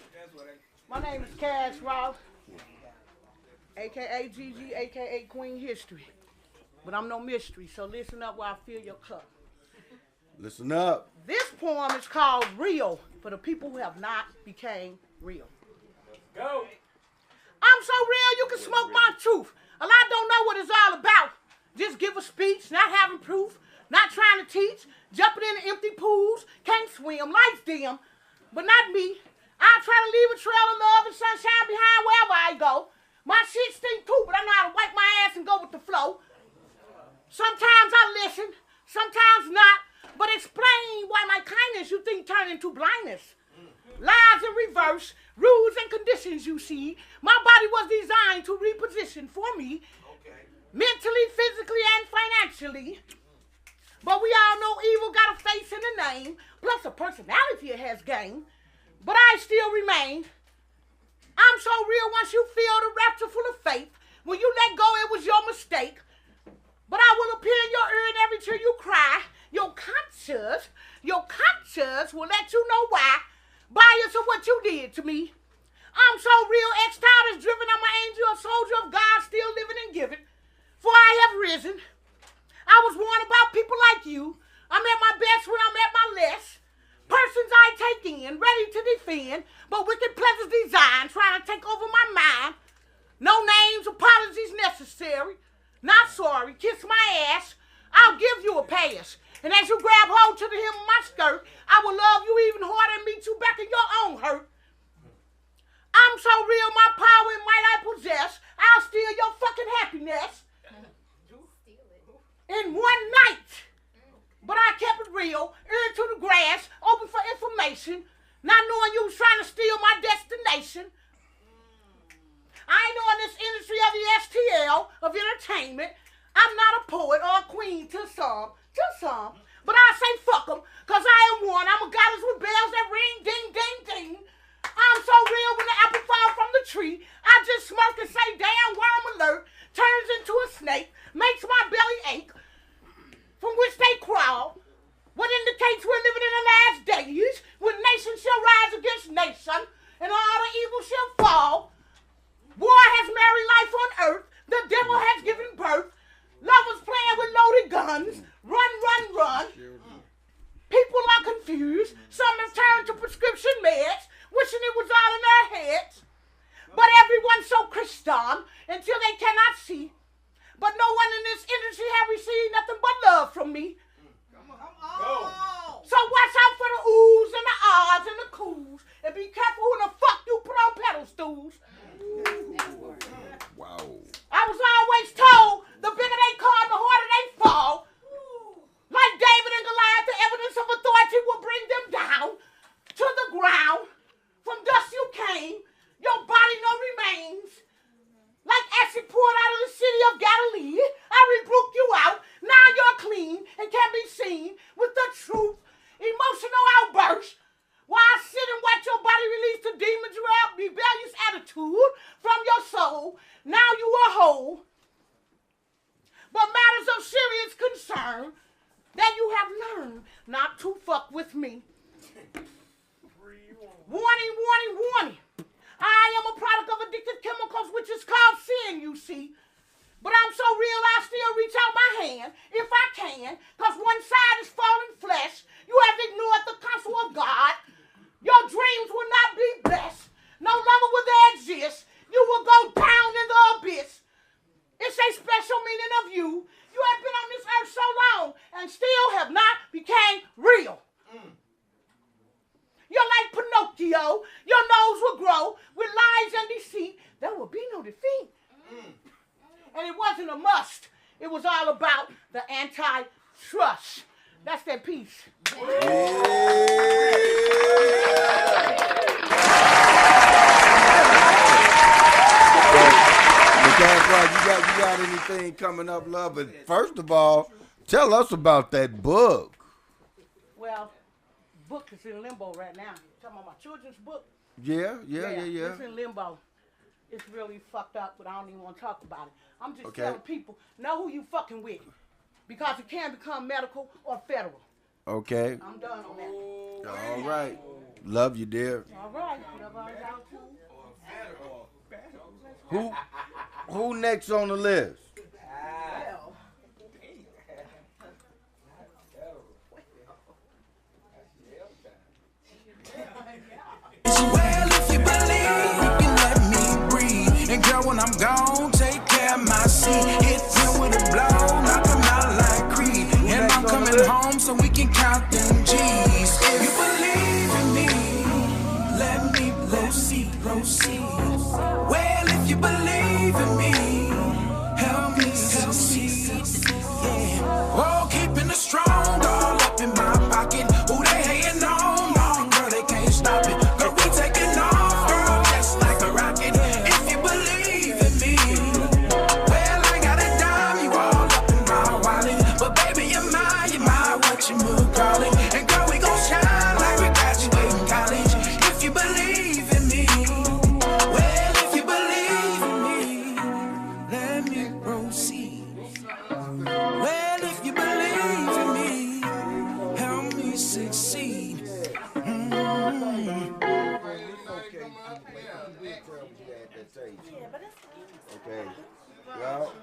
My name is Cash Ross, a.k.a. Gigi, a.k.a. Queen History. But I'm no mystery, so listen up while I fill your cup. Listen up. This poem is called Real, for the people who have not became real. Go. I'm so real you can smoke my truth. A lot don't know what it's all about. Just give a speech, not having proof, not trying to teach, jumping in empty pools, can't swim, life's dim, but not me. I try to leave a trail of love and sunshine behind wherever I go. My shit stink too, but I know how to wipe my ass and go with the flow. Sometimes I listen, sometimes not, but explain why my kindness you think turned into blindness. Lies in reverse, rules and conditions you see. My body was designed to reposition for me, mentally, physically, and financially. But we all know evil got a face and a name, plus a personality it has gained. But I still remain. I'm so real once you feel the rapture full of faith. When you let go, it was your mistake. But I will appear in your ear and every tear you cry. Your conscience will let you know why. Bias of what you did to me. I'm so real, ex-tired is driven. I'm an angel, a soldier of God, still living and giving. For I have risen. I was warned about people like you. I'm at my best when I'm at my less. Persons I take in, ready to defend, but wicked pleasures design, trying to take over my mind. No names, apologies necessary. Not sorry, kiss my ass. I'll give you a pass. And as you grab hold to the hem of my skirt, I will love you even harder and meet you back in your own hurt. I'm so real, my power and might I possess. I'll steal your fucking happiness. In one night. But I kept it real, ear to the grass, open for information, not knowing you was trying to steal my destination. I ain't know in this industry of the STL, of entertainment, I'm not a poet or a queen to some, but I say fuck them, cause I am one, I'm a goddess with bells that ring, ding, ding, ding. I'm so real when the apple fall from the tree, I just smirk and say, damn, worm alert, turns into a snake, makes my belly ache, from which they crawl, what indicates we're living in the last days, when nation shall rise against nation, and all the evil shall fall. War has married life on earth, the devil has given birth, lovers playing with loaded guns, run, run, run. People are confused, some have turned to prescription meds, wishing it was all in their heads. But everyone's so Christian, until they with me. Warning, warning, warning. I am a product of addictive chemicals, which is called sin, you see. But I'm so real, I still reach out my hand, if I can, because one side is fallen flesh. You have ignored the counsel of God. Your dreams will not be blessed. No longer will they exist. You will go down in the abyss. It's a special meaning of you. You have been on this earth so long and still have not became real. You're like Pinocchio. Your nose will grow with lies and deceit. There will be no defeat. And it wasn't a must. It was all about the antitrust. That's that piece. You got anything coming up, love? But first of all, tell us about that book. Well, book is in limbo right now. Talking about my children's book. Yeah. It's in limbo. It's really fucked up, but I don't even want to talk about it. I'm just telling people, know who you fucking with. Because it can become medical or federal. Okay. I'm done on that. All right. Love you, dear. All right. Who next on the list? Well, if you believe, you can let me breathe. And girl, when I'm gone, take care of my seat. Hit him with a blow, knock him out like Creed. And I'm coming home so we can count them G's. If you believe in me, let me proceed. Well, if you believe in me, help me succeed. Yeah. Oh, keeping it strong, all up in my pocket. Who they hating on? No, girl, they can't stop it. Girl, we taking off, girl, just like a rocket. If you believe in me, well, I got a dime, you all up in my wallet. But baby, you're mine, what you move, calling. And girl, we gon' shine like we graduating college. If you believe in me, well, if you believe in me, let me proceed. Well, if you believe in me, help me succeed. Okay. Well,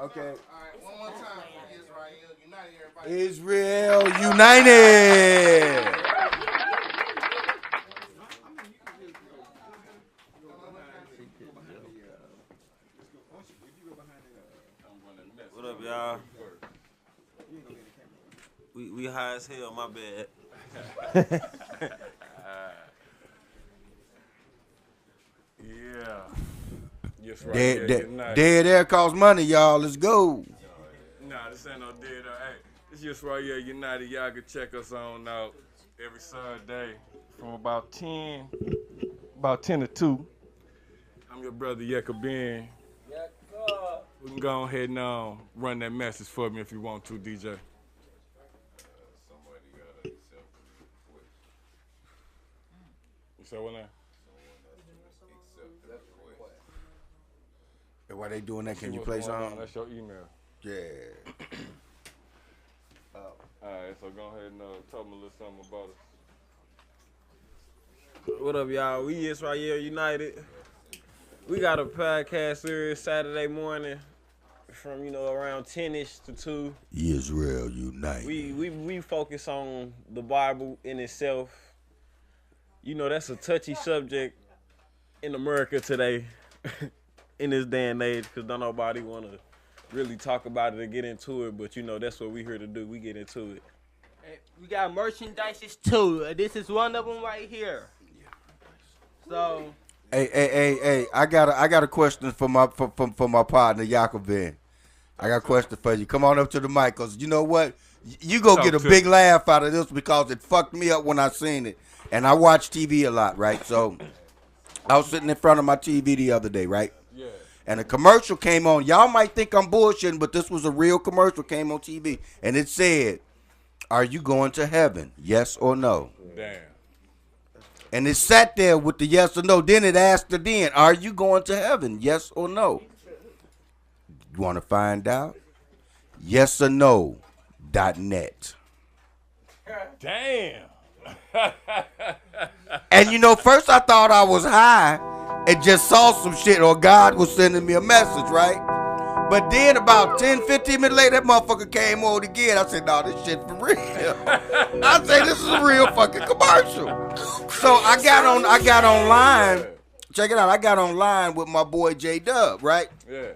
okay. All right, one more time. Israel United. What up, y'all? We high as hell, my bad. Yeah. Yes, right. Dead air costs money, y'all. Let's go. Nah, this ain't no dead air. Hey, it's just right here, United. Y'all can check us on out every Sunday from about 10 to 2. I'm your brother, Yeka Ben. We can go ahead and run that message for me if you want to, DJ. You said what now? And while they doing that, can you play something? That's your email. Yeah. All right, so go ahead and tell me a little something about us. What up, y'all? We Israel United. We got a podcast series Saturday morning from, around 10-ish to 2. Israel United. We focus on the Bible in itself. That's a touchy subject in America today, in this day and age, because don't nobody want to really talk about it or get into it, but that's what we here to do. We get into it. We got merchandises too. This is one of them right here. So. Hey! I got a question for my partner Jacobin. I got a question for you. Come on up to the mic, cause you know what? You go get a big laugh out of this because it fucked me up when I seen it. And I watch TV a lot, right? So I was sitting in front of my TV the other day, right? Yeah. And a commercial came on. Y'all might think I'm bullshitting, but this was a real commercial came on TV, and it said, "Are you going to heaven? Yes or no?" Damn. And it sat there with the yes or no. Then it asked again, are you going to heaven? Yes or no? You want to find out? Yes or no .net. Damn. And you know, first I thought I was high and just saw some shit or God was sending me a message, right? But then about 10, 15 minutes later, that motherfucker came on again. I said, no, this shit for real. I said, this is a real fucking commercial. So I got online. Check it out. I got online with my boy J-Dub, right? Yeah.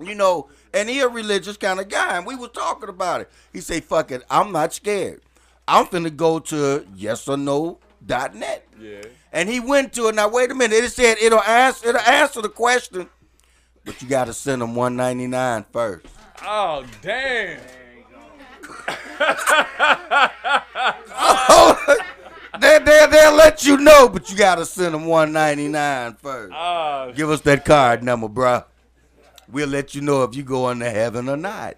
You know, and he a religious kind of guy, and we was talking about it. He say, fuck it, I'm not scared. I'm finna go to yesorno.net. Yeah. And he went to it. Now, wait a minute. It said it'll answer the question, but you got to send them $1.99 first. Oh, damn. They'll let you know, but you got to send them $1.99 first. Oh, give us that card number, bro. We'll let you know if you go into heaven or not.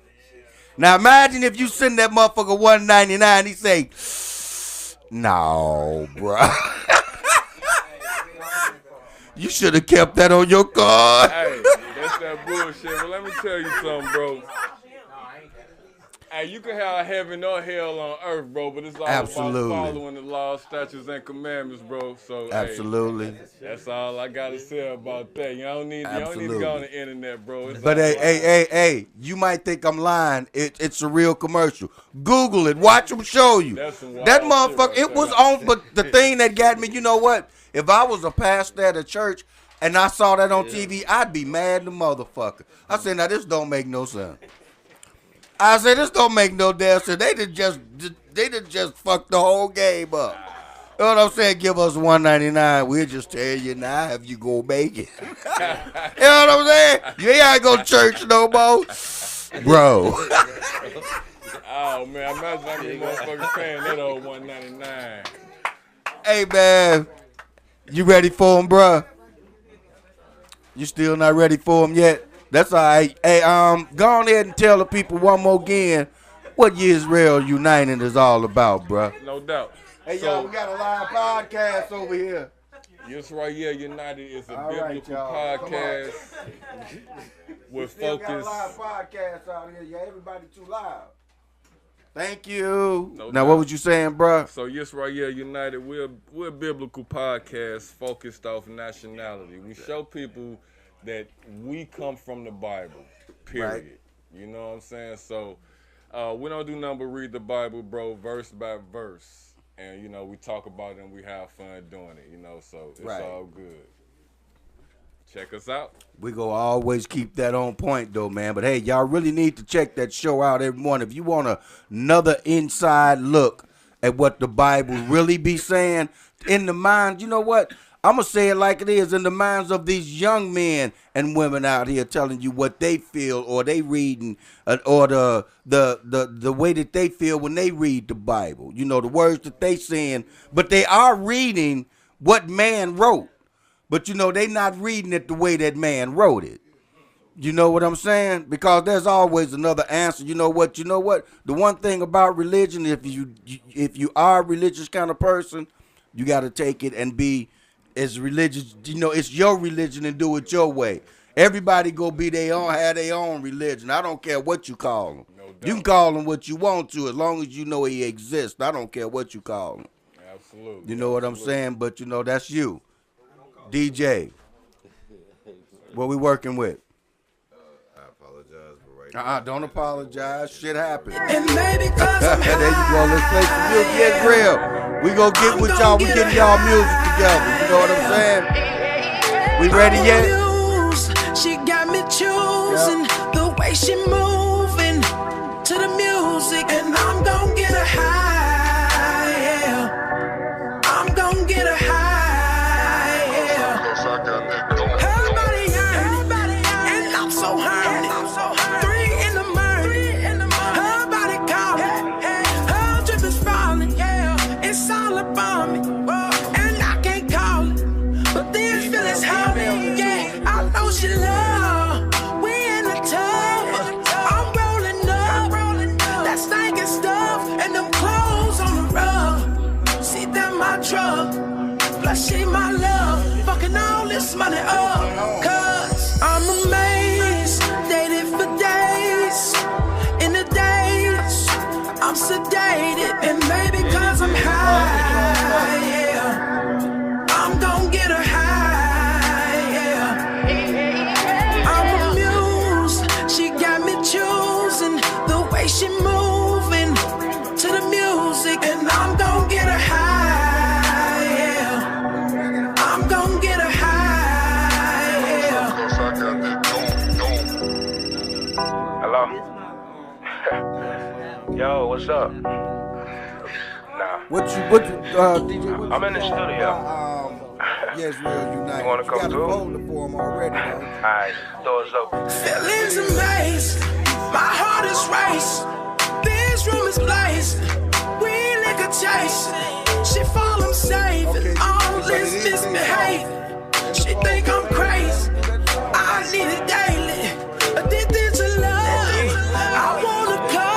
Now, imagine if you send that motherfucker $1.99, he say, no, bro. You should have kept that on your card. Hey, that's that bullshit. But let me tell you something, bro. Hey, you can have heaven or hell on earth, bro, but it's all Absolutely. about following the laws, statutes, and commandments, bro. So, Absolutely. Hey, that's all I got to say about that. You don't need to go on the internet, bro. It's But hey, you might think I'm lying. It's a real commercial. Google it. Watch them show you. That motherfucker, it was on, but the thing that got me, you know what? If I was a pastor at a church and I saw that on TV, I'd be mad the motherfucker. I said, now this don't make no sense. I said, this don't make no damn sense. They done just fucked the whole game up. You know what I'm saying? Give us $1.99. We'll just tell you now if you go make it. You know what I'm saying? You ain't go to church no more. Bro. Oh, man. Imagine how many motherfuckers paying that old $1.99. Hey, man. You ready for him, bro? You still not ready for him yet? That's all right. Hey, go on ahead and tell the people one more again what Israel United is all about, bro. No doubt. Hey, y'all, we got a live podcast over here. Yes, right here. United is a All biblical right, podcast with Still got a focus. live podcast out here. Yeah, everybody too loud. Thank you. No Now, doubt. what was you saying, bro? So yes, right here, United, we're a biblical podcast focused off nationality. We show people that we come from the Bible, period. Right. You know what I'm saying? So we don't do nothing but read the Bible, bro, verse by verse. And, you know, we talk about it and we have fun doing it, you know, so it's Right. all good. Check us out. We go always keep that on point, though, man. But, hey, y'all really need to check that show out, everyone. If you want another inside look at what the Bible really be saying in the mind, you know what? I'm going to say it like it is, in the minds of these young men and women out here telling you what they feel or they reading or the way that they feel when they read the Bible. You know, the words that they saying, but they are reading what man wrote. But, you know, they not reading it the way that man wrote it. You know what I'm saying? Because there's always another answer. You know what? The one thing about religion, if you are a religious kind of person, you got to take it and be as religious. You know, it's your religion and do it your way. Everybody go be have their own religion. I don't care what you call them. You can call them what you want to as long as you know he exists. I don't care what you call them. Absolutely. You know what I'm saying? But, you know, that's you. DJ, what we working with? I apologize for right now. Don't apologize. Shit happens. And maybe 'cause I'm There you go. Let's play some music. Get real. We gonna get with y'all. We getting y'all music together. You know what I'm saying? We ready yet? She got me choosing the way she moving to the music, and I'm gonna get a high. Yeah. I'm gonna get a high. Everybody yearning, and I'm so horny. 3 in the morning, everybody calling. Her drip is falling, it's all about me, and I can't call it, but these feelings hurt me. Yeah, I know she love. We in the tub, I'm sedated, and maybe cause I'm high, yeah. I'm gon' get her high, yeah. I'm amused, she got me choosing the way she moving to the music, and I'm gon' get her high, yeah. I'm gon' get her high, yeah. Hello? Yo, what's up? Nah. DJ? I'm in the studio. Yes, real unite. You wanna come through? For him already, though. Alright, doors open. Feelings amazed, my heart is raced. This room is blazed. We liquor chase. She fall, I'm safe, and all this misbehave. She think I'm crazy. I need it daily. Addicted to love. I wanna cup.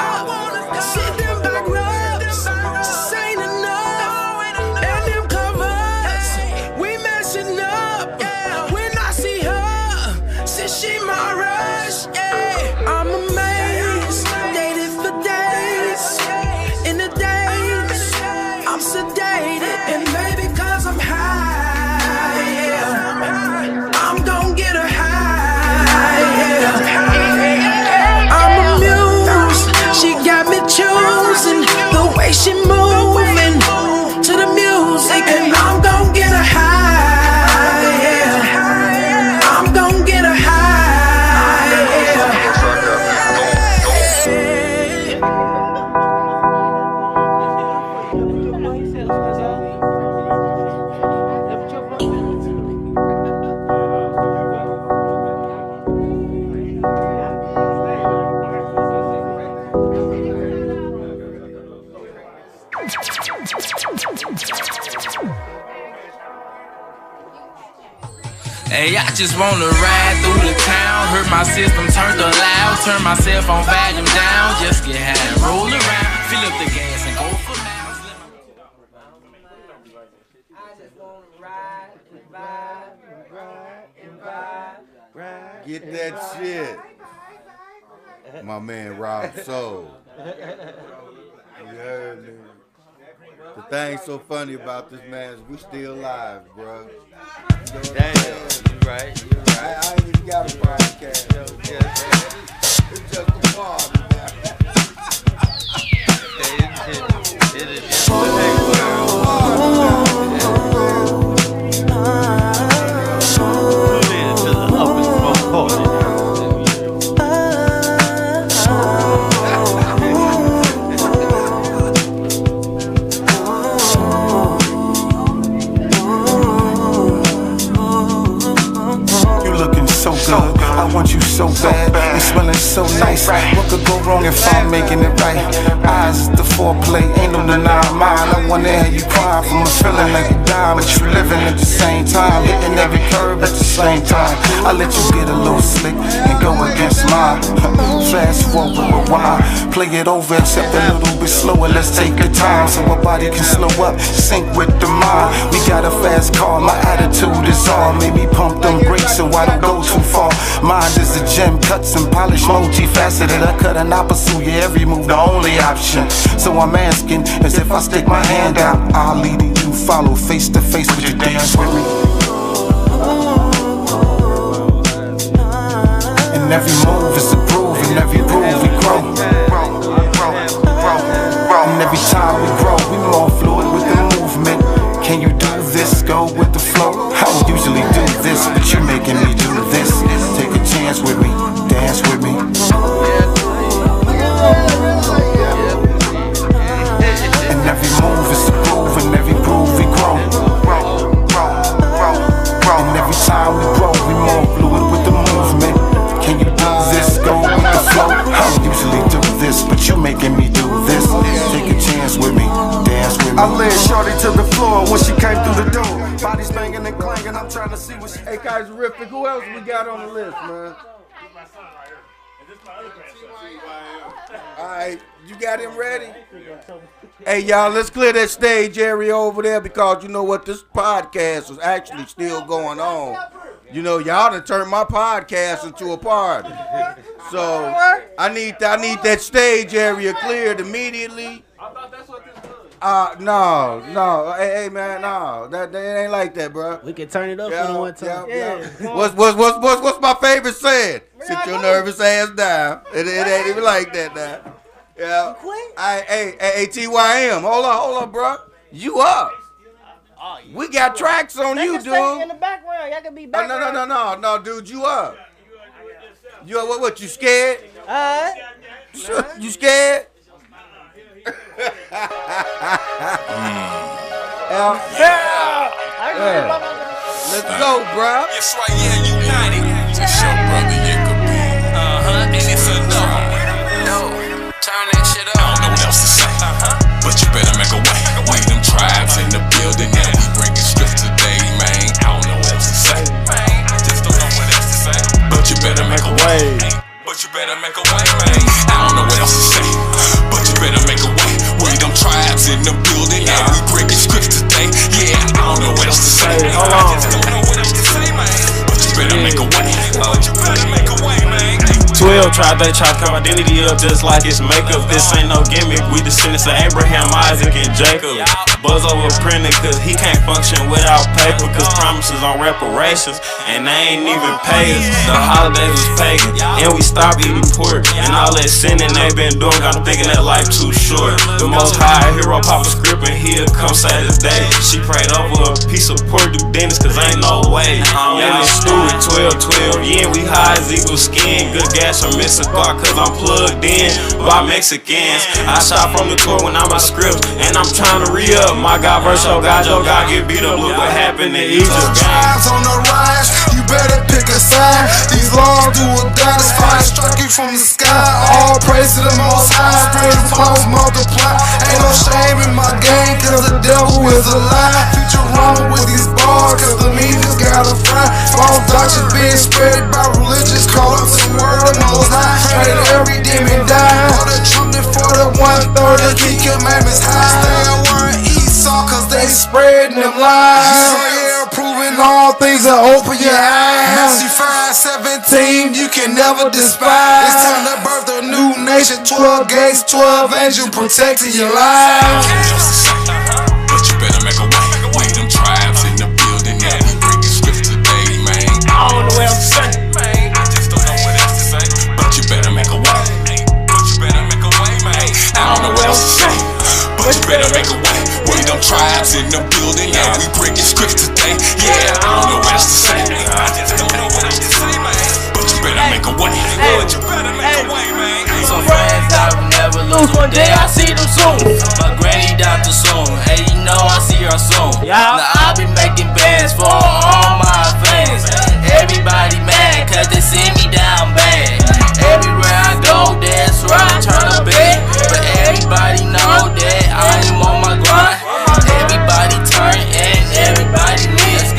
Sit them back rubs. Just ain't enough. And them covers, we messing up. When I see her, since she my rush, yeah. I'm amazed, dated for days. In the days, I'm sedated, and maybe cause I'm high, yeah. I'm gon' get her high, yeah. I'm amused, she got me choosing the way she moving to the music, and I'm gon' get her high, yeah. I'm gon' get her high, yeah. Hey, I just wanna ride through the town. Heard my system turned up loud. Turn my cell phone volume down. Just get high and roll around. Fill up the gas and go for miles. I just wanna ride and vibe and vibe. Get that shit. My man Rob Soul. You heard me? The thing so funny about this man is we still live, bro. Damn, you right. I ain't even got a podcast. It's just a party, man. It is just the next Tune in to the Up and Smoke Party. So good, I want you so bad. You're smelling so nice. What could go wrong if I'm making it right? Eyes, the foreplay, ain't no denying mine. I wanna hear you crying from a feeling like you're dying, but you living at the same time, hitting every curve at the same time. I let you get a little slick and go against mine. Fast forward, rewind, play it over, except a little bit slower. Let's take our time so our body can slow up, sync with the mind. We got a fast car, my attitude is all. Made me pump them brakes so I don't go too far. Mine is a gem, cuts and polish, multifaceted. I cut and I pursue your every move, the only option. So I'm asking, as if I stick my hand out, I'll lead and you follow, face to face. Would you dance with me? And every move is a groove, and every groove we grow. And every time we grow, we more fluid with the movement. Can you do this? Go with the flow. I don't usually do this, but you're making me do this. Take a chance with me, dance with me. And every move is a groove, and every groove we grow. And every time we grow, we more fluid with the movement. Can you do this? Go with the flow. I don't usually do this, but you're making me do this. Take a chance with me, dance with me. I led shorty to the floor when she came through the door. Bodies banging and clanging, I'm trying to see what she... Hey, Kaiserific, who else we got on the list, man? Alright, you got him ready? Hey, y'all, let's clear that stage area over there because you know what? This podcast is actually still going on. You know, y'all done turned my podcast into a party. So I need that stage area cleared immediately. I thought that's what this was. No. Hey, man, no. That it ain't like that, bro. We can turn it up for the one time. Yeah. What's my favorite saying? Sit your nervous ass down. It ain't even like that now. Yeah. Hey, TYM. Hold on, bro. You up? We got tracks on you, dude. Stay in the background. Y'all can be background. No, dude. You up? You up? What? You scared? You scared? Let's go, bro. That's right, yeah, united. Show brother, you could be. And it's enough. No, turn that shit up. I don't know what else to say. But you better make a way. We them tribes in the building and we bringing strips today, man. I don't know what else to say. I just don't know what else to say. But you better make a way. But you better make a way, man. I don't know what else to say. But you better make a way. We them tribes in the building and we bringing strips today. Yeah, I don't know what else to say. I just don't know what else to say, man. But you better make a way. But you better make a way, man. 12 they try to cover identity up just like it's makeup. This ain't no gimmick, we descendants of Abraham, Isaac, and Jacob. Buzz over printing cause he can't function without paper. Cause promises on reparations and they ain't even pay us. The holidays was pagan and we stopped eating pork. And all that sinning they been doing got them thinking that life too short. The most high hero pop a script and he'll come Saturday. She prayed over a piece of pork to Dennis cause ain't no way. I'm in the stew at 12, yeah, we high as eagle skin. Good gas from Mississippi cause I'm plugged in by Mexicans. I shot from the court when I'm a script and I'm trying to re-up. My God, verse your God get beat up. Look what happened in Egypt. Tribes on the rise, you better pick a side. These laws do or die, this fire struck you from the sky. All praise to the most high, spread the flows, multiply. Ain't no shame in my game, cause the devil is a lie. Future wrong with these bars, cause the media's gotta fry. False doctrines being spread by religious call up to the word of most high. Pray that every demon die. For the trumpet for the 1/3 to keep commandments high. Stay aware of Esau, cause they spreading them lies. Yeah, proving all things are open your eyes. Matthew 5:17, you can never despise. It's time to birth a new nation. 12 gates, 12 angels protecting your life. But you better make a way. We them tribes in the building and we bringing scripts today, man. I don't know what else to say. I just don't know what else to say. But you better make a way. But you better make a way, man. I don't know what else to say. But you better make a way. We them tribes in the building and we bringing scripts today. Yeah, I don't know what else to say. I just don't know what else to say, man. But you better make a way. But you better make a way, man. Some friends I will never lose. One day I see them soon. My granny died too soon. Hey, you know I see her soon. Now I'll be making bands for all my fans. Everybody mad cause they see me down bad. Everywhere I go, that's where I turn up at. But everybody know that I'm on my grind. Everybody turn and everybody needs.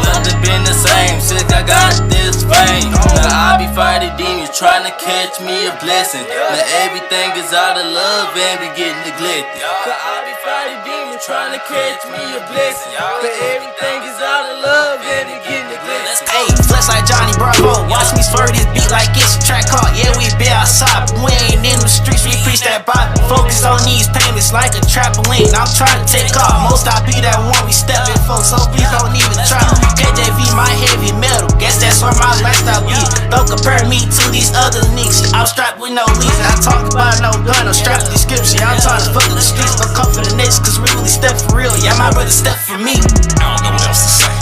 Nothing been the same since I got this fame. Now I be fighting demons trying to catch me a blessing. Now everything is out of love and be getting neglected. Cause I be fighting demons trying to catch me a blessing. But everything is out of love and be getting neglected. Hey, flex like Johnny Bravo. Watch me spur this beat like it's a track called. Yeah, we be outside, but we ain't in the streets. We preach that Bible. Focus on these payments like a trampoline. I'm trying to take off. Most I be that one we stepping for, so please don't even try. KJV, my heavy metal. Guess that's where my lifestyle be. Don't compare me to these other niggas. I'm strapped with no leads. I talk about no gun. I'm strapped with description. I'm trying to fuck with the streets. Don't come for the next, cause we really step for real. Yeah, my brother step for me. I don't know what else to say.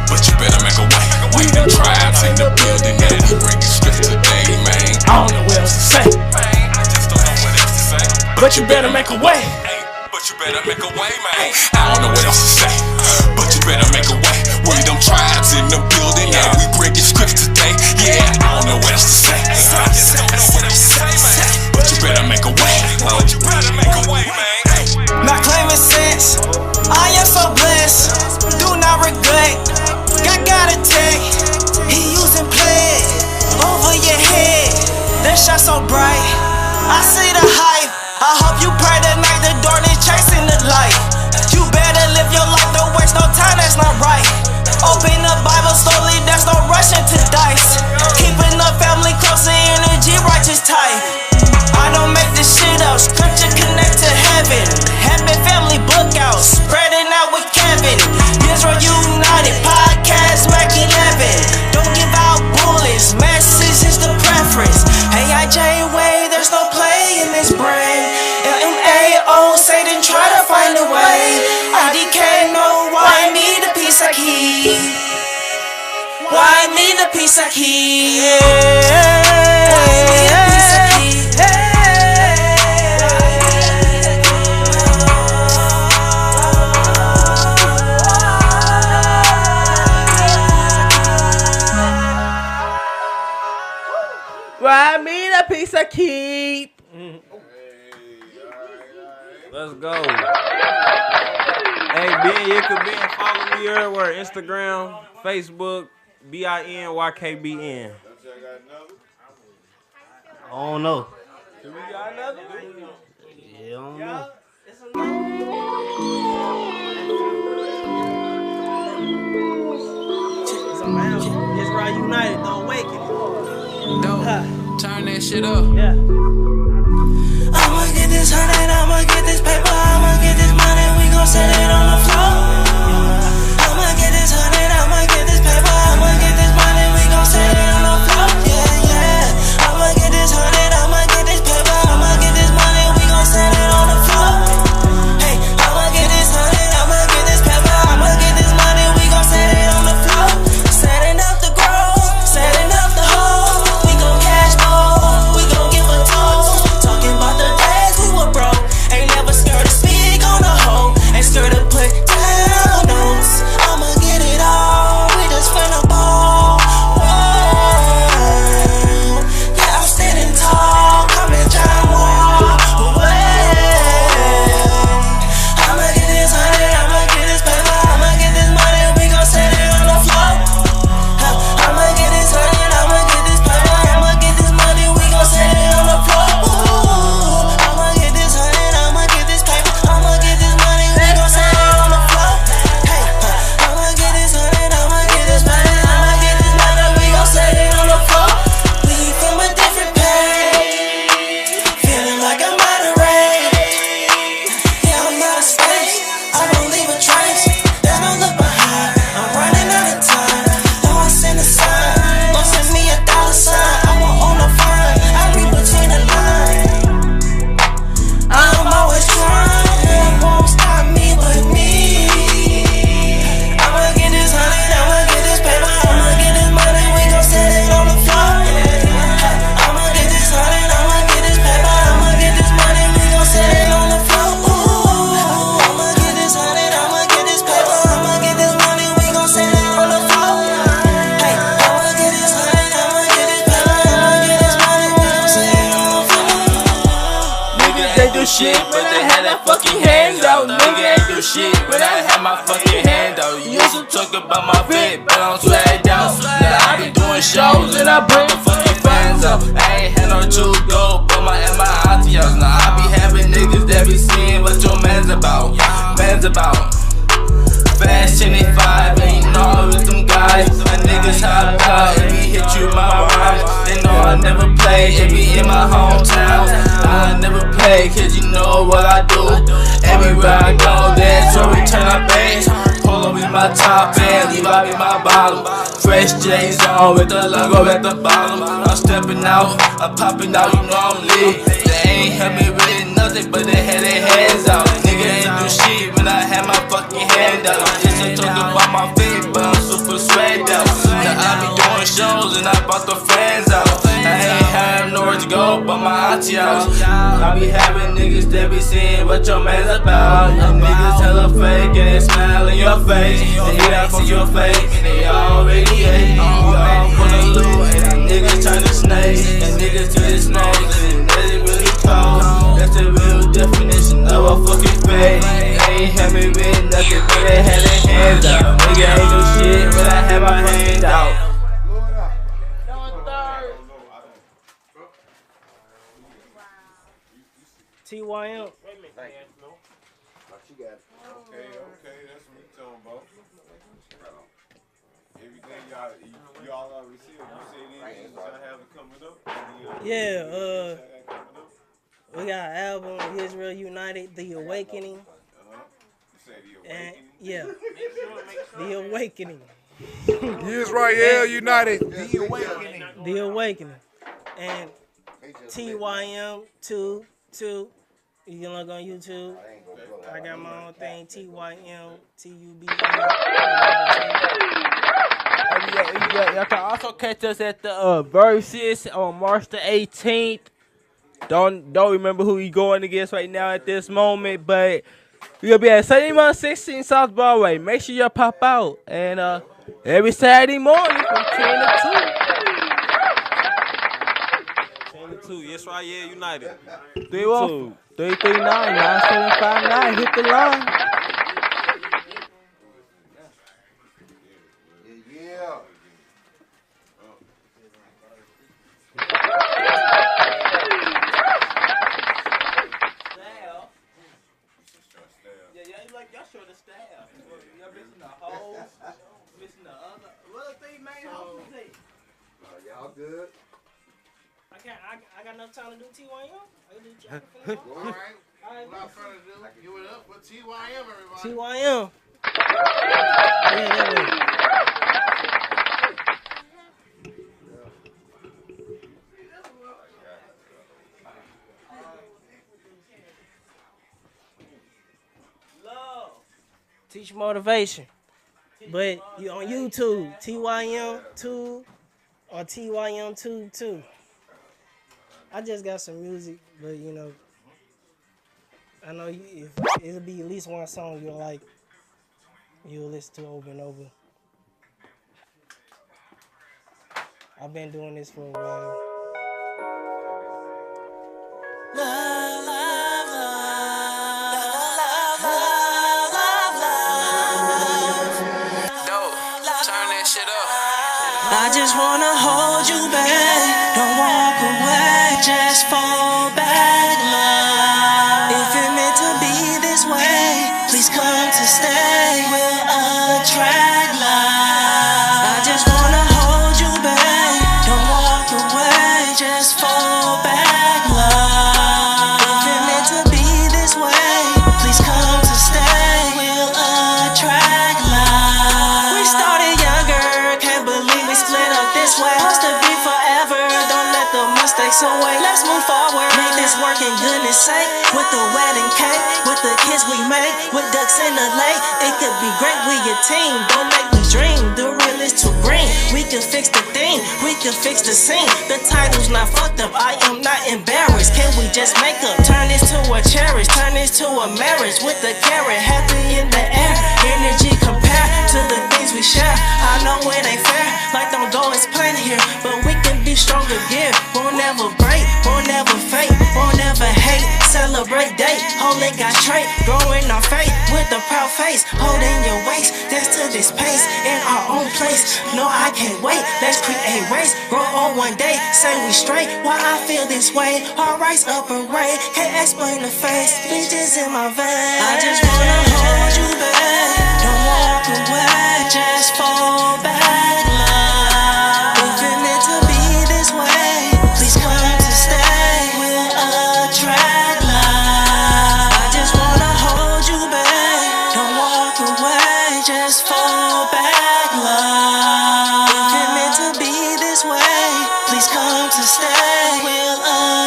But you better make a way. We them tribes in the building and we bringing scripts today, man. I don't know what else to say. I just don't know what else to say. But you better make a way. But you better make a way, man. I don't know what else to say. But you better make a way. We them tribes in the building and we bringing scripts today. Yeah, I don't know what else to say. I just don't know what else to say, man. But you better make a way. But you better make a way, man. Not claiming sense. I am so blessed. Do not regret. Gotta take. He using play over your head. That shot so bright. I see the hype. I hope you pray tonight. The darkness chasing the light. You better live your life. Don't waste no time. That's not right. Open the Bible slowly. There's no rushing to dice. Keep keeping the family close and energy righteous tight. I don't make this shit up, scripture connect to heaven. Happy family book out, spreading out with Kevin. Israel United, podcast Mac 11. Don't give out bullets, message is the preference. AIJ way, there's no play in this brain. LMAO, Satan try to find a way. IDK know why I need a piece I keep. Why I need a piece I keep. Why I need a piece of keep. Let's go. Hey, Ben, you can follow me everywhere. Instagram, Facebook, BINYKBN. I don't know. Do we got another? Yeah, I don't know. Israel United, don't wake it. Turn that shit up. Yeah. I'ma get this 100, I'ma get this paper, I'ma get this money, we gon' set it on the floor. I'ma get this 100, I'ma get this paper, I'ma get this money, we gon' set it on the floor. Yeah, yeah. I'ma get this 100, I'ma get this paper, I'ma get this money, we gon' set it on the floor. Hey, I'ma get this 100, I'ma get this paper, I'ma get this money, we gon' set it on the floor. Setting up the growth, setting up the hole, we gon' cash more, we gon' give a toast. Talking about the days we were broke, ain't never scared to speak on the hoe, ain't scared to put down notes. I'ma get it all, we just finna ball. Whoa, yeah, I'm standing tall, coming John Wall. I'ma get this 100, I'ma get this paper, I'ma get this money, we gon' set it on the floor. I'ma get this 100, I'ma get this paper, I'ma get this money, we gon' set it on the floor. I'ma get this 100, I'ma get this paper, I'ma get this money, we gon' set it on the floor. Hey, I'ma get this 100, I'ma get this money, I'ma get this money, we gon' set it on the floor. We from a different page, feeling like I'm out of range. Yeah, I'm out of space, I don't leave a trace. There's no look behind, I'm running out of time. Now I send a sign, don't send me a dollar sign. I won't own no fine, I read between the lines. I'm always trying, it won't stop me but me. I'ma get this 100, I'ma get this paper, I'ma get this money, we gon' set it on the floor. I'ma get this 100, I'ma get this paper, I'ma get this money, we gon' set it on the floor. I'ma get this 100, I'ma get this paper, I'ma get this money, we gon' set it on the floor. Hey, I'ma get this 100, I'ma get this paper, I'ma get this money, we gon' set it on the floor. Niggas ain't do shit, but they had that fucking hand out. Nigga ain't do shit, but I had my fucking hand out. You used to talk about my fit, but I'm swagged out. Now I be doing shows and I bring the fucking fans out. I ain't had no true gold, but my auntie house. Now I be having niggas that be seeing what your man's about. Man's about. Fast 25, and you know it's them guys. My niggas hop out, and we hit you my rhymes. They know I never play, it be in my hometown. I never play, cause you know what I do. Everywhere I go, that's where we turn our bass. Pull up in my top and leave out in my bottom. Fresh J's on with the logo at the bottom. I'm stepping out, I'm popping out, you know I'm lit. They ain't help me with nothing, but they had their hands out. Nigga ain't do shit when I had my fucking hand out. Just to talk about my feet, but I'm super swagged out. Now I be doing shows and I brought the fans out. I ain't have nowhere to go but my auntie house. I be having niggas that be seeing what your man's about. Your niggas hella fake and they smile in your face. They hit out to your face and they already hate. You all for the loot and the niggas turn to snakes. And niggas to the snakes and they really cold. That's the real definition of a fucking fake. They ain't had me with nothing but they had their hands out. Nigga ain't do shit but I had my hands out. TYM. Okay, that's what we talking about. Everything y'all already said. You said anything y'all have it coming up? Yeah, we got an album, Israel United, The Awakening. You say The And Awakening? yeah, The Awakening. Israel United, The Awakening. The Awakening. And TYM 2. You can look on YouTube. I got my own thing, TYM TUB. Y'all can also catch us at the Versus on March the 18th. Don't remember who we going against right now at this moment, but we're gonna be at 7116 South Broadway. Make sure y'all pop out. And every Saturday morning from 10 to 2. 10 to 2. Yes, right, yeah, United. 339-9759. Hit the line. Yeah. Y'all show the staff. Y'all missing the hoes, missing the other. What are the main hoes today? Y'all good? I got enough time to do TYM. I can do All right. Without further ado, give it up for TYM, everybody. TYM. Yeah, that way. Teach motivation. But you on YouTube, TYM2 or TYM22. I just got some music, but you know, I know if it'll be at least one song you'll like, you'll listen to over and over. I've been doing this for a while. I just wanna hold you back, don't walk away, just fall back, love. If it meant to be this way, please come to stay, we'll attract love. I just wanna hold you back, don't walk away, just fall back, love. If it meant to be this way, please come to stay, we'll attract love. We started younger, can't believe we split up this way. Supposed to be forever, don't let the mistakes away. Let's move forward, make this work in goodness sake. With the wedding cake, with the kids we make, with ducks in the lake, it could be great, we a team. Don't make me dream, the real is too green. We can fix the thing, we can fix the scene. The title's not fucked up, I am not embarrassed. Can we just make up, turn this to a cherish, turn this to a marriage. With the carrot, happy in the air, energy compared to the things we share. I know it ain't fair, like don't go as planned here, but we can be stronger gear. Won't never break, won't never fake, won't never hate. Celebrate day, hold it got straight, growing our faith with a proud face, holding your waist, dance to this pace in our own place. No, I can't wait, let's create race, grow on one day, say we straight. Why I feel this way, heart rise up a ray, can't explain the face, bitches in my veins. I just wanna hold you back, don't walk away, just fall back, love. If it meant to be this way, please come to stay, we'll attract love. I just wanna hold you back, don't walk away, just fall back, love. If it meant to be this way, please come to stay, we'll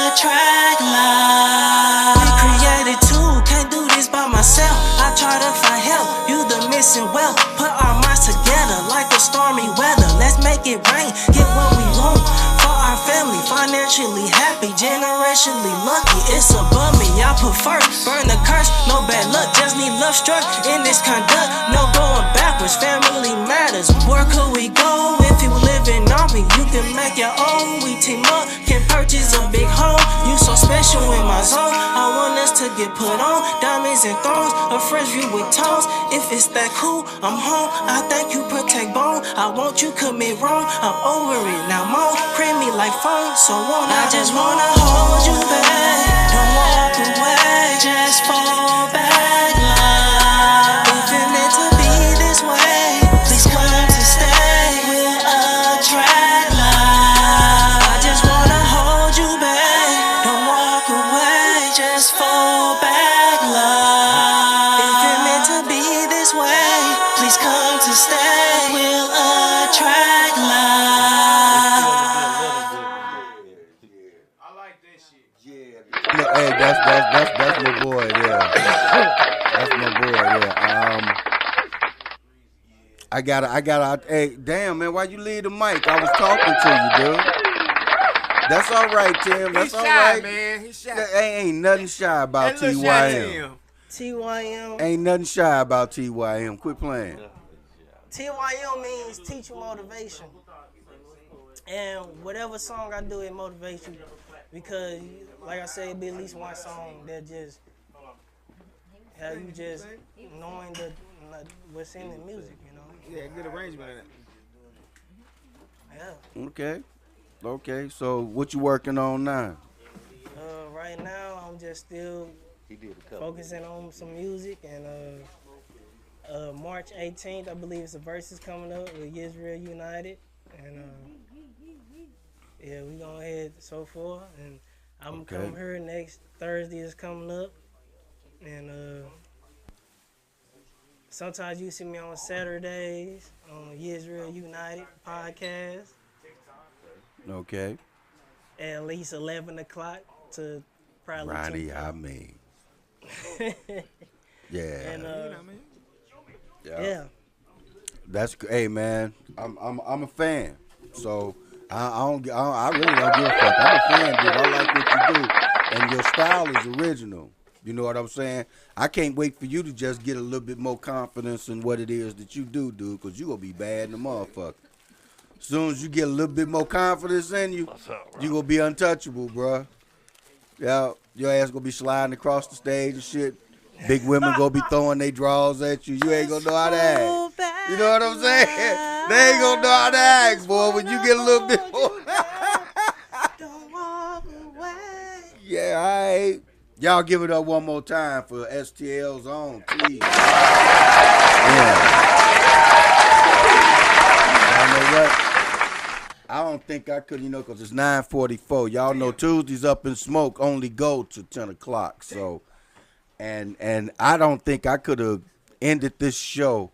attract love. We created two, can't do this by myself. I try to find help, you the missing well. Put our minds together like the stormy weather. Let's make it rain, get what we want for our family. Financially happy, generationally lucky. It's above me, I put first. Burn the curse, no bad luck, just need love struck in this conduct. No going backwards, family matters. Where could we go if you live in army? You can make your own, we team up, can purchase a big home. You so special in my zone, I want us to get put on. Diamonds and thorns, a fresh view with tones. If it's that cool, I'm home. I thank you, protect bone. I want you commit wrong, I'm over it now, mom. Creamy like phone, so I just wanna hold you back, don't walk away, just fall back, love. If it meant to be this way, please come to stay, just fall back, love. If you're meant to be this way, please come to stay. We'll attract love. No, hey, that's my boy. Yeah, that's my boy. Yeah. I gotta. Hey, damn, man, why you leave the mic? I was talking to you, dude. That's all right, Tim. That's all right, man. He's shy. Ain't nothing shy about TYM. TYM. Ain't nothing shy about TYM. Quit playing. TYM means teacher motivation. And whatever song I do, it motivates you. Because, like I said, it'd be at least one song that just have you just knowing what's in the music, you know? Yeah, good arrangement in it. Yeah. Okay. So what you working on now? Right now, I'm just still focusing on some music, and March 18th, I believe it's a verses coming up with Israel United, and yeah, we going ahead so far, and I'm coming here next Thursday is coming up, and sometimes you see me on Saturdays on Israel United podcast. Okay. At least 11 o'clock to probably Ronnie, 2. I mean. Yeah. And yeah. That's hey man. I'm a fan. So I really don't give a fuck. I'm a fan, dude. I like what you do, and your style is original. You know what I'm saying? I can't wait for you to just get a little bit more confidence in what it is that you do, dude, because you gonna be bad in the motherfucker. As soon as you get a little bit more confidence in you, you gonna be untouchable, bro. Yeah, your ass gonna be sliding across the stage and shit. Big women gonna be throwing their draws at you. You ain't gonna know how to act. You know what I'm saying? They ain't gonna know how to act, boy. When you get a little bit more. Yeah, all right. Y'all give it up one more time for STL's own, please. Yeah. Y'all know what? I don't think I could, because it's 9:44. Y'all know Tuesdays Up in Smoke only go to 10 o'clock. So, and I don't think I could have ended this show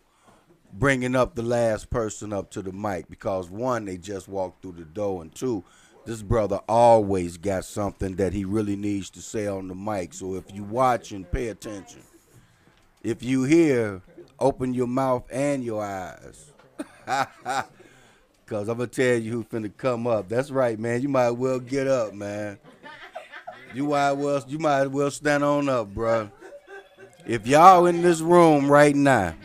bringing up the last person up to the mic because, one, they just walked through the door, and two, this brother always got something that he really needs to say on the mic. So if you watching, pay attention. If you hear, open your mouth and your eyes. Because I'm going to tell you who's finna come up. That's right, man. You might as well get up, man. You might as well stand on up, bro. If y'all in this room right now,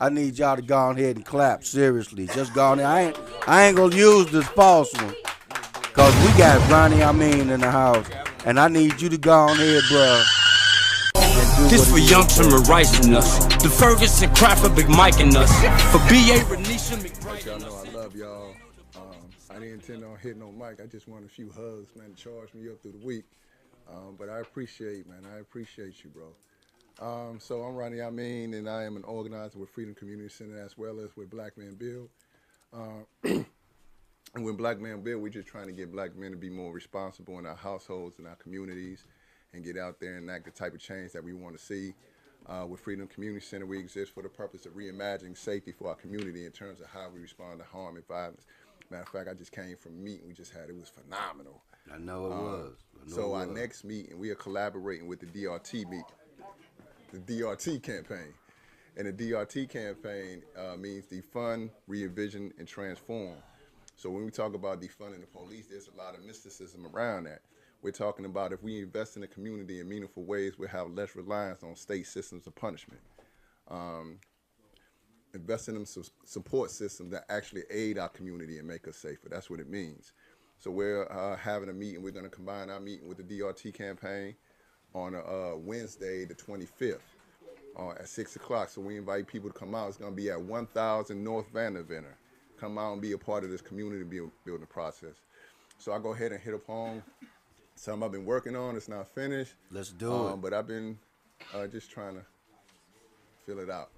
I need y'all to go ahead and clap, seriously. Just go on there. I ain't going to use this false one. Because we got Ronnie in the house. And I need you to go on here, bro. This for young Trimmer Rice in us. The Ferguson cry for Big Mike in us. For B.A. Renisha McBride. Y'all know I love y'all. I didn't intend on hitting no mic. I just want a few hugs, man, to charge me up through the week. But I appreciate you, bro. So I'm Ronnie and I am an organizer with Freedom Community Center as well as with Black Man Build. And with Black Man Build, we're just trying to get black men to be more responsible in our households and our communities and get out there and enact the type of change that we want to see. With Freedom Community Center, we exist for the purpose of reimagining safety for our community in terms of how we respond to harm and violence. Matter of fact, I just came from a meeting we just had. It was phenomenal. I know it was. So our next meeting, we are collaborating with the DRT meeting, the DRT campaign. And the DRT campaign means defund, re-envision, and transform. So when we talk about defunding the police, there's a lot of mysticism around that. We're talking about if we invest in the community in meaningful ways, we'll have less reliance on state systems of punishment. Invest in some support systems that actually aid our community and make us safer. That's what it means. So we're having a meeting. We're going to combine our meeting with the DRT campaign on Wednesday, the 25th, at 6 o'clock. So we invite people to come out. It's going to be at 1000 North Vanderventor. Come out and be a part of this community building process. So I'll go ahead and hit upon something I've been working on. It's not finished. Let's do it. But I've been just trying to fill it out.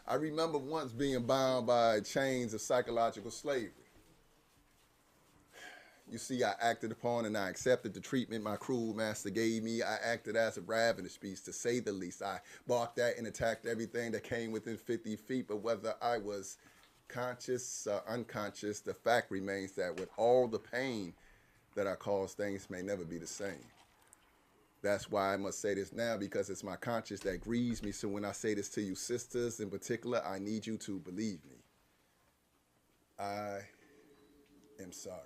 I remember once being bound by chains of psychological slavery. You see, I acted upon and I accepted the treatment my cruel master gave me. I acted as a ravenous beast, to say the least. I barked at and attacked everything that came within 50 feet. But whether I was conscious or unconscious, the fact remains that with all the pain that I caused, things may never be the same. That's why I must say this now, because it's my conscience that grieves me. So when I say this to you sisters in particular, I need you to believe me. I am sorry.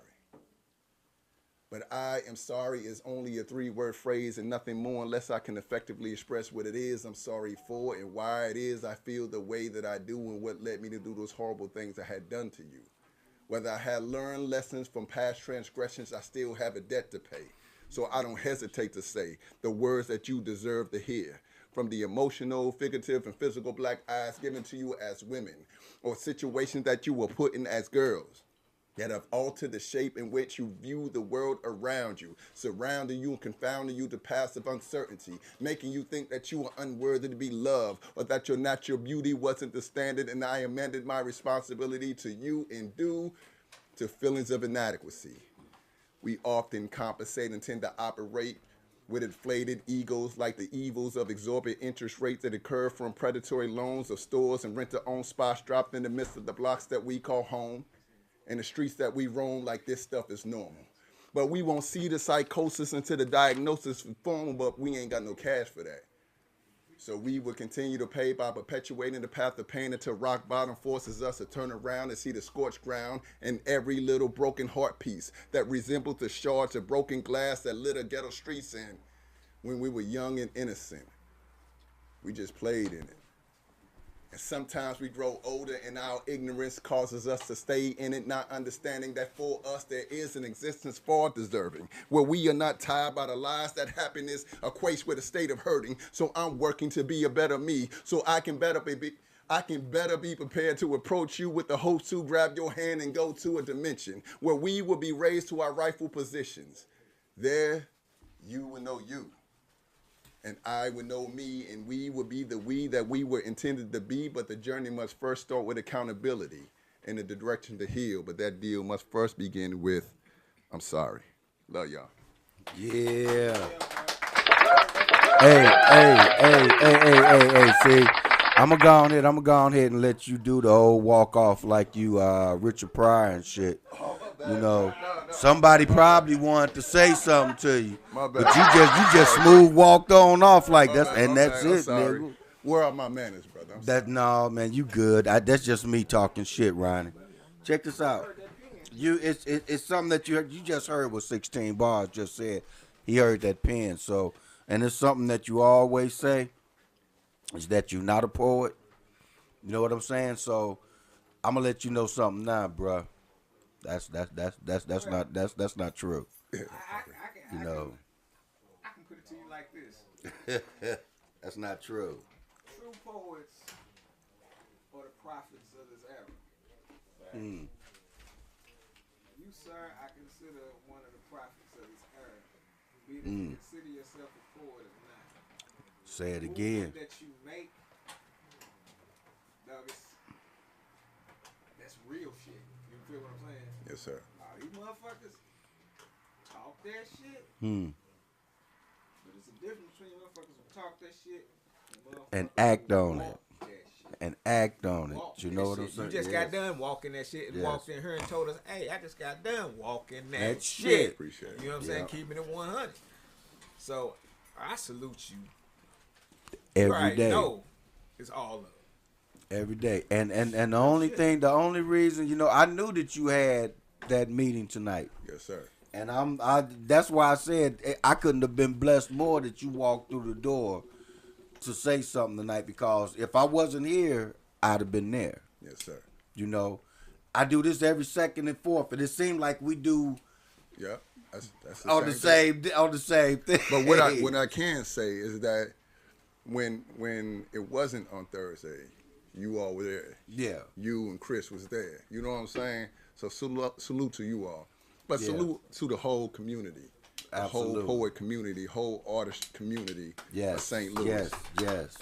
But I am sorry is only a 3-word phrase and nothing more, unless I can effectively express what it is I'm sorry for and why it is I feel the way that I do and what led me to do those horrible things I had done to you. Whether I had learned lessons from past transgressions, I still have a debt to pay. So I don't hesitate to say the words that you deserve to hear from the emotional, figurative, and physical black eyes given to you as women, or situations that you were put in as girls that have altered the shape in which you view the world around you, surrounding you and confounding you to passive uncertainty, making you think that you are unworthy to be loved or that your natural beauty wasn't the standard, and I amended my responsibility to you and due to feelings of inadequacy. We often compensate and tend to operate with inflated egos like the evils of exorbitant interest rates that occur from predatory loans of stores and rent-to-own spots dropped in the midst of the blocks that we call home and the streets that we roam like this stuff is normal. But we won't see the psychosis until the diagnosis is formed, but we ain't got no cash for that. So we will continue to pay by perpetuating the path of pain until rock bottom forces us to turn around and see the scorched ground and every little broken heart piece that resembles the shards of broken glass that litter ghetto streets in when we were young and innocent. We just played in it. And sometimes we grow older and our ignorance causes us to stay in it, not understanding that for us there is an existence far deserving, where we are not tied by the lies that happiness equates with a state of hurting. So I'm working to be a better me, so I can better be prepared to approach you with the hopes to grab your hand and go to a dimension where we will be raised to our rightful positions. There, you will know you. And I would know me, and we would be the we that we were intended to be, but the journey must first start with accountability and the direction to heal, but that deal must first begin with, I'm sorry. Love y'all. Yeah. Hey, see, I'm going to go ahead and let you do the old walk off like you Richard Pryor and shit. You know, somebody probably wanted to say something to you, but you just smooth walked on off like that's it, nigga. Where are my manners, brother? No, man, you good. That's just me talking shit, Ronnie. Check this out. It's something that you just heard what 16 Bars just said. He heard that pen, so, and it's something that you always say is that you're not a poet. You know what I'm saying? So I'm gonna let you know something now, bruh. That's not true. You know. I can put it to you like this. That's not true. True poets are the prophets of this era. Mm. You, sir, I consider one of the prophets of this era. Be it you consider yourself a poet or not. Say it again. That you make, dog, that's real shit. You feel what I'm saying? Yes, sir. These motherfuckers talk that shit. But it's a difference between motherfuckers who talk that shit and act on it. And act on it. You know what I'm saying? You just got done walking that shit and walked in here and told us, hey, I just got done walking that shit. shit. Appreciate it. You know what I'm saying? Keeping it 100. So I salute you. Every day. No, it's all of it. Every day. And the only reason, you know, I knew that you had that meeting tonight. Yes, sir. And that's why I said I couldn't have been blessed more that you walked through the door to say something tonight, because if I wasn't here, I'd have been there. Yes, sir. You know, I do this every second and fourth, and it seemed like we do. Yeah, that's on the same thing. But what I can say is that when it wasn't on Thursday, you all were there. Yeah. You and Chris was there. You know what I'm saying? So salute to you all. But salute to the whole community. Absolutely. The whole poet community, whole artist community of St. Louis. Yes.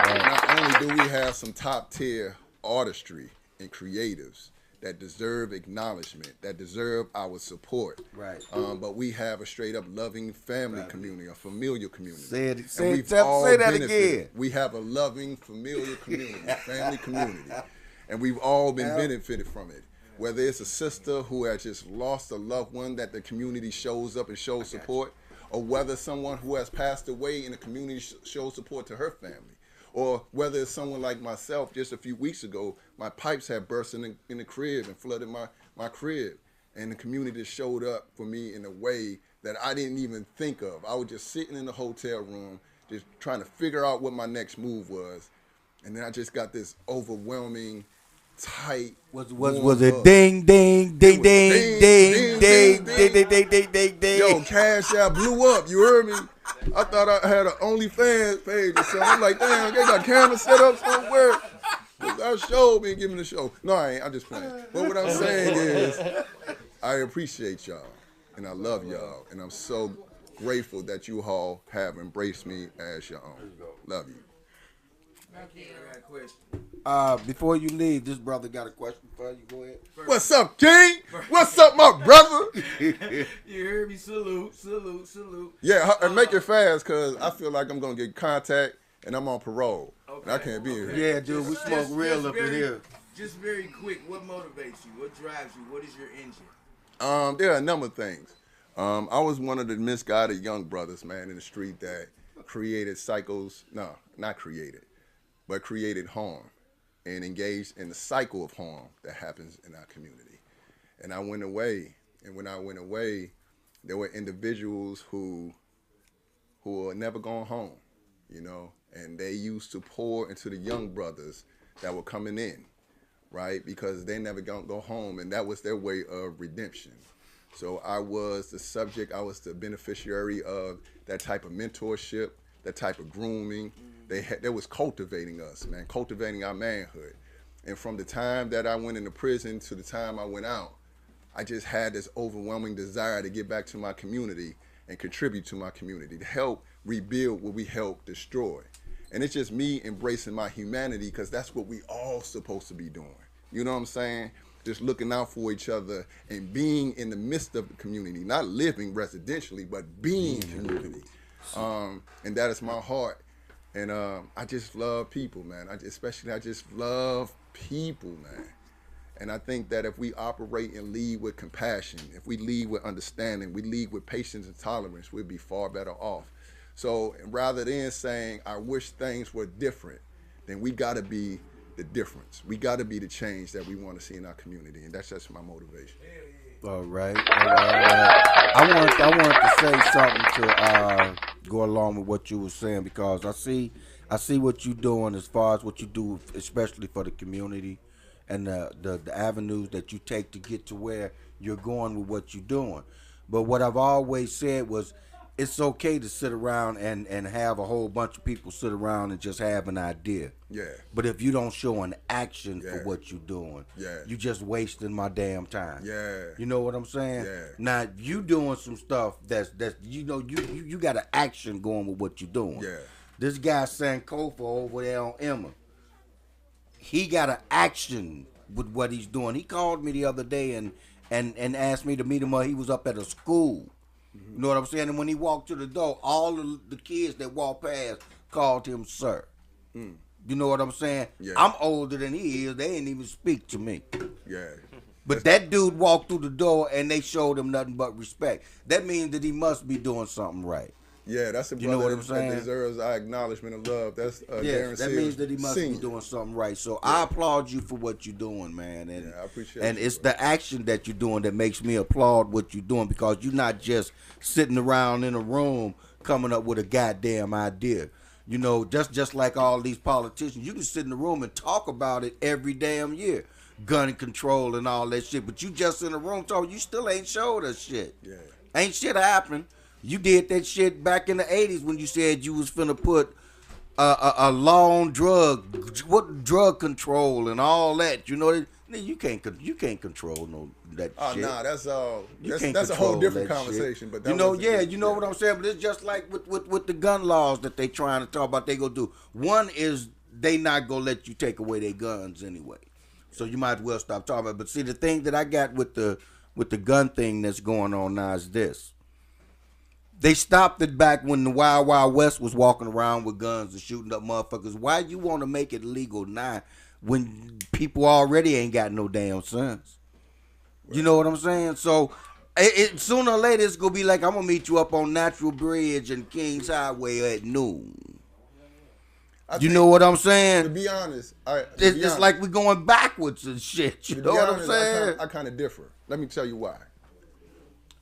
Not only do we have some top tier artistry and creatives that deserve acknowledgement, that deserve our support. Right. But we have a straight up loving family community, a familial community. Say We've that all again. benefited. We have a loving familial community, family community. And we've all been benefited from it. Whether it's a sister who has just lost a loved one that the community shows up and shows support, or whether someone who has passed away in the community shows support to her family. Or whether it's someone like myself, just a few weeks ago, my pipes had burst in the crib and flooded my crib. And the community just showed up for me in a way that I didn't even think of. I was just sitting in the hotel room, just trying to figure out what my next move was. And then I just got this overwhelming, tight. Was it ding, ding, ding, ding, ding, ding, ding, ding, ding, ding, ding? Yo, Cash App blew up, you heard me? I thought I had an OnlyFans page or something. I'm like, damn, they got cameras set up somewhere. Our show been giving the show. No, I ain't. I'm just playing. But what I'm saying is, I appreciate y'all, and I love y'all, and I'm so grateful that you all have embraced me as your own. Love you. Before you leave, this brother got a question for you. Go ahead. What's up, King? What's up, my brother? You heard me? Salute, salute, salute. Yeah, and make it fast, because I feel like I'm going to get contact, and I'm on parole. Okay. And I can't be in here. Yeah, dude, we smoke real up in here. Just very quick, what motivates you? What drives you? What is your engine? There are a number of things. I was one of the misguided young brothers, man, in the street that created created harm and engaged in the cycle of harm that happens in our community. And I went away, and when I went away, there were individuals who were never going home, you know, and they used to pour into the young brothers that were coming in, right, because they never gonna go home, and that was their way of redemption. So I was the subject, I was the beneficiary of that type of mentorship, that type of grooming. They was cultivating us, man, cultivating our manhood. And from the time that I went into prison to the time I went out, I just had this overwhelming desire to get back to my community and contribute to my community, to help rebuild what we helped destroy. And it's just me embracing my humanity, because that's what we all supposed to be doing. You know what I'm saying? Just looking out for each other and being in the midst of the community, not living residentially, but being community. And that is my heart. And I just love people, man. I just love people, man. And I think that if we operate and lead with compassion, if we lead with understanding, we lead with patience and tolerance, we'd be far better off. So rather than saying, I wish things were different, then we gotta be the difference. We gotta be the change that we wanna see in our community. And that's just my motivation. All right. I wanted to say something to go along with what you were saying, because I see what you're doing as far as what you do, especially for the community, and the avenues that you take to get to where you're going with what you're doing. But what I've always said was, it's okay to sit around and have a whole bunch of people sit around and just have an idea. Yeah. But if you don't show an action for what you're doing, you just wasting my damn time. Yeah. You know what I'm saying? Yeah. Now you doing some stuff that's you know you got an action going with what you're doing. Yeah. This guy Sankofa over there on Emma, he got an action with what he's doing. He called me the other day and asked me to meet him. He was up at a school. You know what I'm saying? And when he walked to the door, all of the kids that walked past called him sir. You know what I'm saying? Yeah. I'm older than he is. They ain't even speak to me. Yeah. But that dude walked through the door and they showed him nothing but respect. That means that he must be doing something right. Yeah, that's a brother, you know what I'm saying? That deserves our acknowledgement and love. That's yes, that means that he must be doing something right. So I applaud you for what you're doing, man. And I appreciate and you, it's the action that you're doing that makes me applaud what you're doing, because you're not just sitting around in a room coming up with a goddamn idea. You know, just like all these politicians, you can sit in the room and talk about it every damn year. Gun control and all that shit. But you just in the room talking, you still ain't showed us shit. Yeah. Ain't shit happened. You did that shit back in the 80s when you said you was finna put a law on drug control and all that. You know, you can't control that shit. Nah, that's all. That's a whole different conversation. But that you know, you know what I'm saying. But it's just like with the gun laws that they trying to talk about. They gonna do. One is they not gonna let you take away their guns anyway. So you might as well stop talking about it. But see, the thing that I got with the gun thing that's going on now is this. They stopped it back when the Wild Wild West was walking around with guns and shooting up motherfuckers. Why you want to make it legal now when people already ain't got no damn sons? You know what I'm saying? So sooner or later it's going to be like, I'm going to meet you up on Natural Bridge and Kings Highway at noon. You know what I'm saying? To be honest, it's like we're going backwards and shit. You know what I'm saying? I kind of differ. Let me tell you why.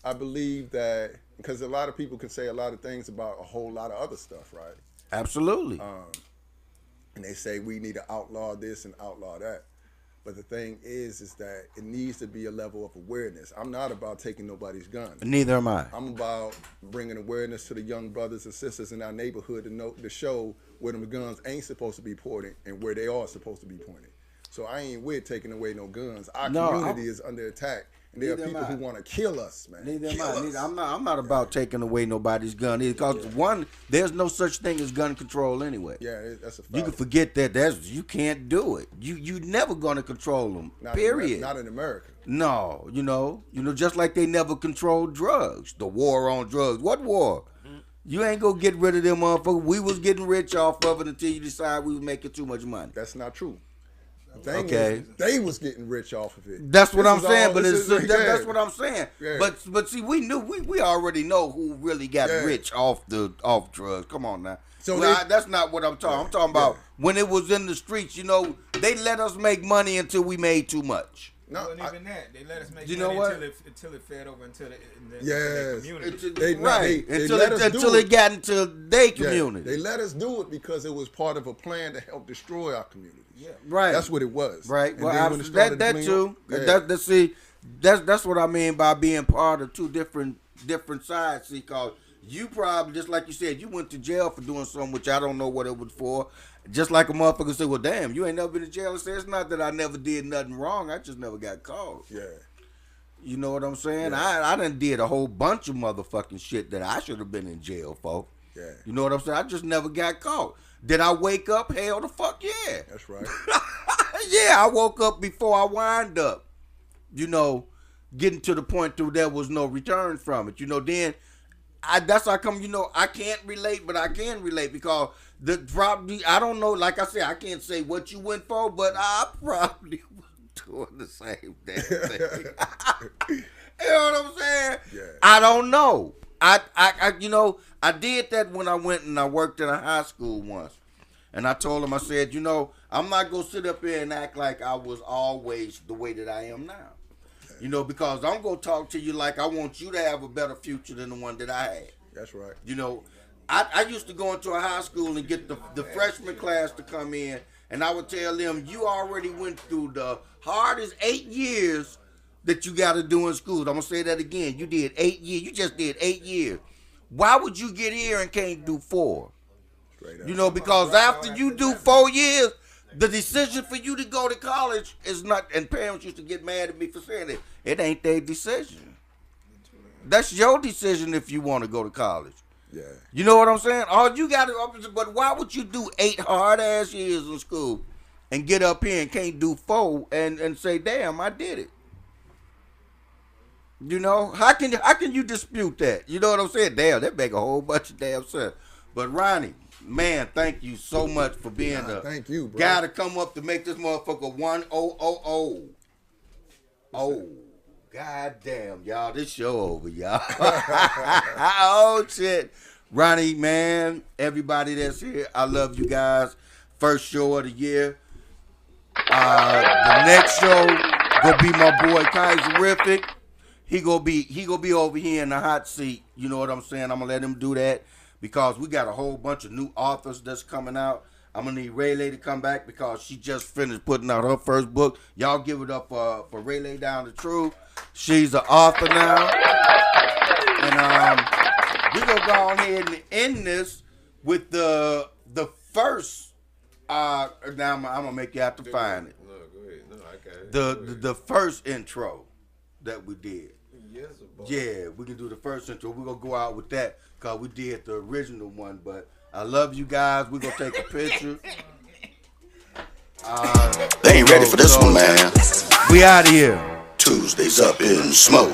I believe that because a lot of people can say a lot of things about a whole lot of other stuff, right? Absolutely. And they say we need to outlaw this and outlaw that. But the thing is that it needs to be a level of awareness. I'm not about taking nobody's gun. Neither am I. I'm about bringing awareness to the young brothers and sisters in our neighborhood to show where them guns ain't supposed to be pointed and where they are supposed to be pointed. So I ain't with taking away no guns. Our community is under attack. And there are people who want to kill us, man. Neither am I. I'm not about taking away nobody's gun either. Because one, there's no such thing as gun control anyway. Yeah, that's a fact. You can forget that. You can't do it. You never gonna control them. Period. Not in America. No, you know, just like they never controlled drugs. The war on drugs. What war? You ain't gonna get rid of them motherfuckers. We was getting rich off of it until you decide we was making too much money. That's not true. The thing is, they was getting rich off of it. That's what I'm saying. That's what I'm saying. Yeah. But see, we already know who really got rich off drugs. Come on now. So that's not what I'm talking. I'm talking about when it was in the streets. You know, they let us make money until we made too much. No, it wasn't even that. They let us make money until it fed over into the community. Until it got into their community. They let us do it because it was part of a plan to help destroy our community. Yeah. Right. That's what it was. Right. And well, that too. That's what I mean by being part of two different sides. See, because you probably, just like you said, you went to jail for doing something which I don't know what it was for. Just like a motherfucker say, well, damn, you ain't never been to jail. I say, it's not that I never did nothing wrong. I just never got caught. Yeah. You know what I'm saying? Yeah. I done did a whole bunch of motherfucking shit that I should have been in jail for. Yeah. You know what I'm saying? I just never got caught. Did I wake up? Hell the fuck yeah. That's right. Yeah, I woke up before I wind up. You know, getting to the point to there was no return from it. You know, then that's how come, you know, I can't relate, but I can relate because the probably, I don't know, like I said, I can't say what you went for, but I probably was doing the same damn thing. You know what I'm saying? Yeah. I don't know. I you know, I did that when I went and I worked in a high school once. And I told him, I said, you know, I'm not going to sit up here and act like I was always the way that I am now. You know, because I'm going to talk to you like I want you to have a better future than the one that I had. That's right. You know, I used to go into a high school and get the freshman class to come in, and I would tell them, you already went through the hardest 8 years that you got to do in school. I'm going to say that again. You did 8 years. You just did 8 years. Why would you get here and can't do 4? You know, because after you do 4 years, the decision for you to go to college is not, and parents used to get mad at me for saying it, it ain't their decision. That's your decision if you want to go to college. Yeah. You know what I'm saying? All you got to, but why would you do 8 hard-ass years in school and get up here and can't do 4 and say, damn, I did it? You know, how can you dispute that? You know what I'm saying? Damn, that make a whole bunch of damn sense. But Ronnie, man, thank you so much for being the thank you, bro. Guy to come up to make this motherfucker 1000. Oh, god damn, y'all, this show over, y'all. Oh shit. Ronnie, man, everybody that's here, I love you guys. First show of the year. The next show gonna be my boy Kaiserific. He gonna be over here in the hot seat. You know what I'm saying? I'm gonna let him do that because we got a whole bunch of new authors that's coming out. I'm gonna need Rayleigh to come back because she just finished putting out her first book. Y'all give it up for Rayleigh Down the Truth. She's an author now. And we're gonna go ahead and end this with the first now I'm gonna make you have to find it. No, go ahead. No, I got it. The first intro that we did. Yes, boy. Yeah, we can do the first intro. We're gonna go out with that because we did the original one, but I love you guys. We're gonna take a picture. They ain't ready for this one, man. We out of here. Tuesdays up in smoke.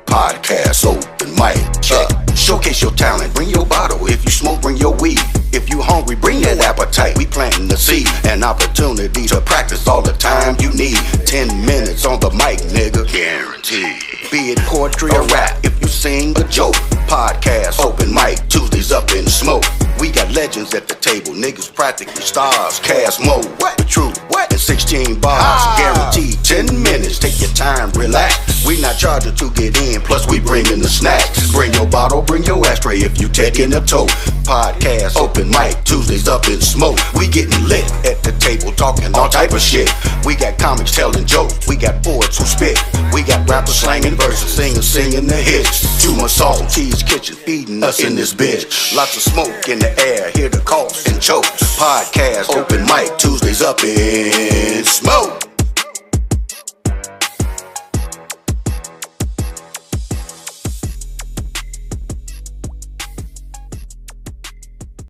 Podcast open mic check. Showcase your talent, bring your bottle. If you smoke, bring your weed. If you hungry, bring your appetite. We planting the seed, an opportunity to practice all the time you need. 10 minutes on the mic, nigga, guaranteed. Be it poetry or rap, if you sing a joke. Podcast open mic, Tuesdays up in smoke. We got legends at the table, niggas practically stars. Cast mode, what? The truth, what? And 16 bars, guaranteed 10 minutes. Take your time, relax. We not charging to get in, plus we bringing the snacks. Bring your bottle, bring your ashtray if you taking a tote. Podcast open mic, Tuesdays up in smoke. We getting lit at the table, talking all type of shit. We got comics telling jokes, we got poets who spit. We got rappers slanging verses, singers singing the hits. Too much salt, T's kitchen feeding us in this bitch. Lots of smoke in the air, hear the coughs and chokes. Podcast open mic, Tuesdays up in smoke.